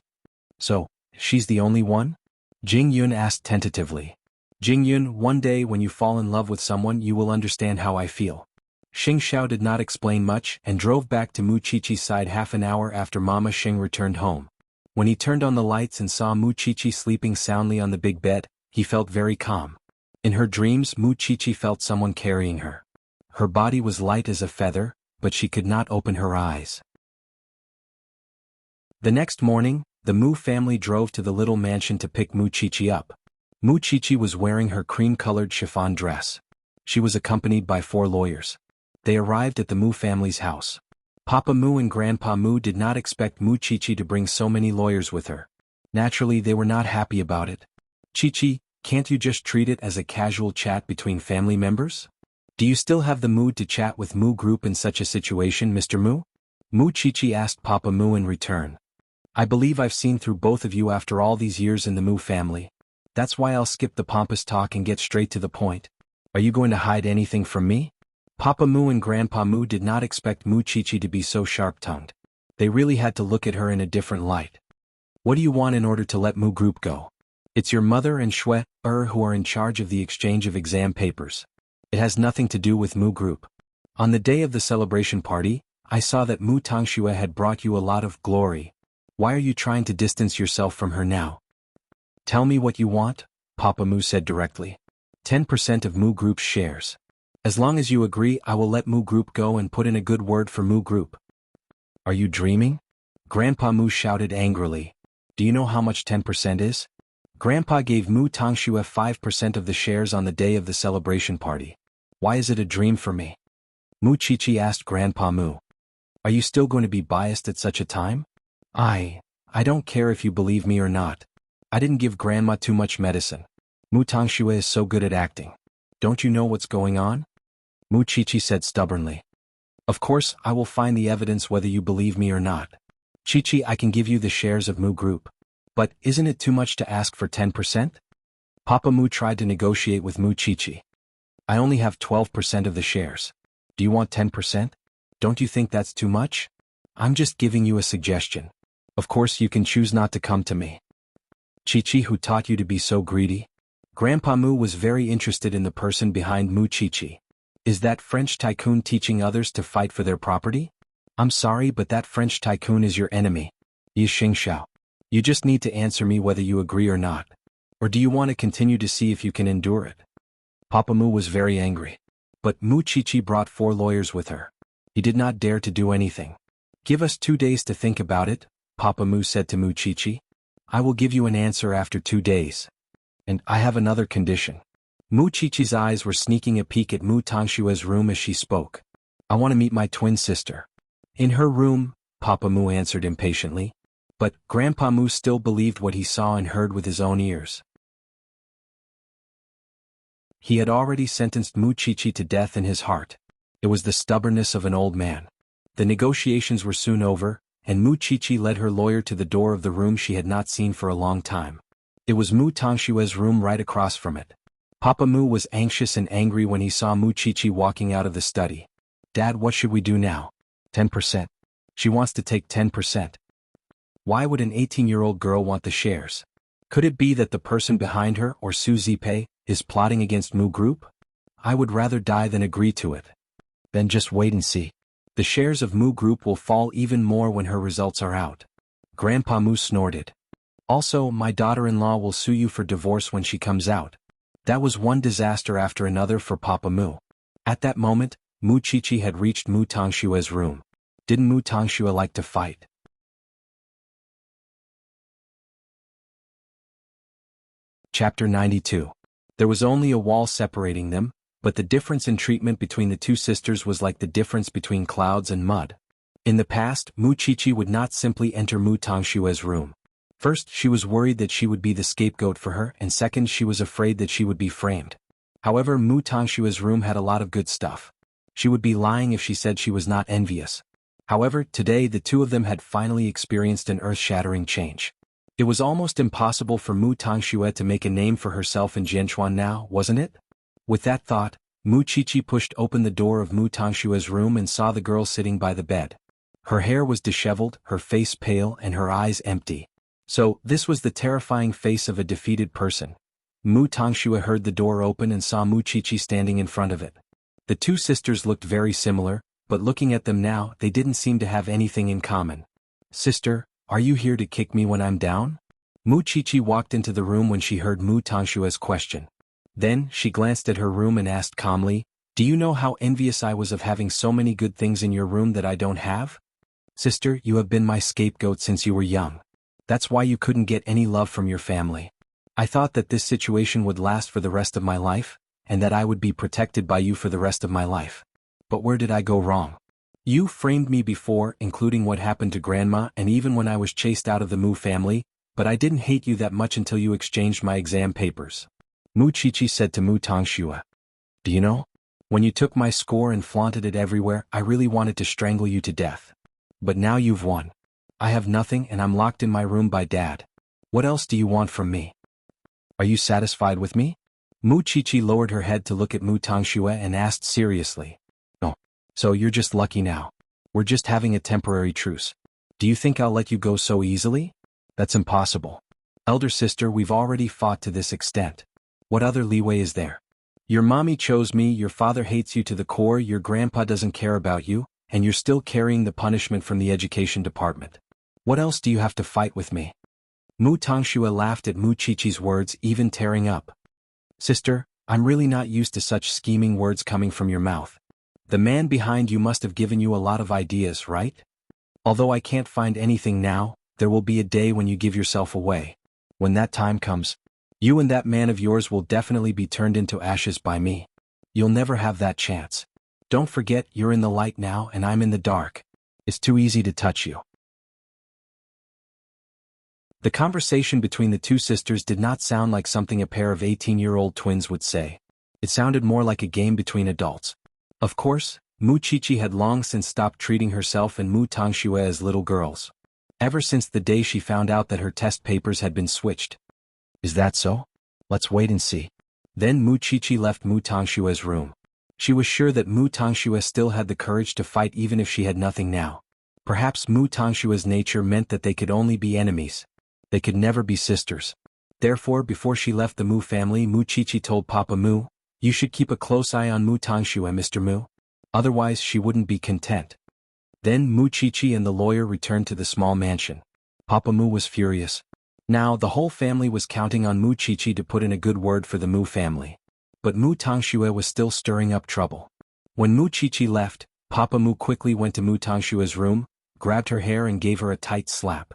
So, she's the only one? Jing Yun asked tentatively. Jing Yun, one day when you fall in love with someone you will understand how I feel. Xing Xiao did not explain much and drove back to Mu Qiqi's side half an hour after Mama Sheng returned home. When he turned on the lights and saw Mu Qiqi sleeping soundly on the big bed, he felt very calm. In her dreams, Mu Qiqi felt someone carrying her. Her body was light as a feather, but she could not open her eyes. The next morning, the Mu family drove to the little mansion to pick Mu Chichi up. Mu Chichi was wearing her cream-colored chiffon dress. She was accompanied by 4 lawyers. They arrived at the Mu family's house. Papa Mu and Grandpa Mu did not expect Mu Chichi to bring so many lawyers with her. Naturally, they were not happy about it. Chichi, can't you just treat it as a casual chat between family members? Do you still have the mood to chat with Mu Group in such a situation, Mr. Mu? Mu Chichi asked Papa Mu in return. I believe I've seen through both of you after all these years in the Mu family. That's why I'll skip the pompous talk and get straight to the point. Are you going to hide anything from me? Papa Mu and Grandpa Mu did not expect Mu Chichi to be so sharp-tongued. They really had to look at her in a different light. What do you want in order to let Mu Group go? It's your mother and Shui who are in charge of the exchange of exam papers. It has nothing to do with Mu Group. On the day of the celebration party, I saw that Mu Tangxue had brought you a lot of glory. Why are you trying to distance yourself from her now? Tell me what you want, Papa Mu said directly. 10% of Mu Group's shares. As long as you agree, I will let Mu Group go and put in a good word for Mu Group. Are you dreaming? Grandpa Mu shouted angrily. Do you know how much 10% is? Grandpa gave Mu Tangxue 5% of the shares on the day of the celebration party. Why is it a dream for me? Mu Chichi asked Grandpa Mu. Are you still going to be biased at such a time? I don't care if you believe me or not. I didn't give Grandma too much medicine. Mu Tangxue is so good at acting. Don't you know what's going on? Mu Chichi said stubbornly. Of course, I will find the evidence whether you believe me or not. Chichi, I can give you the shares of Mu Group. But isn't it too much to ask for 10%? Papa Mu tried to negotiate with Mu Chichi. I only have 12% of the shares. Do you want 10%? Don't you think that's too much? I'm just giving you a suggestion. Of course, you can choose not to come to me. Chichi, who taught you to be so greedy? Grandpa Mu was very interested in the person behind Mu Chichi. Is that French tycoon teaching others to fight for their property? I'm sorry, but that French tycoon is your enemy. Yi Xingxiao. You just need to answer me whether you agree or not. Or do you want to continue to see if you can endure it? Papa Mu was very angry. But Mu Chichi brought 4 lawyers with her. He did not dare to do anything. Give us 2 days to think about it, Papa Mu said to Mu Chichi. I will give you an answer after 2 days. And I have another condition. Mu Chichi's eyes were sneaking a peek at Mu Tangshue's room as she spoke. I want to meet my twin sister. In her room, Papa Mu answered impatiently. But Grandpa Mu still believed what he saw and heard with his own ears. He had already sentenced Mu Chichi to death in his heart. It was the stubbornness of an old man. The negotiations were soon over, and Mu Chichi led her lawyer to the door of the room she had not seen for a long time. It was Mu Tangshue's room right across from it. Papa Mu was anxious and angry when he saw Mu Chichi walking out of the study. Dad, what should we do now? 10%. She wants to take 10%. Why would an 18-year-old girl want the shares? Could it be that the person behind her, or Su Zipei, is plotting against Mu Group? I would rather die than agree to it. Then just wait and see. The shares of Mu Group will fall even more when her results are out. Grandpa Mu snorted. Also, my daughter-in-law will sue you for divorce when she comes out. That was one disaster after another for Papa Mu. At that moment, Mu Chichi had reached Mu Tangshue's room. Didn't Mu Tangxue like to fight? Chapter 92. There was only a wall separating them, but the difference in treatment between the 2 sisters was like the difference between clouds and mud. In the past, Mu Chichi would not simply enter Mu Tangshue's room. First, she was worried that she would be the scapegoat for her, and second, she was afraid that she would be framed. However, Mu Tangshue's room had a lot of good stuff. She would be lying if she said she was not envious. However, today the 2 of them had finally experienced an earth-shattering change. It was almost impossible for Mu Tangxue to make a name for herself in Jianchuan now, wasn't it? With that thought, Mu Chichi pushed open the door of Mu Tangshue's room and saw the girl sitting by the bed. Her hair was disheveled, her face pale, and her eyes empty. So, this was the terrifying face of a defeated person. Mu Tangxue heard the door open and saw Mu Chichi standing in front of it. The 2 sisters looked very similar, but looking at them now, they didn't seem to have anything in common. Sister, are you here to kick me when I'm down? Mu Chichi walked into the room when she heard Mu Tangshue's question. Then, she glanced at her room and asked calmly, do you know how envious I was of having so many good things in your room that I don't have? Sister, you have been my scapegoat since you were young. That's why you couldn't get any love from your family. I thought that this situation would last for the rest of my life, and that I would be protected by you for the rest of my life. But where did I go wrong? You framed me before, including what happened to Grandma and even when I was chased out of the Mu family, but I didn't hate you that much until you exchanged my exam papers. Mu Chichi said to Mu Tongxue. Do you know? When you took my score and flaunted it everywhere, I really wanted to strangle you to death. But now you've won. I have nothing and I'm locked in my room by Dad. What else do you want from me? Are you satisfied with me? Mu Chichi lowered her head to look at Mu Tongxue and asked seriously. Oh, so you're just lucky now. We're just having a temporary truce. Do you think I'll let you go so easily? That's impossible. Elder sister, we've already fought to this extent. What other leeway is there? Your mommy chose me, your father hates you to the core, your grandpa doesn't care about you, and you're still carrying the punishment from the education department. What else do you have to fight with me? Mu Tongxue laughed at Mu Chichi's words, even tearing up. Sister, I'm really not used to such scheming words coming from your mouth. The man behind you must have given you a lot of ideas, right? Although I can't find anything now, there will be a day when you give yourself away. When that time comes, you and that man of yours will definitely be turned into ashes by me. You'll never have that chance. Don't forget, you're in the light now and I'm in the dark. It's too easy to touch you. The conversation between the two sisters did not sound like something a pair of 18-year-old twins would say. It sounded more like a game between adults. Of course, Mu Chichi had long since stopped treating herself and Mu Tongxue as little girls. Ever since the day she found out that her test papers had been switched. Is that so? Let's wait and see. Then Mu Chichi left Mu Tongxue's room. She was sure that Mu Tongxue still had the courage to fight even if she had nothing now. Perhaps Mu Tongxue's nature meant that they could only be enemies. They could never be sisters. Therefore, before she left the Mu family, Mu Chichi told Papa Mu, you should keep a close eye on Mu Tongxue, Mr. Mu. Otherwise she wouldn't be content. Then Mu Chichi and the lawyer returned to the small mansion. Papa Mu was furious. Now the whole family was counting on Mu Chichi to put in a good word for the Mu family. But Mu Tongxue was still stirring up trouble. When Mu Chichi left, Papa Mu quickly went to Mu Tongxue's room, grabbed her hair and gave her a tight slap.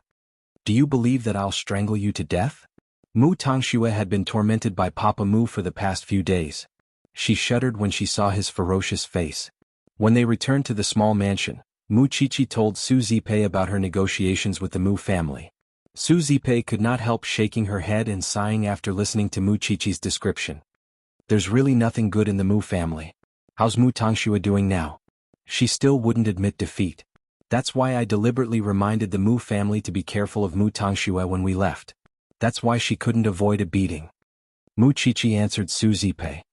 Do you believe that I'll strangle you to death? Mu Tongxue had been tormented by Papa Mu for the past few days. She shuddered when she saw his ferocious face. When they returned to the small mansion, Mu Chichi told Su Zipei about her negotiations with the Mu family. Su Zipei could not help shaking her head and sighing after listening to Mu Chichi's description. There's really nothing good in the Mu family. How's Mu Tongxue doing now? She still wouldn't admit defeat. That's why I deliberately reminded the Mu family to be careful of Mu Tongxue when we left. That's why she couldn't avoid a beating. Mu Chichi answered Su Zipei.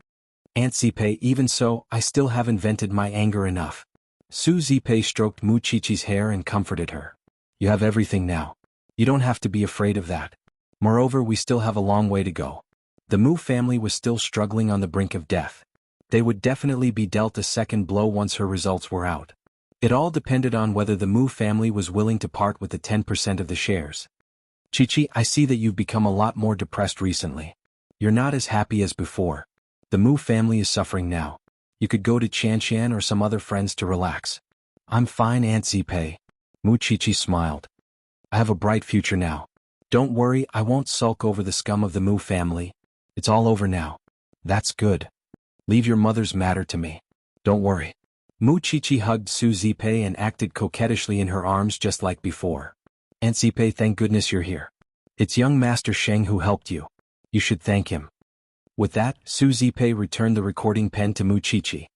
Aunt Zipei, even so, I still haven't vented my anger enough. Su Zipei stroked Mu Chichi's hair and comforted her. You have everything now. You don't have to be afraid of that. Moreover, we still have a long way to go. The Mu family was still struggling on the brink of death. They would definitely be dealt a second blow once her results were out. It all depended on whether the Mu family was willing to part with the 10% of the shares. Chichi, I see that you've become a lot more depressed recently. You're not as happy as before. The Mu family is suffering now. You could go to Chanshan or some other friends to relax. I'm fine, Aunt Zipei. Mu Chichi smiled. I have a bright future now. Don't worry, I won't sulk over the scum of the Mu family. It's all over now. That's good. Leave your mother's matter to me. Don't worry. Mu Chichi hugged Su Zipei and acted coquettishly in her arms just like before. Aunt Zipei, thank goodness you're here. It's young Master Sheng who helped you. You should thank him. With that, Su Zipei returned the recording pen to Mu Chichi.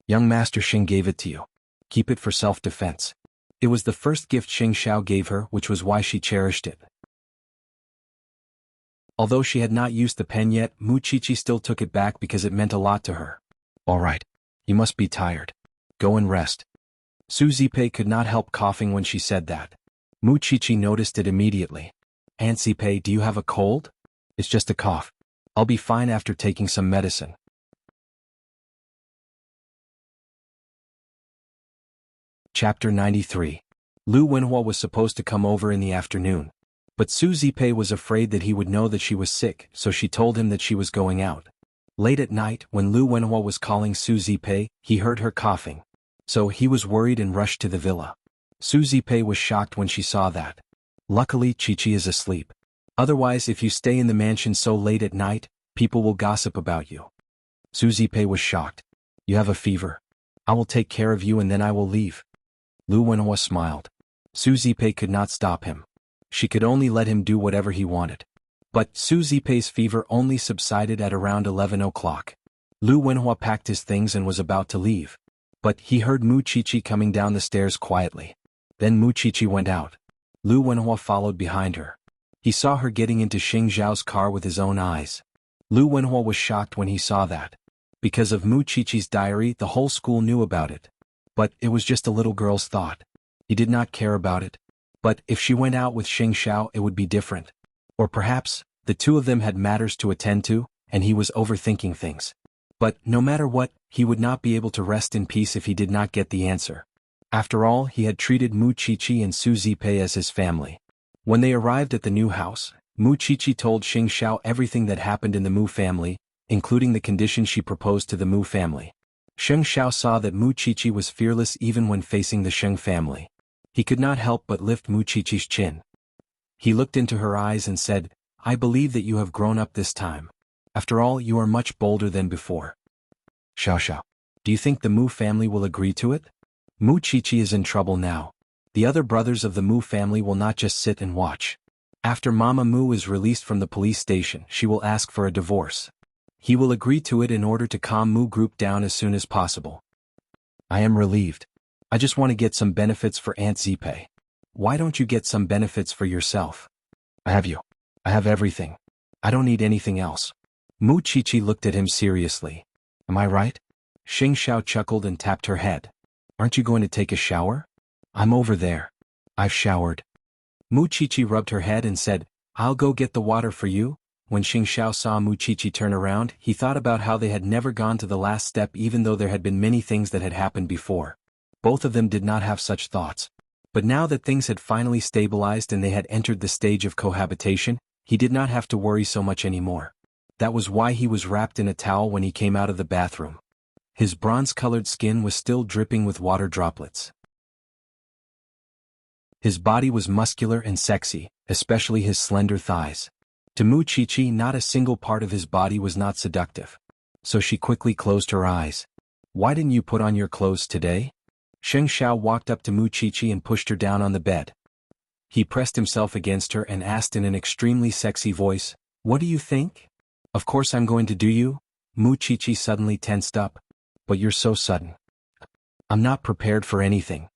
Young Master Sheng gave it to you. Keep it for self-defense. It was the first gift Xing Xiao gave her, which was why she cherished it. Although she had not used the pen yet, Mu Chichi still took it back because it meant a lot to her. All right. You must be tired. Go and rest. Su Zipei could not help coughing when she said that. Mu Chichi noticed it immediately. Aunt Zipei, do you have a cold? It's just a cough. I'll be fine after taking some medicine. Chapter 93. Lu Wenhua was supposed to come over in the afternoon. But Su Zipei was afraid that he would know that she was sick, so she told him that she was going out. Late at night, when Lu Wenhua was calling Su Zipei, he heard her coughing. So he was worried and rushed to the villa. Susie Pei was shocked when she saw that. Luckily, Chi-Chi is asleep. Otherwise, if you stay in the mansion so late at night, people will gossip about you. Susie Pei was shocked. You have a fever. I will take care of you and then I will leave. Lu Wenhua smiled. Susie Pei could not stop him. She could only let him do whatever he wanted. But Susie Pei's fever only subsided at around 11 o'clock. Lu Wenhua packed his things and was about to leave. But he heard Mu Chi-Chi coming down the stairs quietly. Then Mu Chi-Chi went out. Lu Wenhua followed behind her. He saw her getting into Xing Zhao's car with his own eyes. Lu Wenhua was shocked when he saw that. Because of Mu Chi-Chi's diary, the whole school knew about it. But it was just a little girl's thought. He did not care about it. But if she went out with Xing Zhao, it would be different. Or perhaps, the two of them had matters to attend to, and he was overthinking things. But no matter what, he would not be able to rest in peace if he did not get the answer. After all, he had treated Mu Chi-Chi and Susie Pei as his family. When they arrived at the new house, Mu Chi-Chi told Xing Zhao everything that happened in the Mu family, including the condition she proposed to the Mu family. Xing Zhao saw that Mu Chi-Chi was fearless even when facing the Sheng family. He could not help but lift Mu Chi-Chi's chin. He looked into her eyes and said, I believe that you have grown up this time. After all, you are much bolder than before. Xiao, do you think the Mu family will agree to it? Mu Chi-Chi is in trouble now. The other brothers of the Mu family will not just sit and watch. After Mama Mu is released from the police station, she will ask for a divorce. He will agree to it in order to calm Mu Group down as soon as possible. I am relieved. I just want to get some benefits for Aunt Zipei. Why don't you get some benefits for yourself? I have you. I have everything. I don't need anything else. Mu Chi-Chi looked at him seriously. Am I right? Xing Zhao chuckled and tapped her head. Aren't you going to take a shower? I'm over there. I've showered. Mu Chi-Chi rubbed her head and said, I'll go get the water for you. When Xing Zhao saw Mu Chi-Chi turn around, he thought about how they had never gone to the last step even though there had been many things that had happened before. Both of them did not have such thoughts. But now that things had finally stabilized and they had entered the stage of cohabitation, he did not have to worry so much anymore. That was why he was wrapped in a towel when he came out of the bathroom. His bronze-colored skin was still dripping with water droplets. His body was muscular and sexy, especially his slender thighs. To Mu Chi-Chi, not a single part of his body was not seductive. So she quickly closed her eyes. Why didn't you put on your clothes today? Xing Zhao walked up to Mu Chi-Chi and pushed her down on the bed. He pressed himself against her and asked in an extremely sexy voice, What do you think? Of course I'm going to do you. Mu Chi-Chi suddenly tensed up. But you're so sudden. I'm not prepared for anything.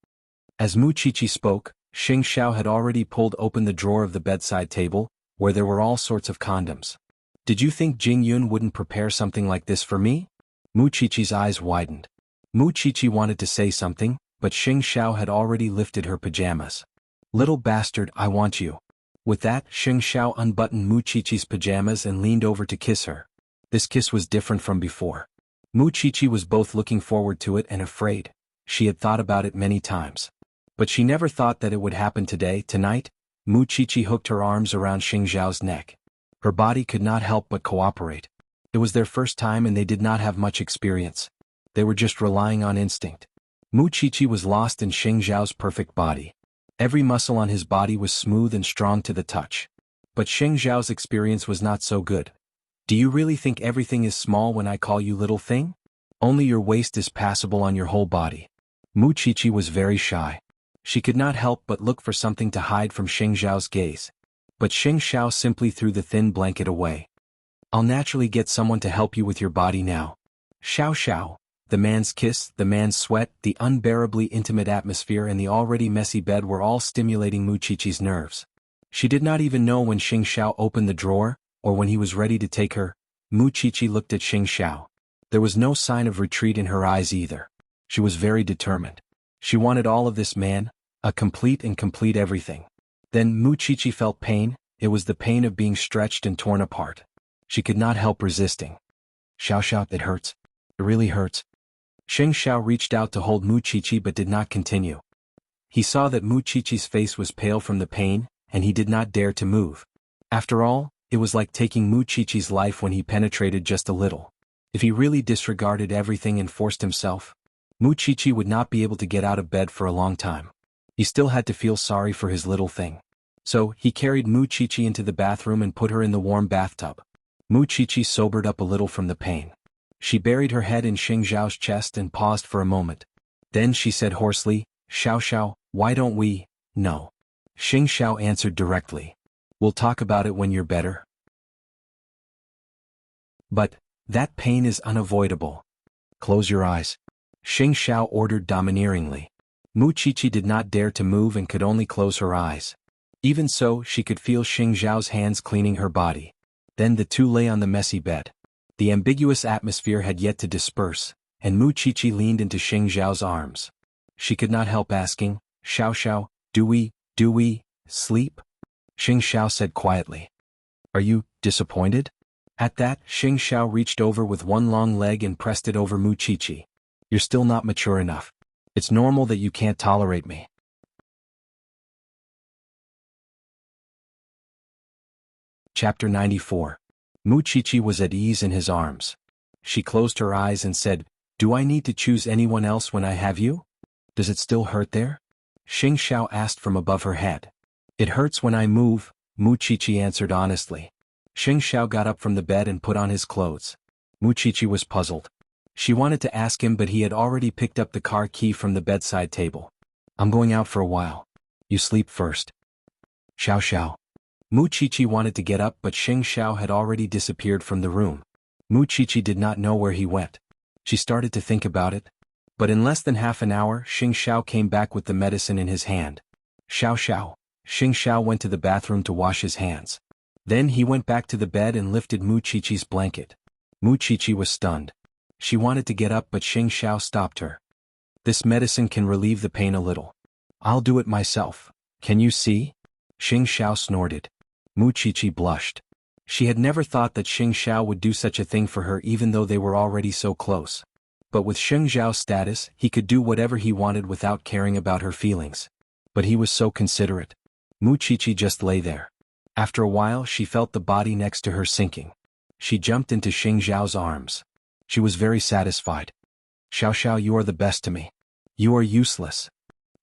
As Mu Chi-Chi spoke, Xing Zhao had already pulled open the drawer of the bedside table, where there were all sorts of condoms. Did you think Jing Yun wouldn't prepare something like this for me? Mu Chi-Chi's eyes widened. Mu Chi-Chi wanted to say something, but Xing Zhao had already lifted her pajamas. Little bastard, I want you. With that, Xing Zhao unbuttoned Mu Chi-Chi's pajamas and leaned over to kiss her. This kiss was different from before. Mu Chi-Chi was both looking forward to it and afraid. She had thought about it many times. But she never thought that it would happen tonight. Mu Chi-Chi hooked her arms around Xing Zhao's neck. Her body could not help but cooperate. It was their first time and they did not have much experience. They were just relying on instinct. Mu Chi-Chi was lost in Xing Zhao's perfect body. Every muscle on his body was smooth and strong to the touch. But Xing Zhao's experience was not so good. Do you really think everything is small when I call you little thing? Only your waist is passable on your whole body. Mu Chi-Chi was very shy. She could not help but look for something to hide from Xing Zhao's gaze. But Xing Zhao simply threw the thin blanket away. I'll naturally get someone to help you with your body now. Xiao. The man's kiss, the man's sweat, the unbearably intimate atmosphere and the already messy bed were all stimulating Mu Chi-Chi's nerves. She did not even know when Xing Zhao opened the drawer, or when he was ready to take her. Mu Chi-Chi looked at Xing Zhao. There was no sign of retreat in her eyes either. She was very determined. She wanted all of this man, a complete everything. Then Mu Chi-Chi felt pain. It was the pain of being stretched and torn apart. She could not help resisting. Xiao, it hurts. It really hurts. Xing Zhao reached out to hold Mu Chi-Chi but did not continue. He saw that Mu Chi-Chi's face was pale from the pain, and he did not dare to move. After all, it was like taking Mu Chi-Chi's life when he penetrated just a little. If he really disregarded everything and forced himself, Mu Chi-Chi would not be able to get out of bed for a long time. He still had to feel sorry for his little thing. So, he carried Mu Chichi into the bathroom and put her in the warm bathtub. Mu Chichi sobered up a little from the pain. She buried her head in Xing Zhao's chest and paused for a moment. Then she said hoarsely, "Xiao Xiao, why don't we?" "No." Xing Xiao answered directly. "We'll talk about it when you're better." "But, that pain is unavoidable." "Close your eyes," Xing Xiao ordered domineeringly. Mu Chichi did not dare to move and could only close her eyes. Even so, she could feel Xing Zhao's hands cleaning her body. Then the two lay on the messy bed. The ambiguous atmosphere had yet to disperse, and Mu Chichi leaned into Xing Zhao's arms. She could not help asking, "Xiao Xiao, do we, sleep?" Xing Xiao said quietly. "Are you disappointed?" At that, Xing Xiao reached over with one long leg and pressed it over Mu Chichi. "You're still not mature enough. It's normal that you can't tolerate me." Chapter 94. Mu Chichi was at ease in his arms. She closed her eyes and said, "Do I need to choose anyone else when I have you? Does it still hurt there?" Xing Xiao asked from above her head. "It hurts when I move," Mu Chichi answered honestly. Xing Xiao got up from the bed and put on his clothes. Mu Chichi was puzzled. She wanted to ask him, but he had already picked up the car key from the bedside table. "I'm going out for a while. You sleep first." "Xiao Xiao." Mu Chichi wanted to get up, but Xing Xiao had already disappeared from the room. Mu Chichi did not know where he went. She started to think about it. But in less than half an hour, Xing Xiao came back with the medicine in his hand. "Xiao Xiao." Xing Xiao went to the bathroom to wash his hands. Then he went back to the bed and lifted Mu Chichi's blanket. Mu Chichi was stunned. She wanted to get up, but Xing Xiao stopped her. "This medicine can relieve the pain a little. I'll do it myself. Can you see?" Xing Xiao snorted. Mu Chichi blushed. She had never thought that Xing Xiao would do such a thing for her, even though they were already so close. But with Xing Zhao's status, he could do whatever he wanted without caring about her feelings. But he was so considerate. Mu Chichi just lay there. After a while, she felt the body next to her sinking. She jumped into Xing Zhao's arms. She was very satisfied. "Xiao Xiao, you are the best to me. You are useless."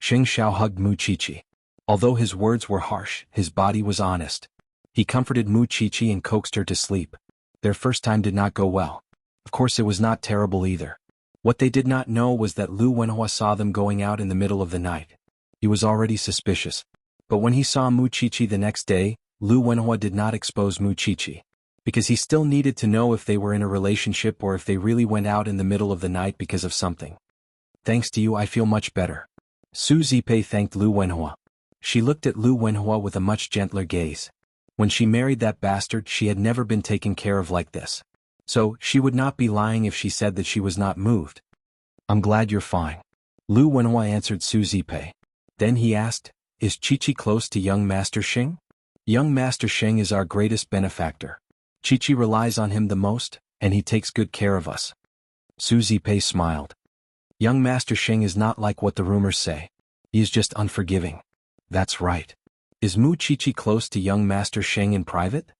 Xing Xiao hugged Mu Chichi. Although his words were harsh, his body was honest. He comforted Mu Chichi and coaxed her to sleep. Their first time did not go well. Of course, it was not terrible either. What they did not know was that Lu Wenhua saw them going out in the middle of the night. He was already suspicious. But when he saw Mu Chichi the next day, Lu Wenhua did not expose Mu Chichi. Because he still needed to know if they were in a relationship or if they really went out in the middle of the night because of something. "Thanks to you, I feel much better." Su Zipei thanked Lu Wenhua. She looked at Lu Wenhua with a much gentler gaze. When she married that bastard, she had never been taken care of like this. So, she would not be lying if she said that she was not moved. "I'm glad you're fine," Lu Wenhua answered Su Zipei. Then he asked, "Is Chichi close to young Master Xing?" "Young Master Xing is our greatest benefactor. Chichi relies on him the most, and he takes good care of us." Su Zipei smiled. "Young Master Xing is not like what the rumors say. He is just unforgiving." "That's right. Is Mu Chichi close to young Master Xing in private?"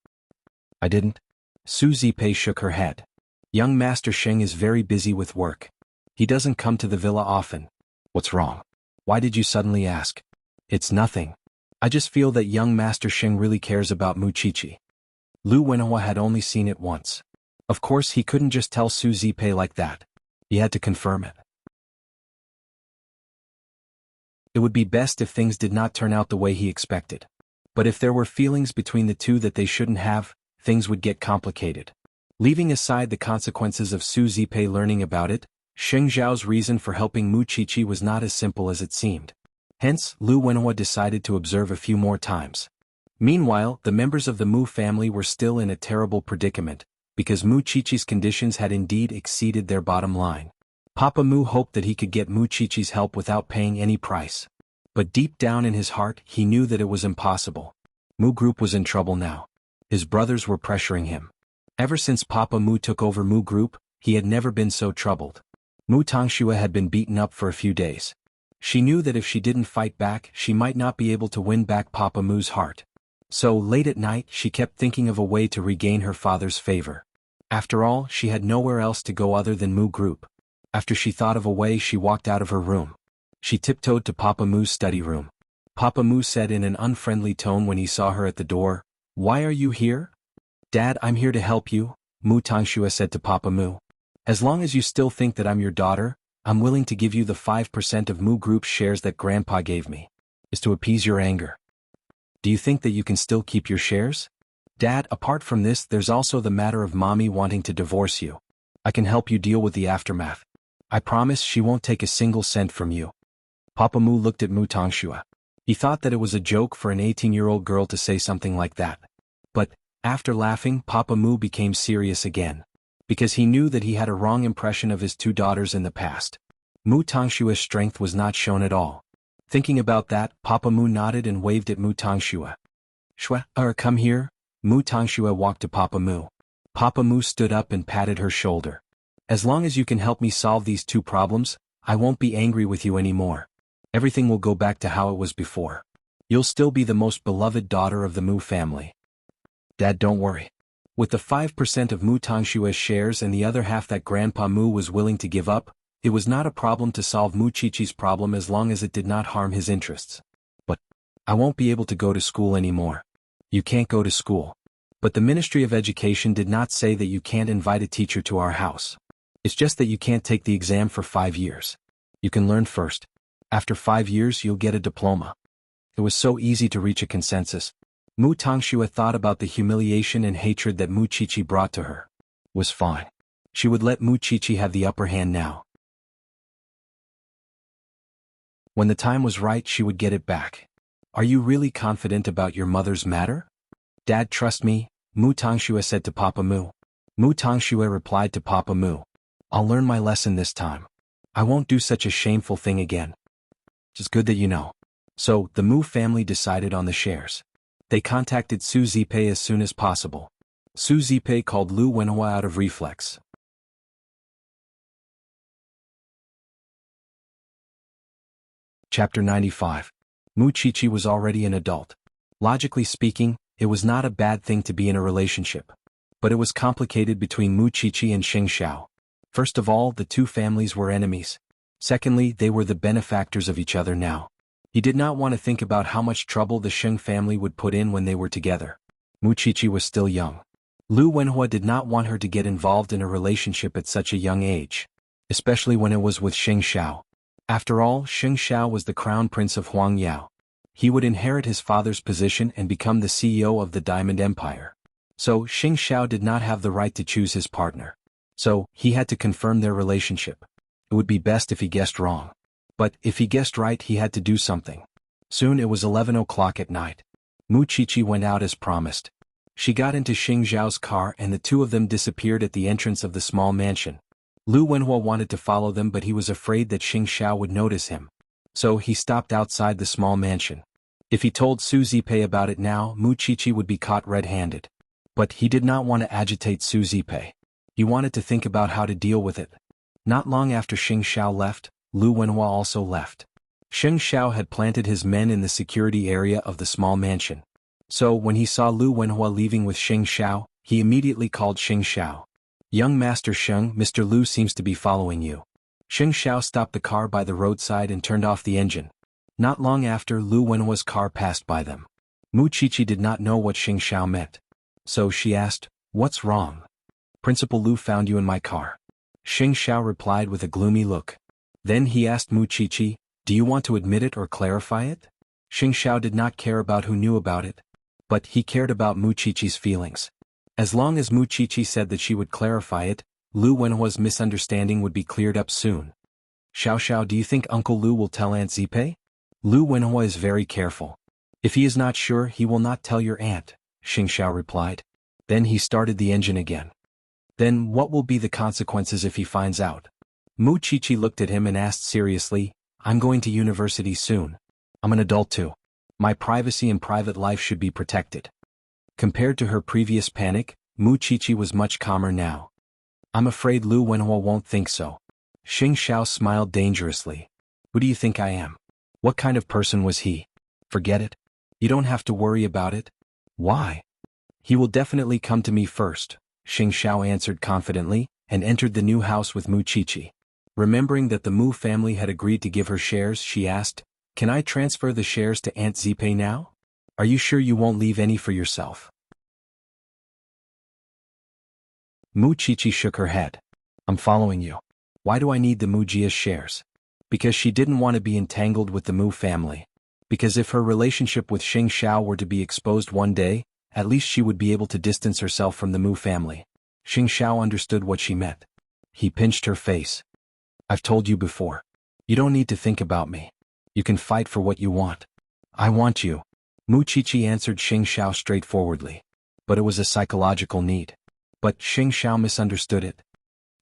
"I didn't." Su Zipei shook her head. "Young Master Xing is very busy with work. He doesn't come to the villa often." "What's wrong? Why did you suddenly ask?" "It's nothing. I just feel that young Master Xing really cares about Mu Chichi." Lu Wenhua had only seen it once. Of course, he couldn't just tell Su Zipei like that. He had to confirm it. It would be best if things did not turn out the way he expected. But if there were feelings between the two that they shouldn't have, things would get complicated. Leaving aside the consequences of Su Zipei learning about it, Xing Zhao's reason for helping Mu Chichi was not as simple as it seemed. Hence, Lu Wenhua decided to observe a few more times. Meanwhile, the members of the Mu family were still in a terrible predicament, because Mu Chichi's conditions had indeed exceeded their bottom line. Papa Mu hoped that he could get Mu Chichi's help without paying any price. But deep down in his heart, he knew that it was impossible. Mu Group was in trouble now. His brothers were pressuring him. Ever since Papa Mu took over Mu Group, he had never been so troubled. Mu Tongxue had been beaten up for a few days. She knew that if she didn't fight back, she might not be able to win back Papa Mu's heart. So, late at night, she kept thinking of a way to regain her father's favor. After all, she had nowhere else to go other than Mu Group. After she thought of a way, she walked out of her room. She tiptoed to Papa Moo's study room. Papa Moo said in an unfriendly tone when he saw her at the door, "Why are you here?" "Dad, I'm here to help you," Mu Tangxue said to Papa Moo. "As long as you still think that I'm your daughter, I'm willing to give you the 5% of Mu Group's shares that Grandpa gave me. Is to appease your anger. Do you think that you can still keep your shares?" "Dad, apart from this, there's also the matter of Mommy wanting to divorce you. I can help you deal with the aftermath. I promise she won't take a single cent from you." Papa Moo looked at Mu Tangxue. He thought that it was a joke for an 18-year-old girl to say something like that. But, after laughing, Papa Moo became serious again. Because he knew that he had a wrong impression of his two daughters in the past. Mu Tangshua's strength was not shown at all. Thinking about that, Papa Moo nodded and waved at Mu Tangxue. Come here." Mu Tangxue walked to Papa Moo. Papa Moo stood up and patted her shoulder. "As long as you can help me solve these two problems, I won't be angry with you anymore. Everything will go back to how it was before. You'll still be the most beloved daughter of the Mu family." "Dad, don't worry. With the 5% of Mu Tangshue's shares and the other half that Grandpa Mu was willing to give up, it was not a problem to solve Mu Chichi's problem as long as it did not harm his interests. But I won't be able to go to school anymore." "You can't go to school. But the Ministry of Education did not say that you can't invite a teacher to our house. It's just that you can't take the exam for 5 years. You can learn first. After 5 years you'll get a diploma." It was so easy to reach a consensus. Mu Tangxue thought about the humiliation and hatred that Mu Chichi brought to her. It was fine. She would let Mu Chichi have the upper hand now. When the time was right, she would get it back. "Are you really confident about your mother's matter?" "Dad, trust me," Mu Tangxue said to Papa Moo. Mu Tangxue replied to Papa Moo. "I'll learn my lesson this time. I won't do such a shameful thing again. It's good that you know." So, the Mu family decided on the shares. They contacted Su Zipei as soon as possible. Su Zipei called Lu Wenhua out of reflex. Chapter 95. Mu Chichi was already an adult. Logically speaking, it was not a bad thing to be in a relationship. But it was complicated between Mu Chichi and Xing Xiao. First of all, the two families were enemies. Secondly, they were the benefactors of each other now. He did not want to think about how much trouble the Sheng family would put in when they were together. Mu Chichi was still young. Lu Wenhua did not want her to get involved in a relationship at such a young age. Especially when it was with Xing Xiao. After all, Xing Xiao was the crown prince of Huangyao. He would inherit his father's position and become the CEO of the Diamond Empire. So, Xing Xiao did not have the right to choose his partner. So, he had to confirm their relationship. It would be best if he guessed wrong. But, if he guessed right, he had to do something. Soon it was 11 o'clock at night. Mu Chichi went out as promised. She got into Xing Xiao's car and the two of them disappeared at the entrance of the small mansion. Lu Wenhua wanted to follow them but he was afraid that Xing Xiao would notice him. So he stopped outside the small mansion. If he told Su Zipei about it now, Mu Chichi would be caught red-handed. But he did not want to agitate Su Zipei. He wanted to think about how to deal with it. Not long after Xing Xiao left, Lu Wenhua also left. Xing Xiao had planted his men in the security area of the small mansion. So when he saw Lu Wenhua leaving with Xing Xiao, he immediately called Xing Xiao. "Young Master Sheng, Mr. Lu seems to be following you." Xing Xiao stopped the car by the roadside and turned off the engine. Not long after, Lu Wenhua's car passed by them. Mu Chichi did not know what Xing Xiao meant. So she asked, "What's wrong?" "Principal Lu found you in my car." Xing Xiao replied with a gloomy look. Then he asked Mu Chichi, "Do you want to admit it or clarify it?" Xing Xiao did not care about who knew about it. But he cared about Mu Chichi's feelings. As long as Mu Chichi said that she would clarify it, Lu Wenhua's misunderstanding would be cleared up soon. "Xiao Xiao, do you think Uncle Lu will tell Aunt Zipei?" "Lu Wenhua is very careful. If he is not sure, he will not tell your aunt," Xing Xiao replied. Then he started the engine again. "Then what will be the consequences if he finds out?" Mu Chichi looked at him and asked seriously, "I'm going to university soon. I'm an adult too. My privacy and private life should be protected." Compared to her previous panic, Mu Chichi was much calmer now. "I'm afraid Lu Wenhua won't think so." Xing Xiao smiled dangerously. "Who do you think I am? What kind of person was he? Forget it. You don't have to worry about it." "Why?" "He will definitely come to me first," Xing Xiao answered confidently, and entered the new house with Mu Chichi. Remembering that the Mu family had agreed to give her shares, she asked, "Can I transfer the shares to Aunt Zipe now? Are you sure you won't leave any for yourself?" Mu Chichi shook her head. "I'm following you. Why do I need the Mujia's shares?" Because she didn't want to be entangled with the Mu family. Because if her relationship with Xing Xiao were to be exposed one day, at least she would be able to distance herself from the Mu family. Xing Xiao understood what she meant. He pinched her face. "I've told you before. You don't need to think about me. You can fight for what you want." "I want you," Mu Chichi answered Xing Xiao straightforwardly. But it was a psychological need. But Xing Xiao misunderstood it.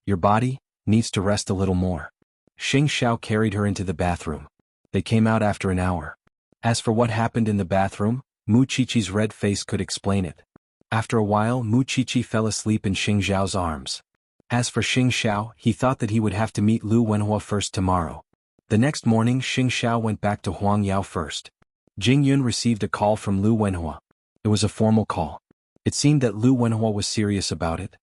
"Your body needs to rest a little more." Xing Xiao carried her into the bathroom. They came out after an hour. As for what happened in the bathroom, Mu Chichi's red face could explain it. After a while, Mu Chichi fell asleep in Xing Xiao's arms. As for Xing Xiao, he thought that he would have to meet Lu Wenhua first tomorrow. The next morning, Xing Xiao went back to Huang Yao first. Jing Yun received a call from Lu Wenhua. It was a formal call. It seemed that Lu Wenhua was serious about it.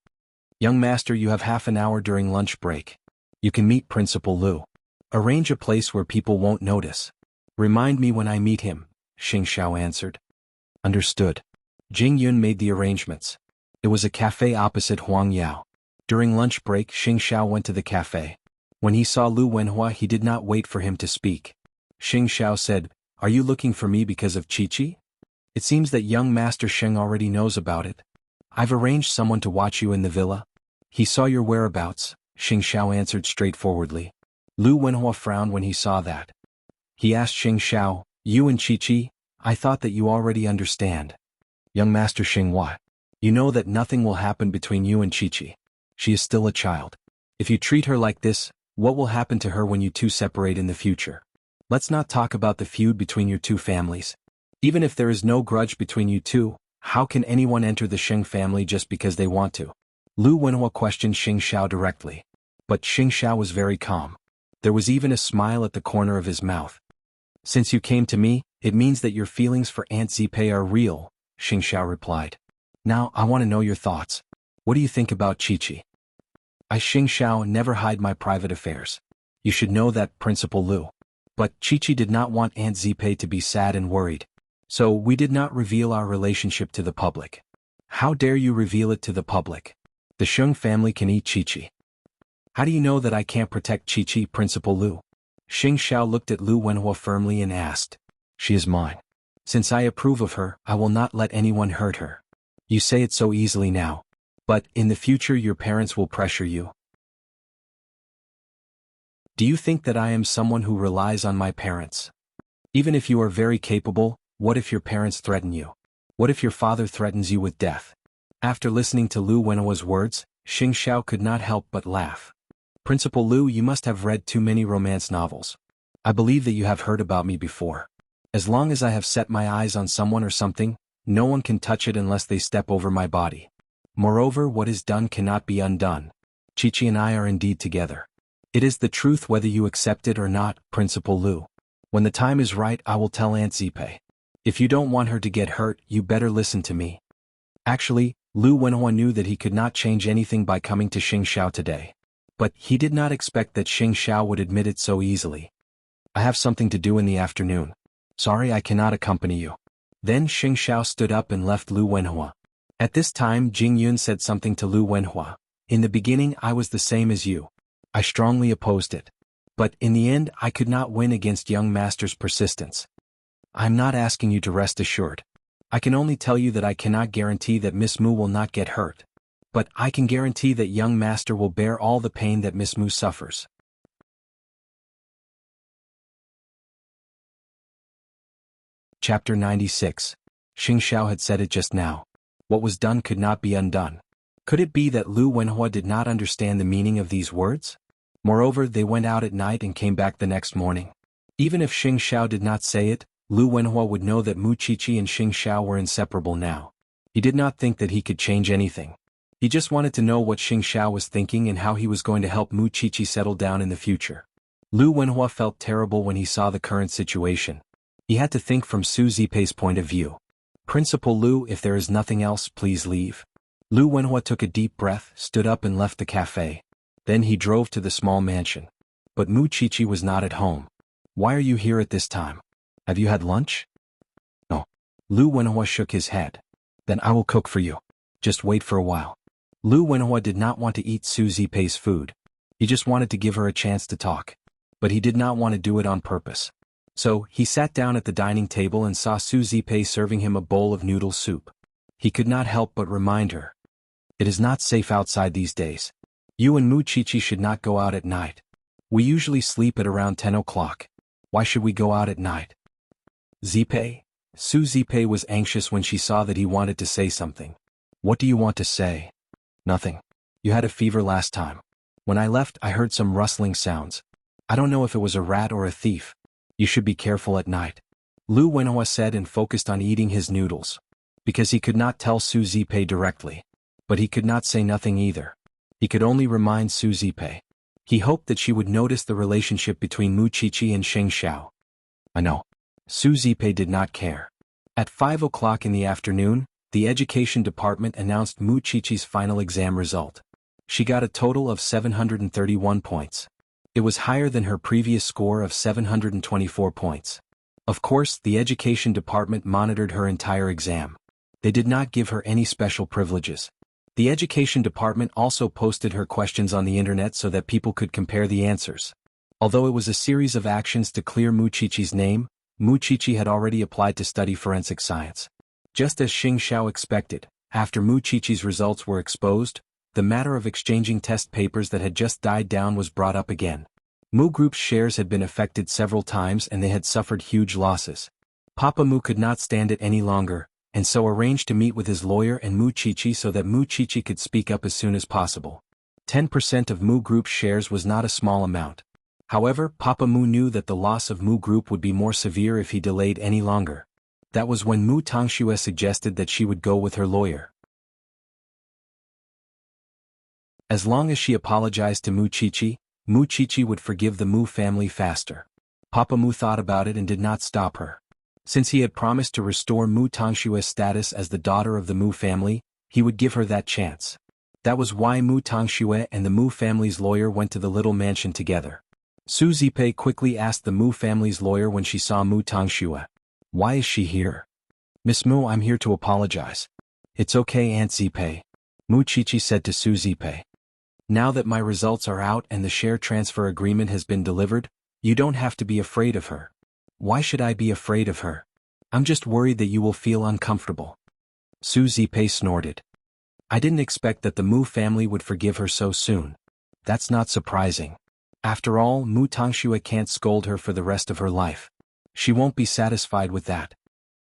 "Young master, you have half an hour during lunch break. You can meet Principal Lu. Arrange a place where people won't notice. Remind me when I meet him," Xing Xiao answered. "Understood." Jing Yun made the arrangements. It was a cafe opposite Huang Yao. During lunch break, Xing Xiao went to the cafe. When he saw Lu Wenhua, he did not wait for him to speak. Xing Xiao said, "Are you looking for me because of Chi-Chi? It seems that young Master Sheng already knows about it. I've arranged someone to watch you in the villa." "He saw your whereabouts," Xing Xiao answered straightforwardly. Lu Wenhua frowned when he saw that. He asked Xing Xiao, "You and Chi-Chi? I thought that you already understand." "Young Master Sheng, what? You know that nothing will happen between you and Chi-Chi. She is still a child. If you treat her like this, what will happen to her when you two separate in the future? Let's not talk about the feud between your two families. Even if there is no grudge between you two, how can anyone enter the Sheng family just because they want to?" Lu Wenhua questioned Xing Xiao directly. But Xing Xiao was very calm. There was even a smile at the corner of his mouth. "Since you came to me, it means that your feelings for Aunt Zipe are real," Xing Xiao replied. "Now I want to know your thoughts. What do you think about Chi-Chi?" "I, Xing Xiao, never hide my private affairs. You should know that, Principal Lu. But Chi-Chi did not want Aunt Zipe to be sad and worried. So we did not reveal our relationship to the public." "How dare you reveal it to the public? The Sheng family can eat Chi-Chi." "How do you know that I can't protect Chi-Chi, Principal Lu?" Xing Xiao looked at Lu Wenhua firmly and asked. "She is mine. Since I approve of her, I will not let anyone hurt her." "You say it so easily now. But in the future your parents will pressure you." "Do you think that I am someone who relies on my parents? Even if you are very capable, what if your parents threaten you? What if your father threatens you with death?" After listening to Lu Wenhua's words, Xing Xiao could not help but laugh. "Principal Lu, you must have read too many romance novels. I believe that you have heard about me before. As long as I have set my eyes on someone or something, no one can touch it unless they step over my body. Moreover, what is done cannot be undone. Chi-Chi and I are indeed together. It is the truth whether you accept it or not, Principal Lu. When the time is right, I will tell Aunt Zipe. If you don't want her to get hurt, you better listen to me." Actually, Lu Wenhua knew that he could not change anything by coming to Xing Xiao today. But he did not expect that Xing Xiao would admit it so easily. "I have something to do in the afternoon. Sorry I cannot accompany you." Then Xing Xiao stood up and left Lu Wenhua. At this time Jing Yun said something to Lu Wenhua. "In the beginning I was the same as you. I strongly opposed it. But in the end I could not win against young master's persistence. I'm not asking you to rest assured. I can only tell you that I cannot guarantee that Miss Mu will not get hurt. But I can guarantee that young master will bear all the pain that Miss Mu suffers." Chapter 96. Xing Xiao had said it just now. What was done could not be undone. Could it be that Lu Wenhua did not understand the meaning of these words? Moreover, they went out at night and came back the next morning. Even if Xing Xiao did not say it, Lu Wenhua would know that Mu Chichi and Xing Xiao were inseparable now. He did not think that he could change anything. He just wanted to know what Xing Xiao was thinking and how he was going to help Mu Chichi settle down in the future. Lu Wenhua felt terrible when he saw the current situation. He had to think from Su Zipei's point of view. "Principal Lu, if there is nothing else, please leave." Lu Wenhua took a deep breath, stood up and left the cafe. Then he drove to the small mansion. But Mu Chichi was not at home. Why are you here at this time? Have you had lunch? No. Lu Wenhua shook his head. Then I will cook for you. Just wait for a while. Lu Wenhua did not want to eat Su Zipei's food. He just wanted to give her a chance to talk. But he did not want to do it on purpose. So, he sat down at the dining table and saw Su Zipei serving him a bowl of noodle soup. He could not help but remind her. It is not safe outside these days. You and Mu Chichi should not go out at night. We usually sleep at around 10 o'clock. Why should we go out at night? Zipei? Su Zipei was anxious when she saw that he wanted to say something. What do you want to say? Nothing. You had a fever last time. When I left, I heard some rustling sounds. I don't know if it was a rat or a thief. You should be careful at night. Lu Wenhua said and focused on eating his noodles. Because he could not tell Su Zipei directly. But he could not say nothing either. He could only remind Su Zipei. He hoped that she would notice the relationship between Mu Chichi and Sheng Xiao. I know. Su Zipei did not care. At 5 o'clock in the afternoon, the education department announced Mu Chichi's final exam result. She got a total of 731 points. It was higher than her previous score of 724 points. Of course, the education department monitored her entire exam. They did not give her any special privileges. The education department also posted her questions on the internet so that people could compare the answers. Although it was a series of actions to clear Mu Chichi's name, Mu Chichi had already applied to study forensic science. Just as Sheng Xiao expected, after Mu Chichi's results were exposed, the matter of exchanging test papers that had just died down was brought up again. Mu Group's shares had been affected several times and they had suffered huge losses. Papa Mu could not stand it any longer, and so arranged to meet with his lawyer and Mu Chichi so that Mu Chichi could speak up as soon as possible. 10% of Mu Group's shares was not a small amount. However, Papa Mu knew that the loss of Mu Group would be more severe if he delayed any longer. That was when Mu Tangxue suggested that she would go with her lawyer. As long as she apologized to Mu Chichi would forgive the Mu family faster. Papa Mu thought about it and did not stop her. Since he had promised to restore Mu Tangshue's status as the daughter of the Mu family, he would give her that chance. That was why Mu Tangxue and the Mu family's lawyer went to the little mansion together. Su Zipei quickly asked the Mu family's lawyer when she saw Mu Tangxue. Why is she here? Miss Mu, I'm here to apologize. It's okay, Aunt Zipei. Mu Chichi said to Su Zipei. Now that my results are out and the share transfer agreement has been delivered, you don't have to be afraid of her. Why should I be afraid of her? I'm just worried that you will feel uncomfortable. Su Zipei snorted. I didn't expect that the Mu family would forgive her so soon. That's not surprising. After all, Mu Tangxue can't scold her for the rest of her life. She won't be satisfied with that.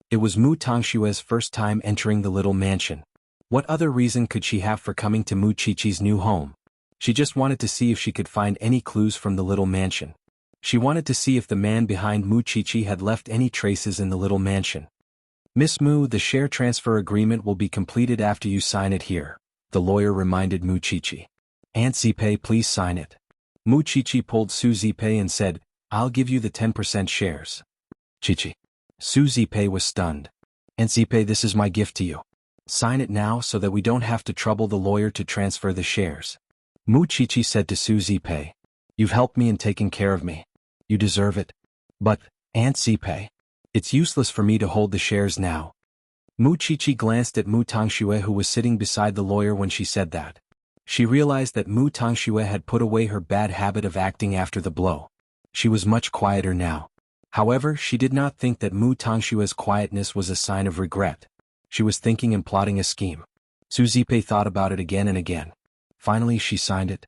It was Mu Tangshue's first time entering the little mansion. What other reason could she have for coming to Mu Chichi's new home? She just wanted to see if she could find any clues from the little mansion. She wanted to see if the man behind Mu Chichi had left any traces in the little mansion. Miss Mu, the share transfer agreement will be completed after you sign it here, the lawyer reminded Mu Chichi. Aunt Zipei, please sign it. Mu Chichi pulled Su Zipei and said, I'll give you the 10% shares. Chichi. Su Zipei was stunned. Aunt Zipei, this is my gift to you. Sign it now so that we don't have to trouble the lawyer to transfer the shares. Mu Chichi said to Su Zipei. You've helped me and taken care of me. You deserve it. But, Aunt Zipei, it's useless for me to hold the shares now. Mu Chichi glanced at Mu Tangxue who was sitting beside the lawyer when she said that. She realized that Mu Tangxue had put away her bad habit of acting after the blow. She was much quieter now. However, she did not think that Mu Tangshue's quietness was a sign of regret. She was thinking and plotting a scheme. Su Zipei thought about it again and again. Finally, she signed it.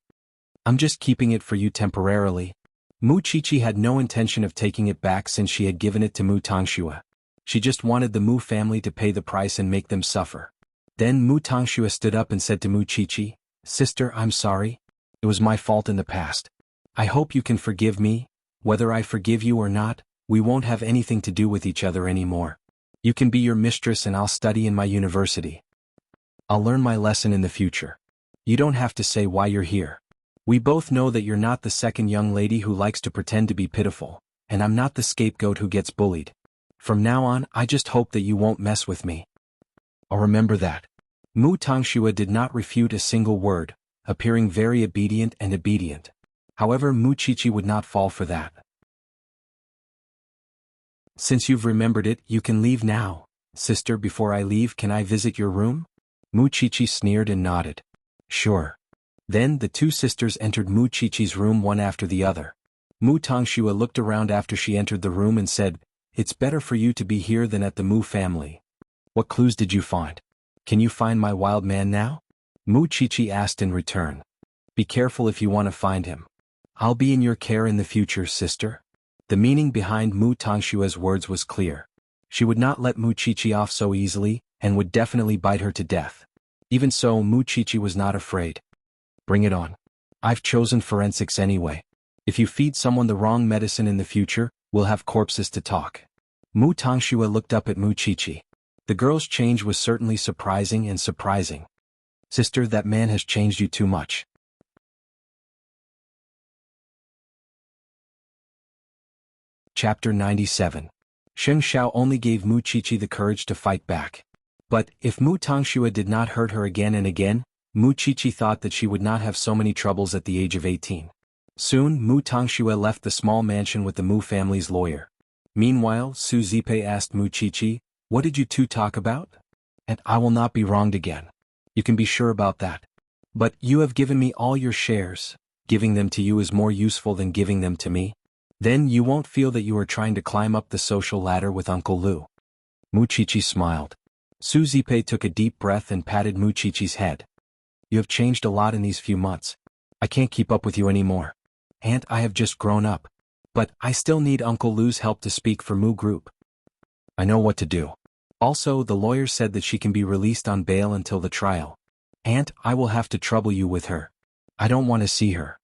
I'm just keeping it for you temporarily. Mu Chichi had no intention of taking it back since she had given it to Mu Tangxue. She just wanted the Mu family to pay the price and make them suffer. Then Mu Tangxue stood up and said to Mu Chichi, Sister, I'm sorry. It was my fault in the past. I hope you can forgive me. Whether I forgive you or not, we won't have anything to do with each other anymore. You can be your mistress and I'll study in my university. I'll learn my lesson in the future. You don't have to say why you're here. We both know that you're not the second young lady who likes to pretend to be pitiful, and I'm not the scapegoat who gets bullied. From now on, I just hope that you won't mess with me. I'll remember that. Mu Tangxue did not refute a single word, appearing very obedient. However, Muchichi would not fall for that. Since you've remembered it, you can leave now. Sister, before I leave, can I visit your room? Muchichi sneered and nodded. Sure. Then the two sisters entered Muchichi's room one after the other. Mu Tongxue looked around after she entered the room and said, "It's better for you to be here than at the Mu family. What clues did you find? Can you find my wild man now?" Muchichi asked in return. "Be careful if you want to find him. I'll be in your care in the future, sister." The meaning behind Mu Tongxue's words was clear. She would not let Muchichi off so easily, and would definitely bite her to death. Even so, Muchichi was not afraid. "Bring it on. I've chosen forensics anyway. If you feed someone the wrong medicine in the future, we'll have corpses to talk." Mu Tongxue looked up at Muchichi. The girl's change was certainly surprising. Sister, that man has changed you too much. Chapter 97. Sheng Xiao only gave Muchichi the courage to fight back. But, if Mu Tongxue did not hurt her again and again, Muchichi thought that she would not have so many troubles at the age of 18. Soon, Mu Tongxue left the small mansion with the Mu family's lawyer. Meanwhile, Su Zipei asked Muchichi, "What did you two talk about?" "And I will not be wronged again. You can be sure about that. But you have given me all your shares. Giving them to you is more useful than giving them to me. Then you won't feel that you are trying to climb up the social ladder with Uncle Lu." Muchichi smiled. Su Zipei took a deep breath and patted Muchichi's head. "You have changed a lot in these few months. I can't keep up with you anymore. And I have just grown up. But I still need Uncle Lu's help to speak for Mu Group. I know what to do. Also, the lawyer said that she can be released on bail until the trial. And I will have to trouble you with her. I don't want to see her."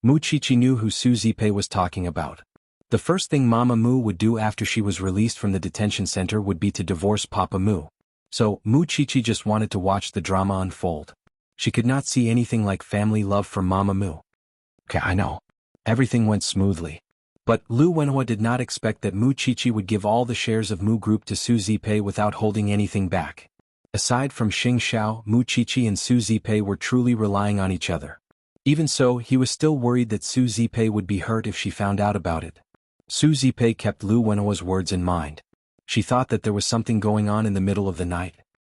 Muchichi knew who Su Zipei was talking about. The first thing Mama Mu would do after she was released from the detention center would be to divorce Papa Mu. So, Muchichi just wanted to watch the drama unfold. She could not see anything like family love from Mama Mu. Okay, I know. Everything went smoothly. But Lu Wenhua did not expect that Muchichi would give all the shares of Mu Group to Su Zipei without holding anything back. Aside from Xing Xiao, Muchichi and Su Zipei were truly relying on each other. Even so, he was still worried that Su Zipei would be hurt if she found out about it. Su Zipei kept Lu Wenhua's words in mind. She thought that there was something going on in the middle of the night.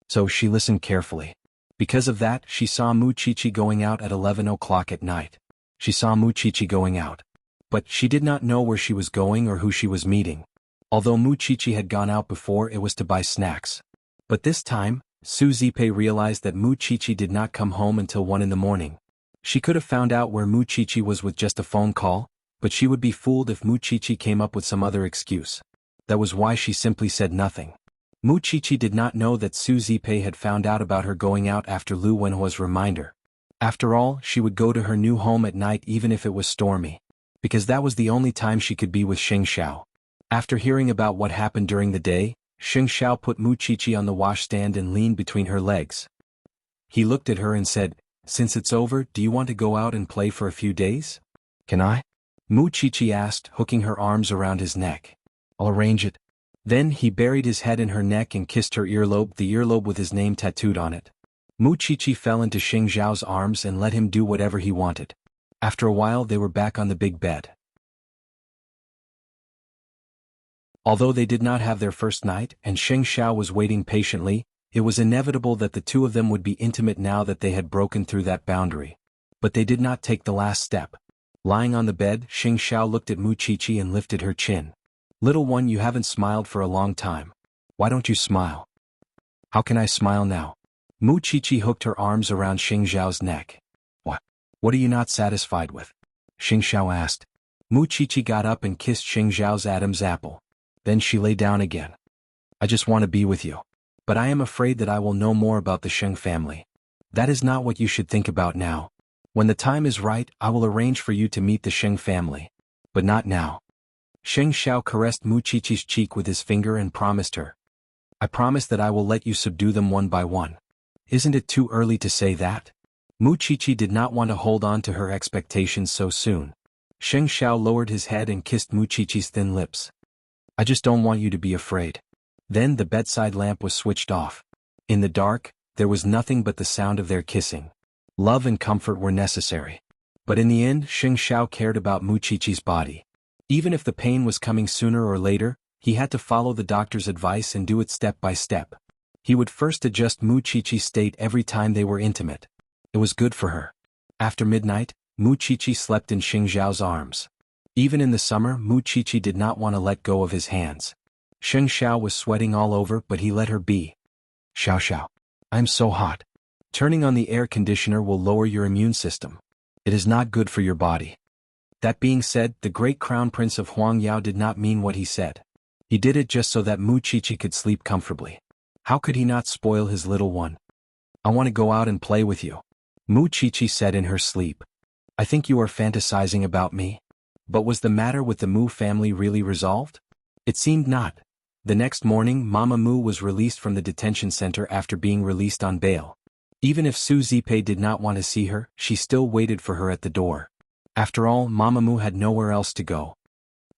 So she listened carefully. Because of that, she saw Muchichi going out at 11 o'clock at night. She saw Muchichi going out. But she did not know where she was going or who she was meeting. Although Muchichi had gone out before, it was to buy snacks. But this time, Su Zipei realized that Muchichi did not come home until 1 in the morning. She could have found out where Muchichi was with just a phone call, but she would be fooled if Muchichi came up with some other excuse. That was why she simply said nothing. Muchichi did not know that Su Zipei had found out about her going out after Lu Wenhua's reminder. After all, she would go to her new home at night even if it was stormy. Because that was the only time she could be with Xing Xiao. After hearing about what happened during the day, Xing Xiao put Muchichi on the washstand and leaned between her legs. He looked at her and said, "Since it's over, do you want to go out and play for a few days?" "Can I?" Muchichi asked, hooking her arms around his neck. "I'll arrange it." Then he buried his head in her neck and kissed her earlobe, the earlobe with his name tattooed on it. Muchichi fell into Xing Xiao's arms and let him do whatever he wanted. After a while, they were back on the big bed. Although they did not have their first night, and Xing Xiao was waiting patiently, it was inevitable that the two of them would be intimate now that they had broken through that boundary. But they did not take the last step. Lying on the bed, Xing Xiao looked at Muchichi and lifted her chin. "Little one, you haven't smiled for a long time. Why don't you smile?" "How can I smile now?" Muchichi hooked her arms around Xing Xiao's neck. What are you not satisfied with?" Xing Xiao asked. Muchichi got up and kissed Xing Xiao's Adam's apple. Then she lay down again. "I just want to be with you. But I am afraid that I will know more about the Sheng family. That is not what you should think about now. When the time is right, I will arrange for you to meet the Sheng family. But not now." Xing Xiao caressed Muchichi's cheek with his finger and promised her. "I promise that I will let you subdue them one by one." "Isn't it too early to say that?" Muchichi did not want to hold on to her expectations so soon. Xing Xiao lowered his head and kissed Muchichi's thin lips. "I just don't want you to be afraid." Then the bedside lamp was switched off. In the dark, there was nothing but the sound of their kissing. Love and comfort were necessary. But in the end, Xing Xiao cared about Mu Qiqi's body. Even if the pain was coming sooner or later, he had to follow the doctor's advice and do it step by step. He would first adjust Mu Qiqi's state every time they were intimate. It was good for her. After midnight, Mu Qiqi slept in Xing Xiao's arms. Even in the summer, Mu Qiqi did not want to let go of his hands. Xing Xiao was sweating all over, but he let her be. Xiao Xiao. I'm so hot. Turning on the air conditioner will lower your immune system. It is not good for your body. That being said, the great crown prince of Huangyao did not mean what he said. He did it just so that Mu Qiqi could sleep comfortably. How could he not spoil his little one? I want to go out and play with you, Mu Qiqi said in her sleep. I think you are fantasizing about me. But was the matter with the Mu family really resolved? It seemed not. The next morning, Mama Mu was released from the detention center after being released on bail. Even if Su Zipei did not want to see her, she still waited for her at the door. After all, Mama Mu had nowhere else to go.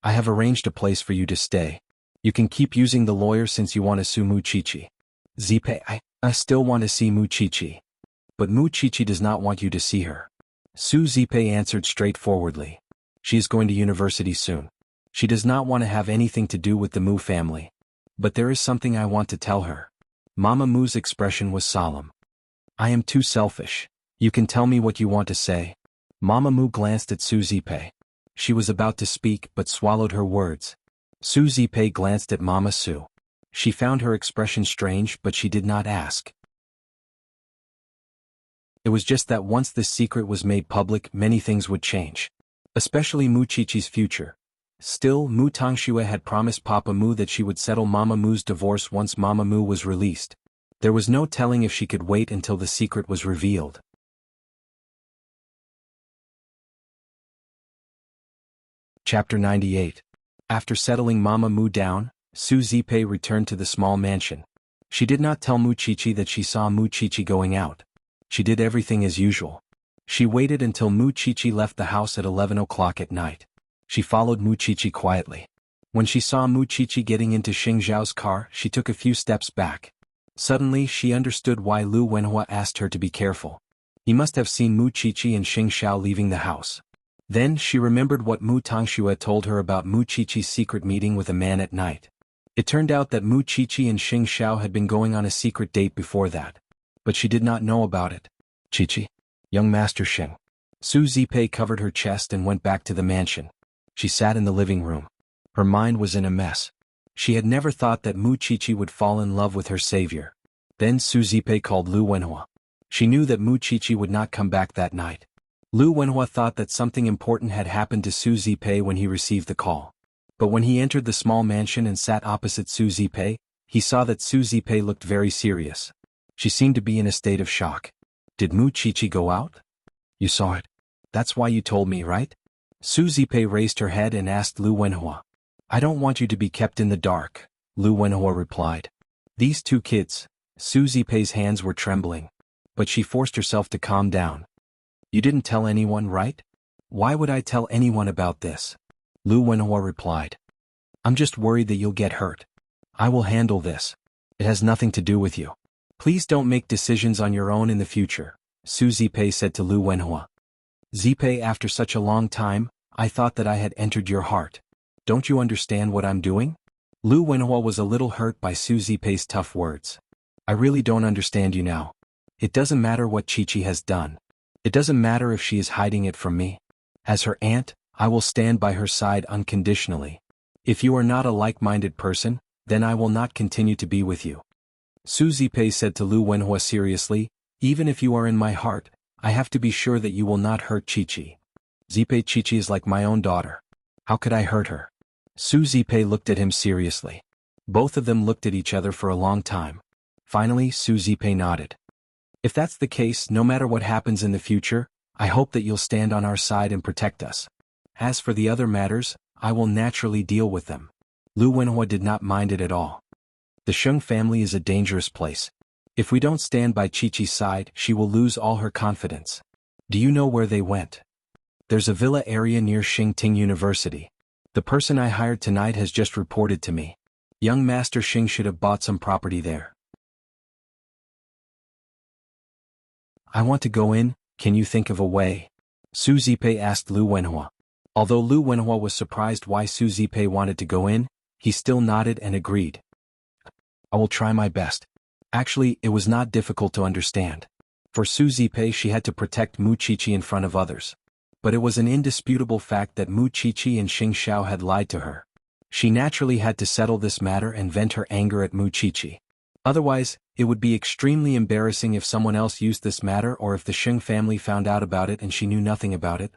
I have arranged a place for you to stay. You can keep using the lawyer since you want to sue Mu Qiqi. Zipei, I still want to see Mu Qiqi. But Mu Qiqi does not want you to see her. Su Zipei answered straightforwardly. She is going to university soon. She does not want to have anything to do with the Mu family. But there is something I want to tell her. Mama Mu's expression was solemn. I am too selfish. You can tell me what you want to say. Mama Mu glanced at Su Zipei. She was about to speak but swallowed her words. Su Zipei glanced at Mama Su. She found her expression strange but she did not ask. It was just that once this secret was made public, many things would change. Especially Mu Qiqi's future. Still, Mu Tangxue had promised Papa Mu that she would settle Mama Mu's divorce once Mama Mu was released. There was no telling if she could wait until the secret was revealed. Chapter 98. After settling Mama Mu down, Su Zipei returned to the small mansion. She did not tell Mu Qiqi that she saw Mu Qiqi going out. She did everything as usual. She waited until Mu Qiqi left the house at 11 o'clock at night. She followed Mu Qiqi quietly. When she saw Mu Qiqi getting into Xing Xiao's car, she took a few steps back. Suddenly, she understood why Lu Wenhua asked her to be careful. He must have seen Mu Qiqi and Xing Xiao leaving the house. Then she remembered what Mu Tangxue told her about Mu Qiqi's secret meeting with a man at night. It turned out that Mu Qiqi and Xing Xiao had been going on a secret date before that. But she did not know about it. Qiqi. Young Master Xing. Su Zipei covered her chest and went back to the mansion. She sat in the living room. Her mind was in a mess. She had never thought that Mu Qiqi would fall in love with her savior. Then Su Zipei called Lu Wenhua. She knew that Mu Qiqi would not come back that night. Lu Wenhua thought that something important had happened to Su Zipei when he received the call. But when he entered the small mansion and sat opposite Su Zipei, he saw that Su Zipei looked very serious. She seemed to be in a state of shock. Did Mu Qiqi go out? You saw it. That's why you told me, right? Su Zipei raised her head and asked Lu Wenhua. I don't want you to be kept in the dark, Lu Wenhua replied. These two kids. Su Zipei's hands were trembling. But she forced herself to calm down. You didn't tell anyone, right? Why would I tell anyone about this? Lu Wenhua replied. I'm just worried that you'll get hurt. I will handle this. It has nothing to do with you. Please don't make decisions on your own in the future, Su Zipei said to Lu Wenhua. Zipei, after such a long time, I thought that I had entered your heart. Don't you understand what I'm doing? Lu Wenhua was a little hurt by Su Zipei's tough words. I really don't understand you now. It doesn't matter what Qiqi has done. It doesn't matter if she is hiding it from me. As her aunt, I will stand by her side unconditionally. If you are not a like-minded person, then I will not continue to be with you. Su Zipei said to Lu Wenhua seriously, even if you are in my heart, I have to be sure that you will not hurt Qiqi. Zipei, Qiqi is like my own daughter. How could I hurt her? Su Zipei looked at him seriously. Both of them looked at each other for a long time. Finally, Su Zipei nodded. If that's the case, no matter what happens in the future, I hope that you'll stand on our side and protect us. As for the other matters, I will naturally deal with them. Lu Wenhua did not mind it at all. The Sheng family is a dangerous place. If we don't stand by Qiqi's side, she will lose all her confidence. Do you know where they went? There's a villa area near Xingting University. The person I hired tonight has just reported to me. Young Master Xing should have bought some property there. I want to go in, can you think of a way? Su Zipei asked Lu Wenhua. Although Lu Wenhua was surprised why Su Zipei wanted to go in, he still nodded and agreed. I will try my best. Actually, it was not difficult to understand. For Su Zipei, she had to protect Mu Qiqi in front of others. But it was an indisputable fact that Mu Qiqi and Xing Xiao had lied to her. She naturally had to settle this matter and vent her anger at Mu Qiqi. Otherwise, it would be extremely embarrassing if someone else used this matter or if the Sheng family found out about it and she knew nothing about it.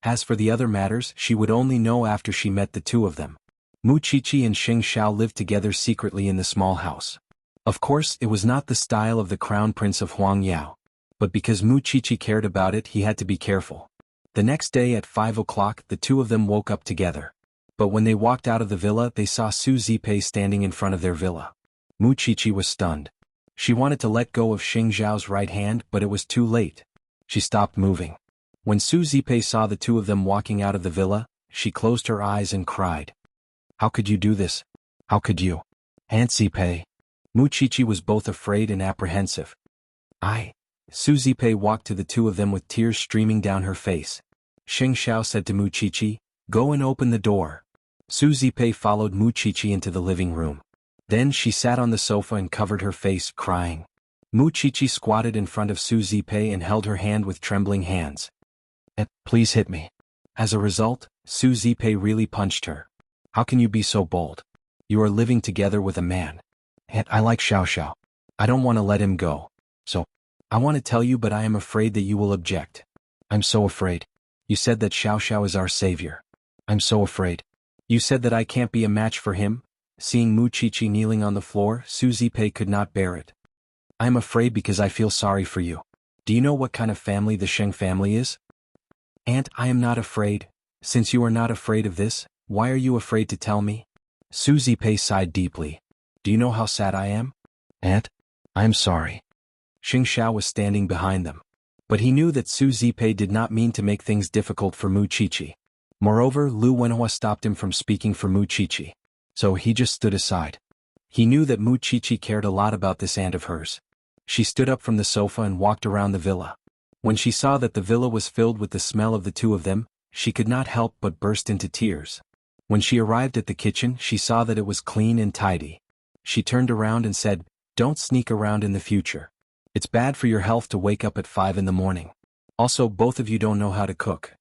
As for the other matters, she would only know after she met the two of them. Mu Qiqi and Xing Xiao lived together secretly in the small house. Of course, it was not the style of the crown prince of Huangyao. But because Mu Qiqi cared about it, he had to be careful. The next day at 5 o'clock, the two of them woke up together. But when they walked out of the villa, they saw Su Zipei standing in front of their villa. Mu Qiqi was stunned. She wanted to let go of Xing Xiao's right hand, but it was too late. She stopped moving. When Su Zipei saw the two of them walking out of the villa, she closed her eyes and cried. How could you do this? How could you? Aunt Zipei. Mu Qiqi was both afraid and apprehensive. Su Zipei walked to the two of them with tears streaming down her face. Xing Xiao said to Mu Qiqi, Go and open the door. Su Zipei followed Mu Qiqi into the living room. Then she sat on the sofa and covered her face, crying. Mu Qiqi squatted in front of Su Zipei and held her hand with trembling hands. Please hit me. As a result, Su Zipei really punched her. How can you be so bold? You are living together with a man. I like Xiao Xiao. I don't want to let him go. So, I want to tell you, but I am afraid that you will object. I'm so afraid. You said that Xiao Xiao is our savior. I'm so afraid. You said that I can't be a match for him. Seeing Mu Qiqi kneeling on the floor, Su Zipei could not bear it. I am afraid because I feel sorry for you. Do you know what kind of family the Sheng family is? Aunt, I am not afraid. Since you are not afraid of this, why are you afraid to tell me? Su Zipei sighed deeply. Do you know how sad I am? Aunt, I am sorry. Xing Xiao was standing behind them. But he knew that Su Zipei did not mean to make things difficult for Mu Qiqi. Moreover, Lu Wenhua stopped him from speaking for Mu Qiqi. So he just stood aside. He knew that Mu Qiqi cared a lot about this aunt of hers. She stood up from the sofa and walked around the villa. When she saw that the villa was filled with the smell of the two of them, she could not help but burst into tears. When she arrived at the kitchen, she saw that it was clean and tidy. She turned around and said, Don't sneak around in the future. It's bad for your health to wake up at 5 in the morning. Also, both of you don't know how to cook.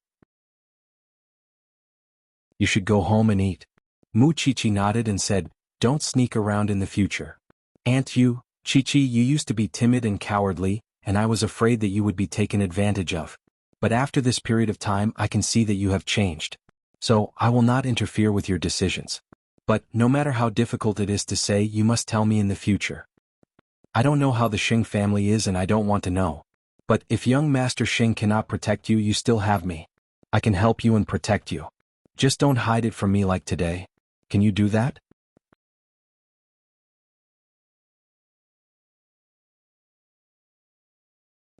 You should go home and eat. Mu Qiqi nodded and said, Don't sneak around in the future. Aunt you, Qiqi, you used to be timid and cowardly, and I was afraid that you would be taken advantage of. But after this period of time I can see that you have changed. So, I will not interfere with your decisions. But, no matter how difficult it is to say, you must tell me in the future. I don't know how the Xing family is and I don't want to know. But if young Master Xing cannot protect you, you still have me. I can help you and protect you. Just don't hide it from me like today. Can you do that?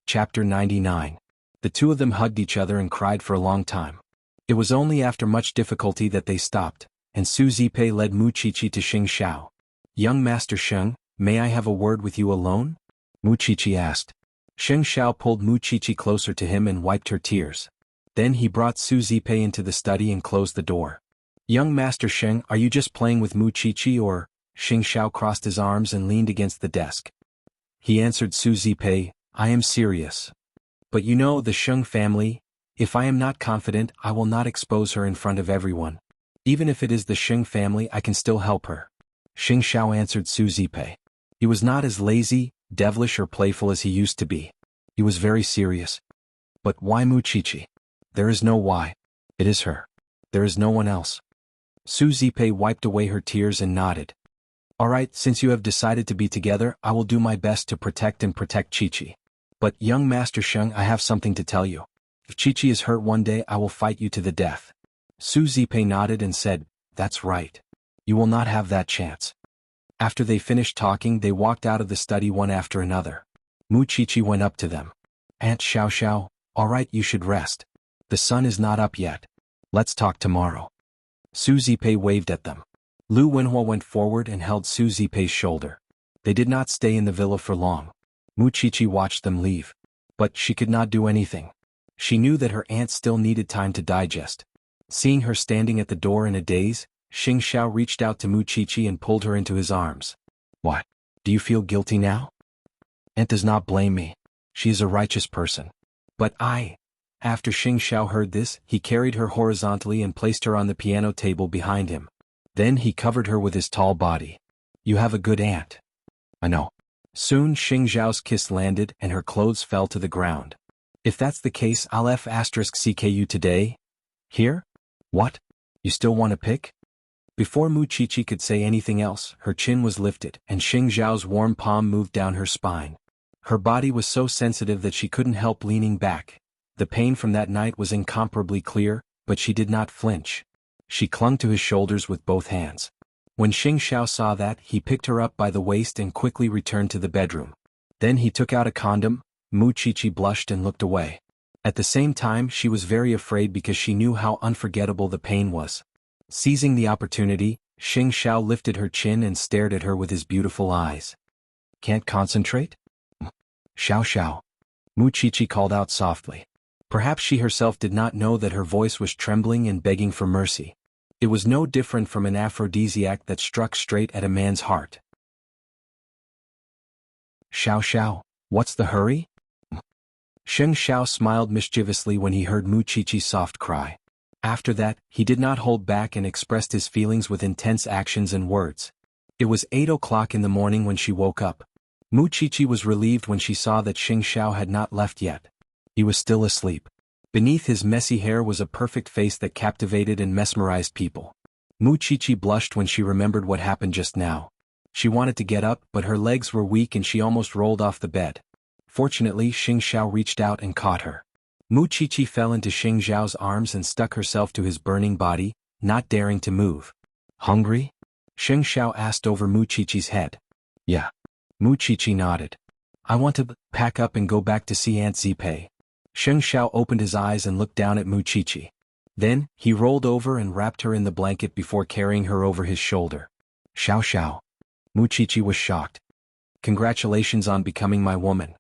Chapter 99. The two of them hugged each other and cried for a long time. It was only after much difficulty that they stopped, and Su Zipei led Mu Qiqi to Xing Xiao. Young Master Sheng, may I have a word with you alone? Mu Qiqi asked. Xing Xiao pulled Mu Qiqi closer to him and wiped her tears. Then he brought Su Zipei into the study and closed the door. Young Master Sheng, are you just playing with Mu Qiqi or? Xing Xiao crossed his arms and leaned against the desk. He answered Su Zipei, I am serious. But you know the Sheng family, if I am not confident I will not expose her in front of everyone. Even if it is the Sheng family I can still help her. Xing Xiao answered Su Zipei. He was not as lazy, devilish or playful as he used to be. He was very serious. But why Mu Qiqi? There is no why. It is her. There is no one else. Su Zipei wiped away her tears and nodded. Alright, since you have decided to be together, I will do my best to protect Qiqi. But young Master Sheng, I have something to tell you. If Qiqi is hurt one day I will fight you to the death. Su Zipei nodded and said, That's right. You will not have that chance. After they finished talking they walked out of the study one after another. Mu Qiqi went up to them. Aunt Xiao Xiao, alright, you should rest. The sun is not up yet. Let's talk tomorrow. Su Zipei waved at them. Lu Wenhua went forward and held Su Zipei's shoulder. They did not stay in the villa for long. Mu Qiqi watched them leave. But she could not do anything. She knew that her aunt still needed time to digest. Seeing her standing at the door in a daze, Xing Xiao reached out to Muqiqi and pulled her into his arms. What? Do you feel guilty now? Aunt does not blame me. She is a righteous person. But I... After Xing Xiao heard this, he carried her horizontally and placed her on the piano table behind him. Then he covered her with his tall body. You have a good aunt. I know. Soon Xing Xiao's kiss landed and her clothes fell to the ground. If that's the case, I'll F***ck you today? Here? What? You still want to pick? Before Muqiqi could say anything else, her chin was lifted and Xing Xiao's warm palm moved down her spine. Her body was so sensitive that she couldn't help leaning back. The pain from that night was incomparably clear, but she did not flinch. She clung to his shoulders with both hands. When Xing Xiao saw that, he picked her up by the waist and quickly returned to the bedroom. Then he took out a condom. Muqiqi blushed and looked away. At the same time, she was very afraid because she knew how unforgettable the pain was. Seizing the opportunity, Xing Xiao lifted her chin and stared at her with his beautiful eyes. Can't concentrate? Xiao Xiao. Muqiqi called out softly. Perhaps she herself did not know that her voice was trembling and begging for mercy. It was no different from an aphrodisiac that struck straight at a man's heart. Xiao Xiao, what's the hurry? Xing Xiao smiled mischievously when he heard Muqiqi's soft cry. After that, he did not hold back and expressed his feelings with intense actions and words. It was 8 o'clock in the morning when she woke up. Muqiqi was relieved when she saw that Xing Xiao had not left yet. He was still asleep. Beneath his messy hair was a perfect face that captivated and mesmerized people. Muqiqi blushed when she remembered what happened just now. She wanted to get up, but her legs were weak and she almost rolled off the bed. Fortunately, Xing Xiao reached out and caught her. Muqiqi fell into Xing Xiao's arms and stuck herself to his burning body, not daring to move. Hungry? Xing Xiao asked over Muqiqi's head. Yeah. Muqiqi nodded. I want to pack up and go back to see Aunt Zipei. Xing Xiao opened his eyes and looked down at Muqiqi. Then, he rolled over and wrapped her in the blanket before carrying her over his shoulder. Xiao Xiao. Muqiqi was shocked. Congratulations on becoming my woman.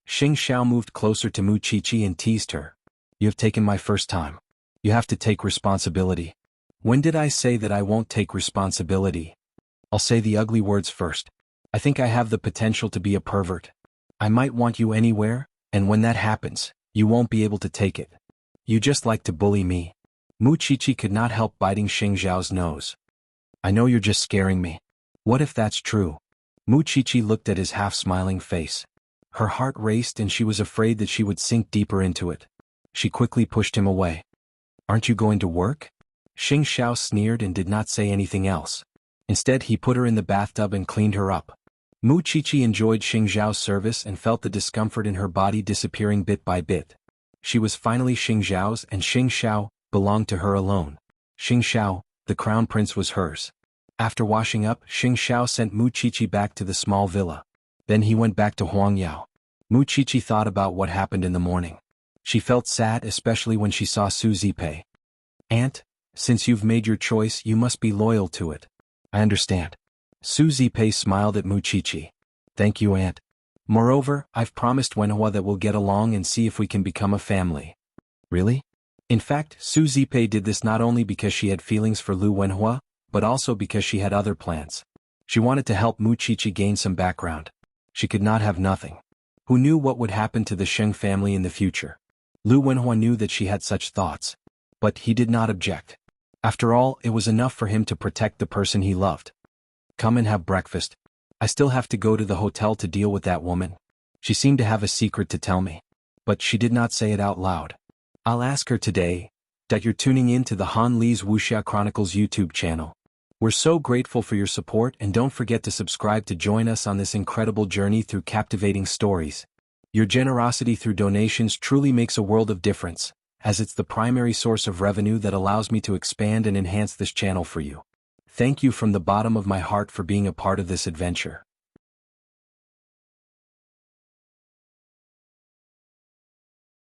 Xing Xiao moved closer to Muqiqi and teased her. You have taken my first time. You have to take responsibility. When did I say that I won't take responsibility? I'll say the ugly words first. I think I have the potential to be a pervert. I might want you anywhere, and when that happens, you won't be able to take it. You just like to bully me. Muqiqi could not help biting Xing Xiao's nose. I know you're just scaring me. What if that's true? Muqiqi looked at his half-smiling face. Her heart raced and she was afraid that she would sink deeper into it. She quickly pushed him away. Aren't you going to work? Xing Xiao sneered and did not say anything else. Instead, he put her in the bathtub and cleaned her up. Muqiqi enjoyed Xing Xiao's service and felt the discomfort in her body disappearing bit by bit. She was finally Xing Xiao's, and Xing Xiao belonged to her alone. Xing Xiao, the crown prince, was hers. After washing up, Xing Xiao sent Muqiqi back to the small villa. Then he went back to Huangyao. Muqiqi thought about what happened in the morning. She felt sad, especially when she saw Su Zipei. Aunt, since you've made your choice, you must be loyal to it. I understand. Su Zipei smiled at Muqiqi. Thank you, Aunt. Moreover, I've promised Wenhua that we'll get along and see if we can become a family. Really? In fact, Su Zipei did this not only because she had feelings for Lu Wenhua, but also because she had other plans. She wanted to help Muqiqi gain some background. She could not have nothing. Who knew what would happen to the Sheng family in the future? Lu Wenhua knew that she had such thoughts. But he did not object. After all, it was enough for him to protect the person he loved. Come and have breakfast. I still have to go to the hotel to deal with that woman. She seemed to have a secret to tell me. But she did not say it out loud. I'll ask her today. That you're tuning in to the Han Li's Wuxia Chronicles YouTube channel. We're so grateful for your support, and don't forget to subscribe to join us on this incredible journey through captivating stories. Your generosity through donations truly makes a world of difference, as it's the primary source of revenue that allows me to expand and enhance this channel for you. Thank you from the bottom of my heart for being a part of this adventure.